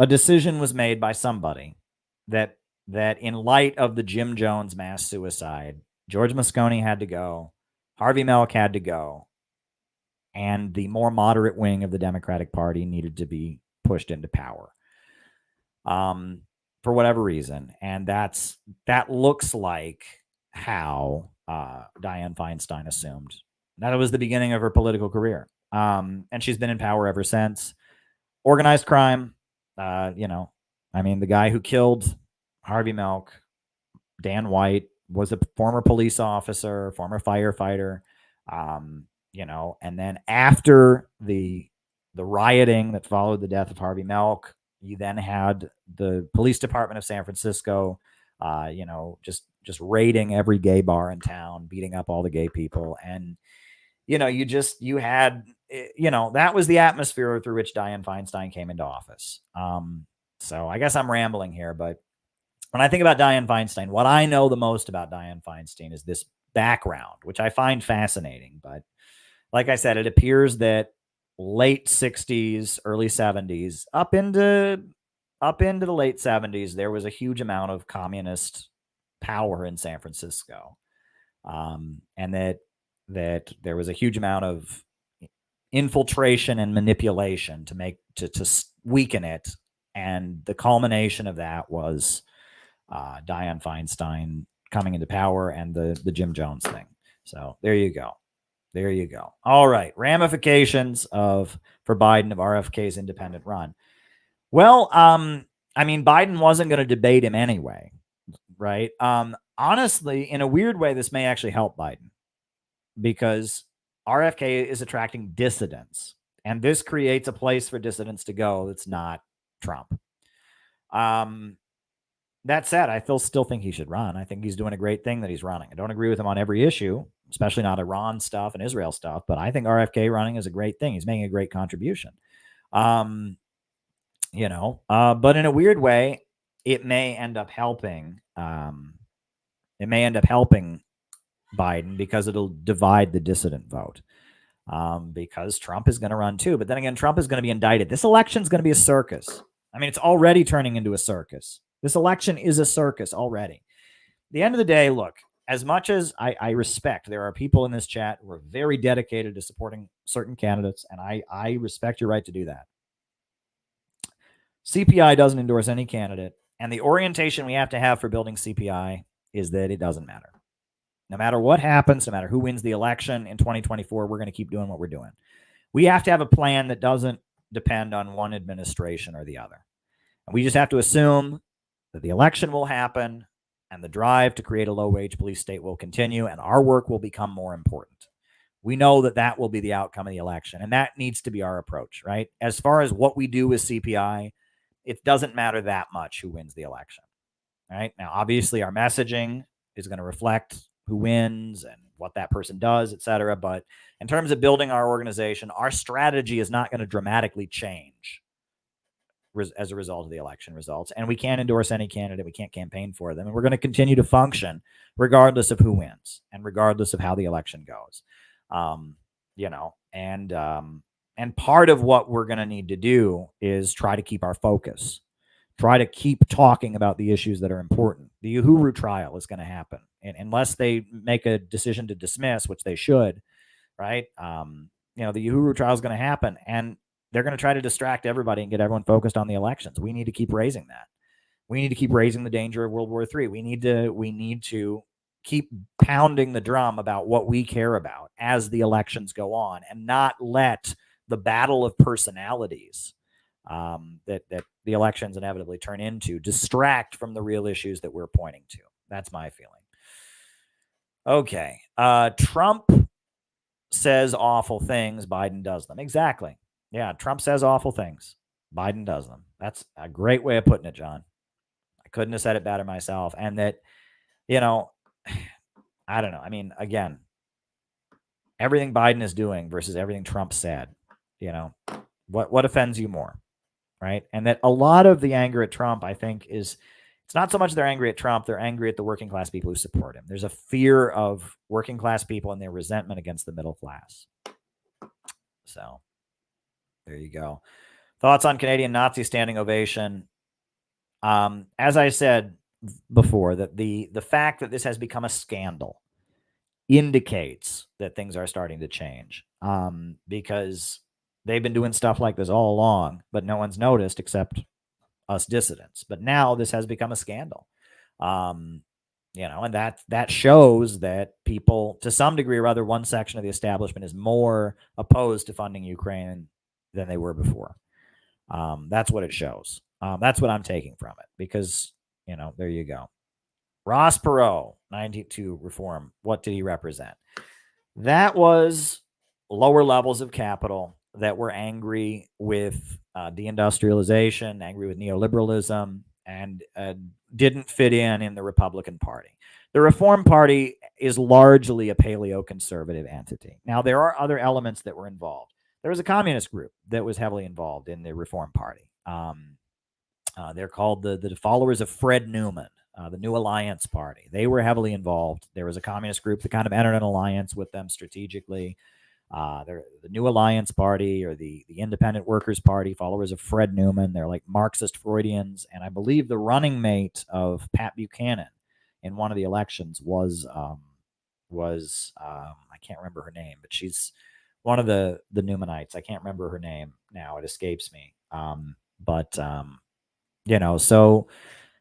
decision was made by somebody that in light of the Jim Jones mass suicide, George Moscone had to go, Harvey Milk had to go, and the more moderate wing of the Democratic Party needed to be pushed into power. For whatever reason. And that looks like how Diane Feinstein assumed. That was the beginning of her political career. And she's been in power ever since. Organized crime, I mean, the guy who killed Harvey Milk, Dan White, was a former police officer, former firefighter, and then after the rioting that followed the death of Harvey Milk, you then had the police department of San Francisco, just raiding every gay bar in town, beating up all the gay people. And, you had, that was the atmosphere through which Diane Feinstein came into office. So I guess I'm rambling here, but when I think about Diane Feinstein, what I know the most about Diane Feinstein is this background, which I find fascinating. But like I said, it appears that late 60s, early 70s, up into the late 70s, there was a huge amount of communist power in San Francisco, and that there was a huge amount of infiltration and manipulation to weaken it, and the culmination of that was Diane Feinstein coming into power and the Jim Jones thing. So there you go. There you go. All right. Ramifications for Biden of RFK's independent run. Well, I mean, Biden wasn't going to debate him anyway, right? Honestly, in a weird way, this may actually help Biden because RFK is attracting dissidents, and this creates a place for dissidents to go that's not Trump. That said, I still think he should run. I think he's doing a great thing that he's running. I don't agree with him on every issue, especially not Iran stuff and Israel stuff, but I think RFK running is a great thing. He's making a great contribution. But in a weird way, it may end up helping. It may end up helping Biden because it'll divide the dissident vote. Because Trump is going to run too. But then again, Trump is going to be indicted. This election is going to be a circus. I mean, it's already turning into a circus. This election is a circus already. At the end of the day, look, as much as I respect, there are people in this chat who are very dedicated to supporting certain candidates, and I respect your right to do that. CPI doesn't endorse any candidate, and the orientation we have to have for building CPI is that it doesn't matter. No matter what happens, no matter who wins the election in 2024, we're going to keep doing what we're doing. We have to have a plan that doesn't depend on one administration or the other. And we just have to assume that the election will happen and the drive to create a low-wage police state will continue, and our work will become more important. We know that will be the outcome of the election, and that needs to be our approach, right? As far as what we do with CPI, it doesn't matter that much who wins the election, right? Now, obviously, our messaging is going to reflect who wins and what that person does, et cetera. But in terms of building our organization, our strategy is not going to dramatically change as a result of the election results. And we can't endorse any candidate. We can't campaign for them. And we're going to continue to function regardless of who wins and regardless of how the election goes. And part of what we're going to need to do is try to keep our focus, try to keep talking about the issues that are important. The Uhuru trial is going to happen. And unless they make a decision to dismiss, which they should, right? The Uhuru trial is going to happen, and they're going to try to distract everybody and get everyone focused on the elections. We need to keep raising that. We need to keep raising the danger of World War III. We need to keep pounding the drum about what we care about as the elections go on, and not let the battle of personalities that the elections inevitably turn into distract from the real issues that we're pointing to. That's my feeling. Okay. Trump says awful things. Biden does them. Exactly. Yeah. Trump says awful things. Biden does them. That's a great way of putting it, John. I couldn't have said it better myself. And that, I don't know. I mean, again, everything Biden is doing versus everything Trump said, what offends you more? Right. And that a lot of the anger at Trump, I think, it's not so much they're angry at Trump, they're angry at the working class people who support him. There's a fear of working class people and their resentment against the middle class. So there you go. Thoughts on Canadian Nazi standing ovation. As I said before, that the fact that this has become a scandal indicates that things are starting to change, because they've been doing stuff like this all along, but no one's noticed except us dissidents. But now this has become a scandal. And that shows that people, to some degree or other, one section of the establishment is more opposed to funding Ukraine than they were before. That's what it shows. That's what I'm taking from it, because, there you go. Ross Perot, 92 reform. What did he represent? That was lower levels of capital that were angry with deindustrialization, angry with neoliberalism, and didn't fit in the Republican Party. The Reform Party is largely a paleo-conservative entity. Now, there are other elements that were involved. There was a communist group that was heavily involved in the Reform Party. They're called the followers of Fred Newman, the New Alliance Party. They were heavily involved. There was a communist group that kind of entered an alliance with them strategically. The New Alliance Party, or the Independent Workers Party, followers of Fred Newman. They're like Marxist Freudians. And I believe the running mate of Pat Buchanan in one of the elections was I can't remember her name, but she's one of the Newmanites. I can't remember her name now. It escapes me.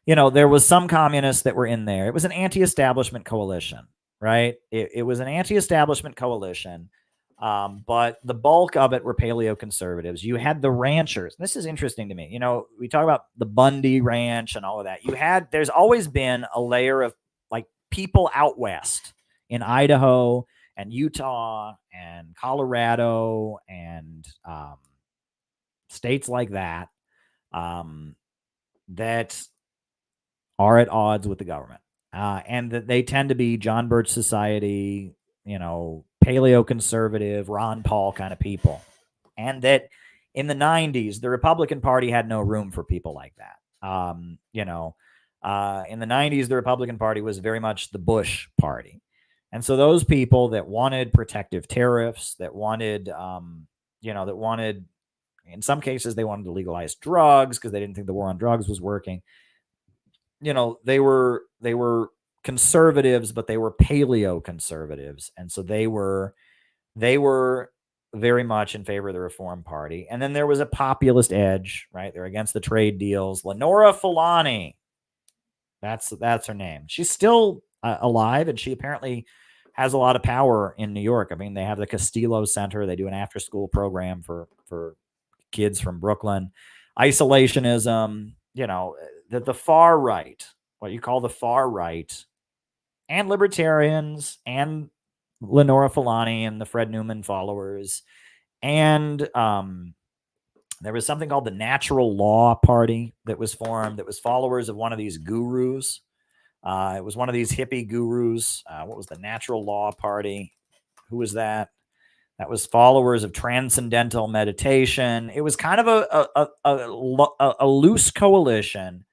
There was some communists that were in there. It was an anti-establishment coalition, right? It was an anti-establishment coalition, but the bulk of it were paleo-conservatives. You had the ranchers. This is interesting to me. We talk about the Bundy Ranch and all of that. There's always been a layer of like people out west in Idaho and Utah and Colorado and states like that, that are at odds with the government, and that they tend to be John Birch Society, paleo-conservative, Ron Paul kind of people. And that in the 90s, the Republican Party had no room for people like that. In the 90s, the Republican Party was very much the Bush Party. And so those people that wanted protective tariffs, that wanted, in some cases, they wanted to legalize drugs because they didn't think the war on drugs was working. They were conservatives, but they were paleo-conservatives. And so they were very much in favor of the Reform Party. And then there was a populist edge, right? They're against the trade deals. Lenora Fulani, that's her name. She's still alive, and she apparently has a lot of power in New York. I mean, they have the Castillo Center. They do an after-school program for kids from Brooklyn. Isolationism, the far right, what you call the far right, and libertarians, and Lenora Fulani and the Fred Newman followers. And there was something called the Natural Law Party that was formed, that was followers of one of these gurus. It was one of these hippie gurus. What was the Natural Law Party? Who was that? That was followers of transcendental meditation. It was kind of a loose coalition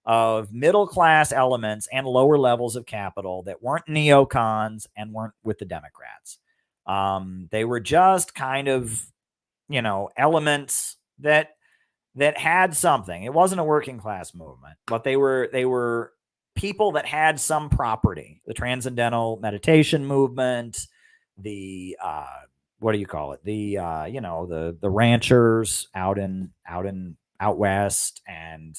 of middle-class elements and lower levels of capital that weren't neocons and weren't with the Democrats. They were just kind of, elements that had something. It wasn't a working class movement, but they were people that had some property. The transcendental meditation movement, the what do you call it? The the ranchers out west, and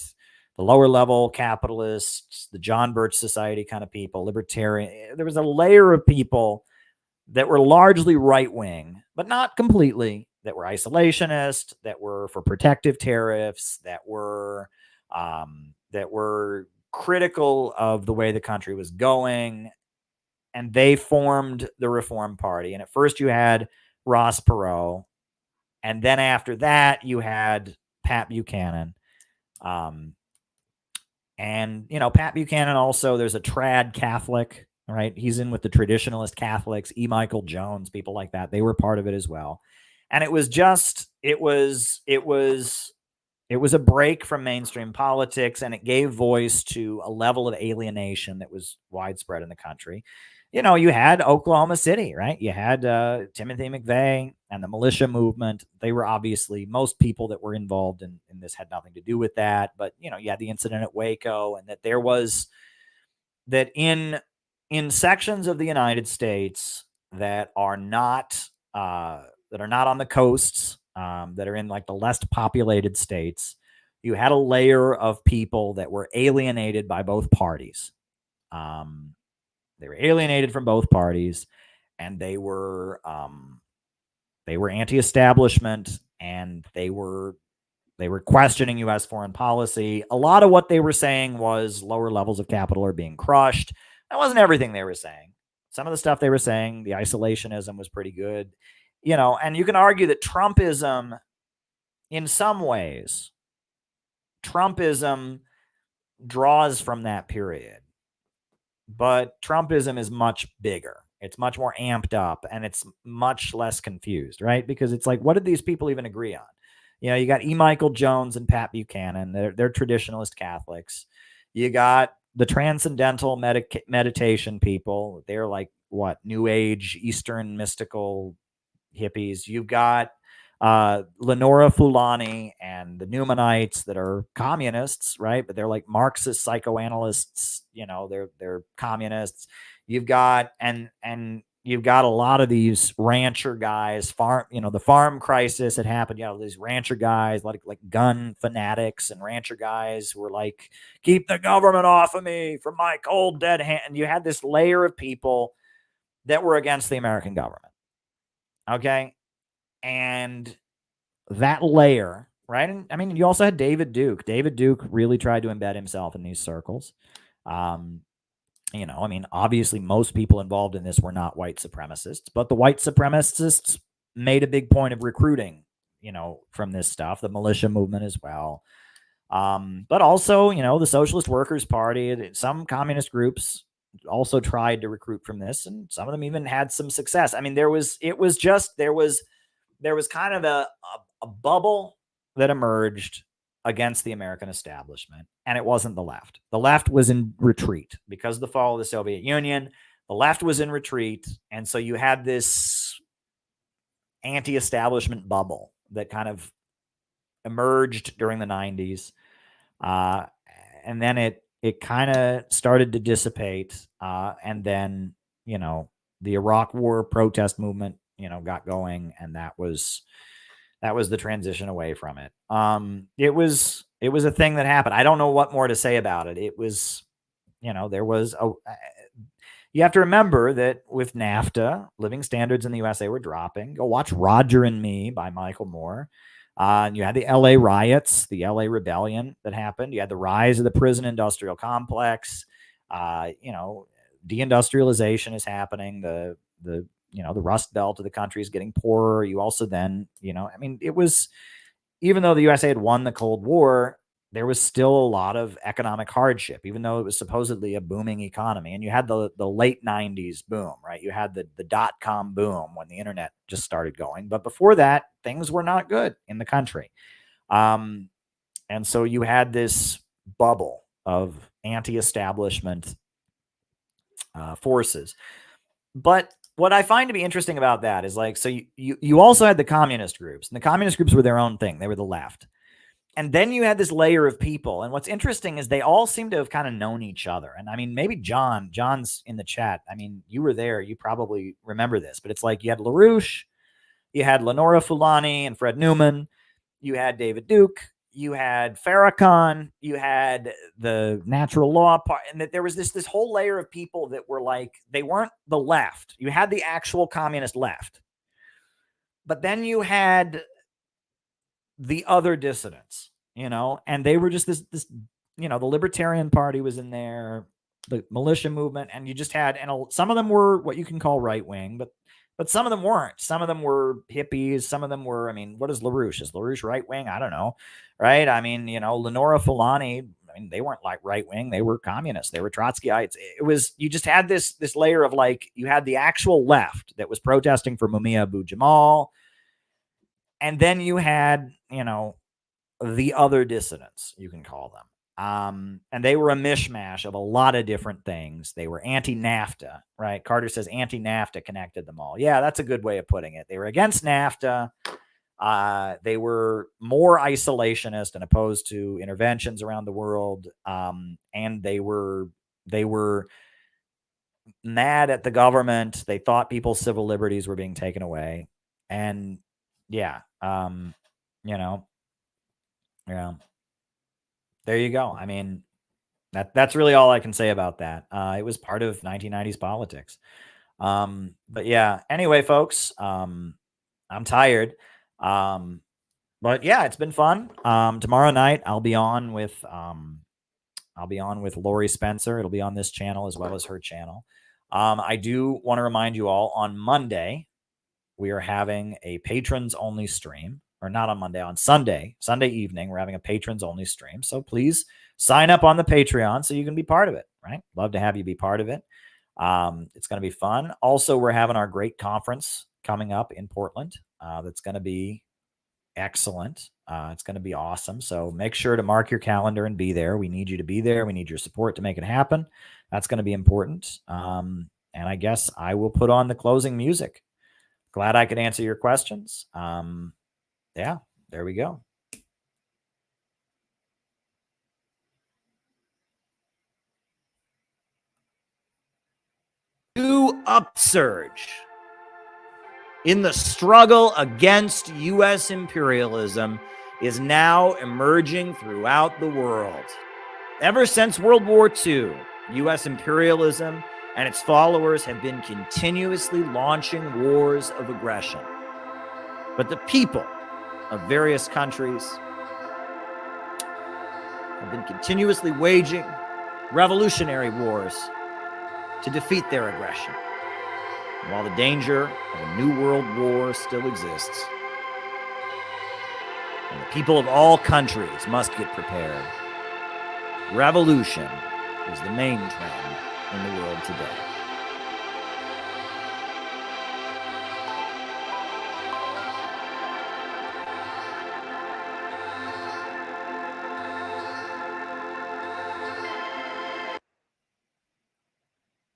the lower level capitalists, the John Birch Society kind of people, libertarian. There was a layer of people that were largely right wing, but not completely, that were isolationist, that were for protective tariffs, that were critical of the way the country was going. and they formed the Reform Party. And at first you had Ross Perot, and then after that you had Pat Buchanan. And, Pat Buchanan also, there's a trad Catholic, right? He's in with the traditionalist Catholics, E. Michael Jones, people like that. They were part of it as well. And it was a break from mainstream politics, and it gave voice to a level of alienation that was widespread in the country. You had Oklahoma City, right? You had Timothy McVeigh and the militia movement. They were obviously, most people that were involved in this had nothing to do with that. But, you had the incident at Waco, and that there was that in sections of the United States that are not on the coasts, that are in like the less populated states, you had a layer of people that were alienated by both parties. They were alienated from both parties, and they were anti-establishment, and they were questioning U.S. foreign policy. A lot of what they were saying was lower levels of capital are being crushed. That wasn't everything they were saying. Some of the stuff they were saying, the isolationism was pretty good, and you can argue that Trumpism, in some ways, Trumpism draws from that period. But Trumpism is much bigger. It's much more amped up, and it's much less confused, right? Because it's like, what did these people even agree on? You got E. Michael Jones and Pat Buchanan. They're traditionalist Catholics. You got the transcendental meditation people. They're like, what, New Age, Eastern mystical hippies. You've got Lenora Fulani and the Newmanites that are communists, right? But they're like Marxist psychoanalysts. They're communists. You've got and you've got a lot of these rancher guys. The farm crisis had happened. These rancher guys, like gun fanatics and rancher guys who were like, keep the government off of me from my cold dead hand. And you had this layer of people that were against the American government. Okay. And that layer, right? And I mean, you also had David Duke. David Duke really tried to embed himself in these circles. Obviously most people involved in this were not white supremacists, but the white supremacists made a big point of recruiting, from this stuff, the militia movement as well. But also, the Socialist Workers Party, some communist groups also tried to recruit from this, and some of them even had some success. I mean, there was kind of a bubble that emerged against the American establishment, and it wasn't the left. The left was in retreat because of the fall of the Soviet Union. The left was in retreat, and so you had this anti-establishment bubble that kind of emerged during the 90s, and then it kind of started to dissipate, and then the Iraq War protest movement got going, and that was the transition away from it. It was a thing that happened. I don't know what more to say about it. It was, you have to remember that with NAFTA, living standards in the USA were dropping. Go watch Roger and Me by Michael Moore. You had the LA riots, the LA rebellion that happened. You had the rise of the prison industrial complex. Deindustrialization is happening. The Rust Belt of the country is getting poorer. You also then, it was, even though the USA had won the Cold War, there was still a lot of economic hardship, even though it was supposedly a booming economy. And you had the late 90s boom, right? You had the dot-com boom when the internet just started going. But before that, things were not good in the country. And so you had this bubble of anti-establishment forces. But what I find to be interesting about that is so you also had the communist groups, and the communist groups were their own thing. They were the left. And then you had this layer of people. And what's interesting is they all seem to have kind of known each other. And I mean, maybe John's in the chat. I mean, you were there. You probably remember this, but it's like you had LaRouche, you had Lenora Fulani and Fred Newman, you had David Duke, you had Farrakhan, you had the Natural Law part, and that there was this whole layer of people that were like, they weren't the left. You had the actual communist left. But then you had the other dissidents, and they were just this, the Libertarian Party was in there. the militia movement, and you just had, and some of them were what you can call right wing, but some of them weren't. Some of them were hippies. Some of them were, I mean, what is LaRouche? Is LaRouche right wing? I don't know. Right. I mean, Lenora Fulani, I mean, they weren't like right wing. They were communists. They were Trotskyites. It was, you just had this layer of like, you had the actual left that was protesting for Mumia Abu-Jamal. And then you had, the other dissidents, you can call them. And they were a mishmash of a lot of different things. They were anti-NAFTA, right? Carter says anti-NAFTA connected them all. Yeah, that's a good way of putting it. They were against NAFTA. They were more isolationist and opposed to interventions around the world. And they were mad at the government. They thought people's civil liberties were being taken away. And yeah, there you go. I mean, that's really all I can say about that. It was part of 1990s politics. But yeah, anyway, folks, I'm tired. But yeah, it's been fun. Tomorrow night I'll be on with Lori Spencer. It'll be on this channel as well as her channel. I do want to remind you all, on Monday we are having a patrons only stream. Or not on Monday, on Sunday evening, we're having a patrons only stream. So please sign up on the Patreon so you can be part of it, right? Love to have you be part of it. It's going to be fun. Also, we're having our great conference coming up in Portland. That's going to be excellent. It's going to be awesome. So make sure to mark your calendar and be there. We need you to be there. We need your support to make it happen. That's going to be important. And I guess I will put on the closing music. Glad I could answer your questions. Yeah, there we go. New upsurge in the struggle against U.S. imperialism is now emerging throughout the world. Ever since World War II, U.S. imperialism and its followers have been continuously launching wars of aggression. But the people of various countries have been continuously waging revolutionary wars to defeat their aggression. And while the danger of a new world war still exists, and the people of all countries must get prepared, revolution is the main trend in the world today.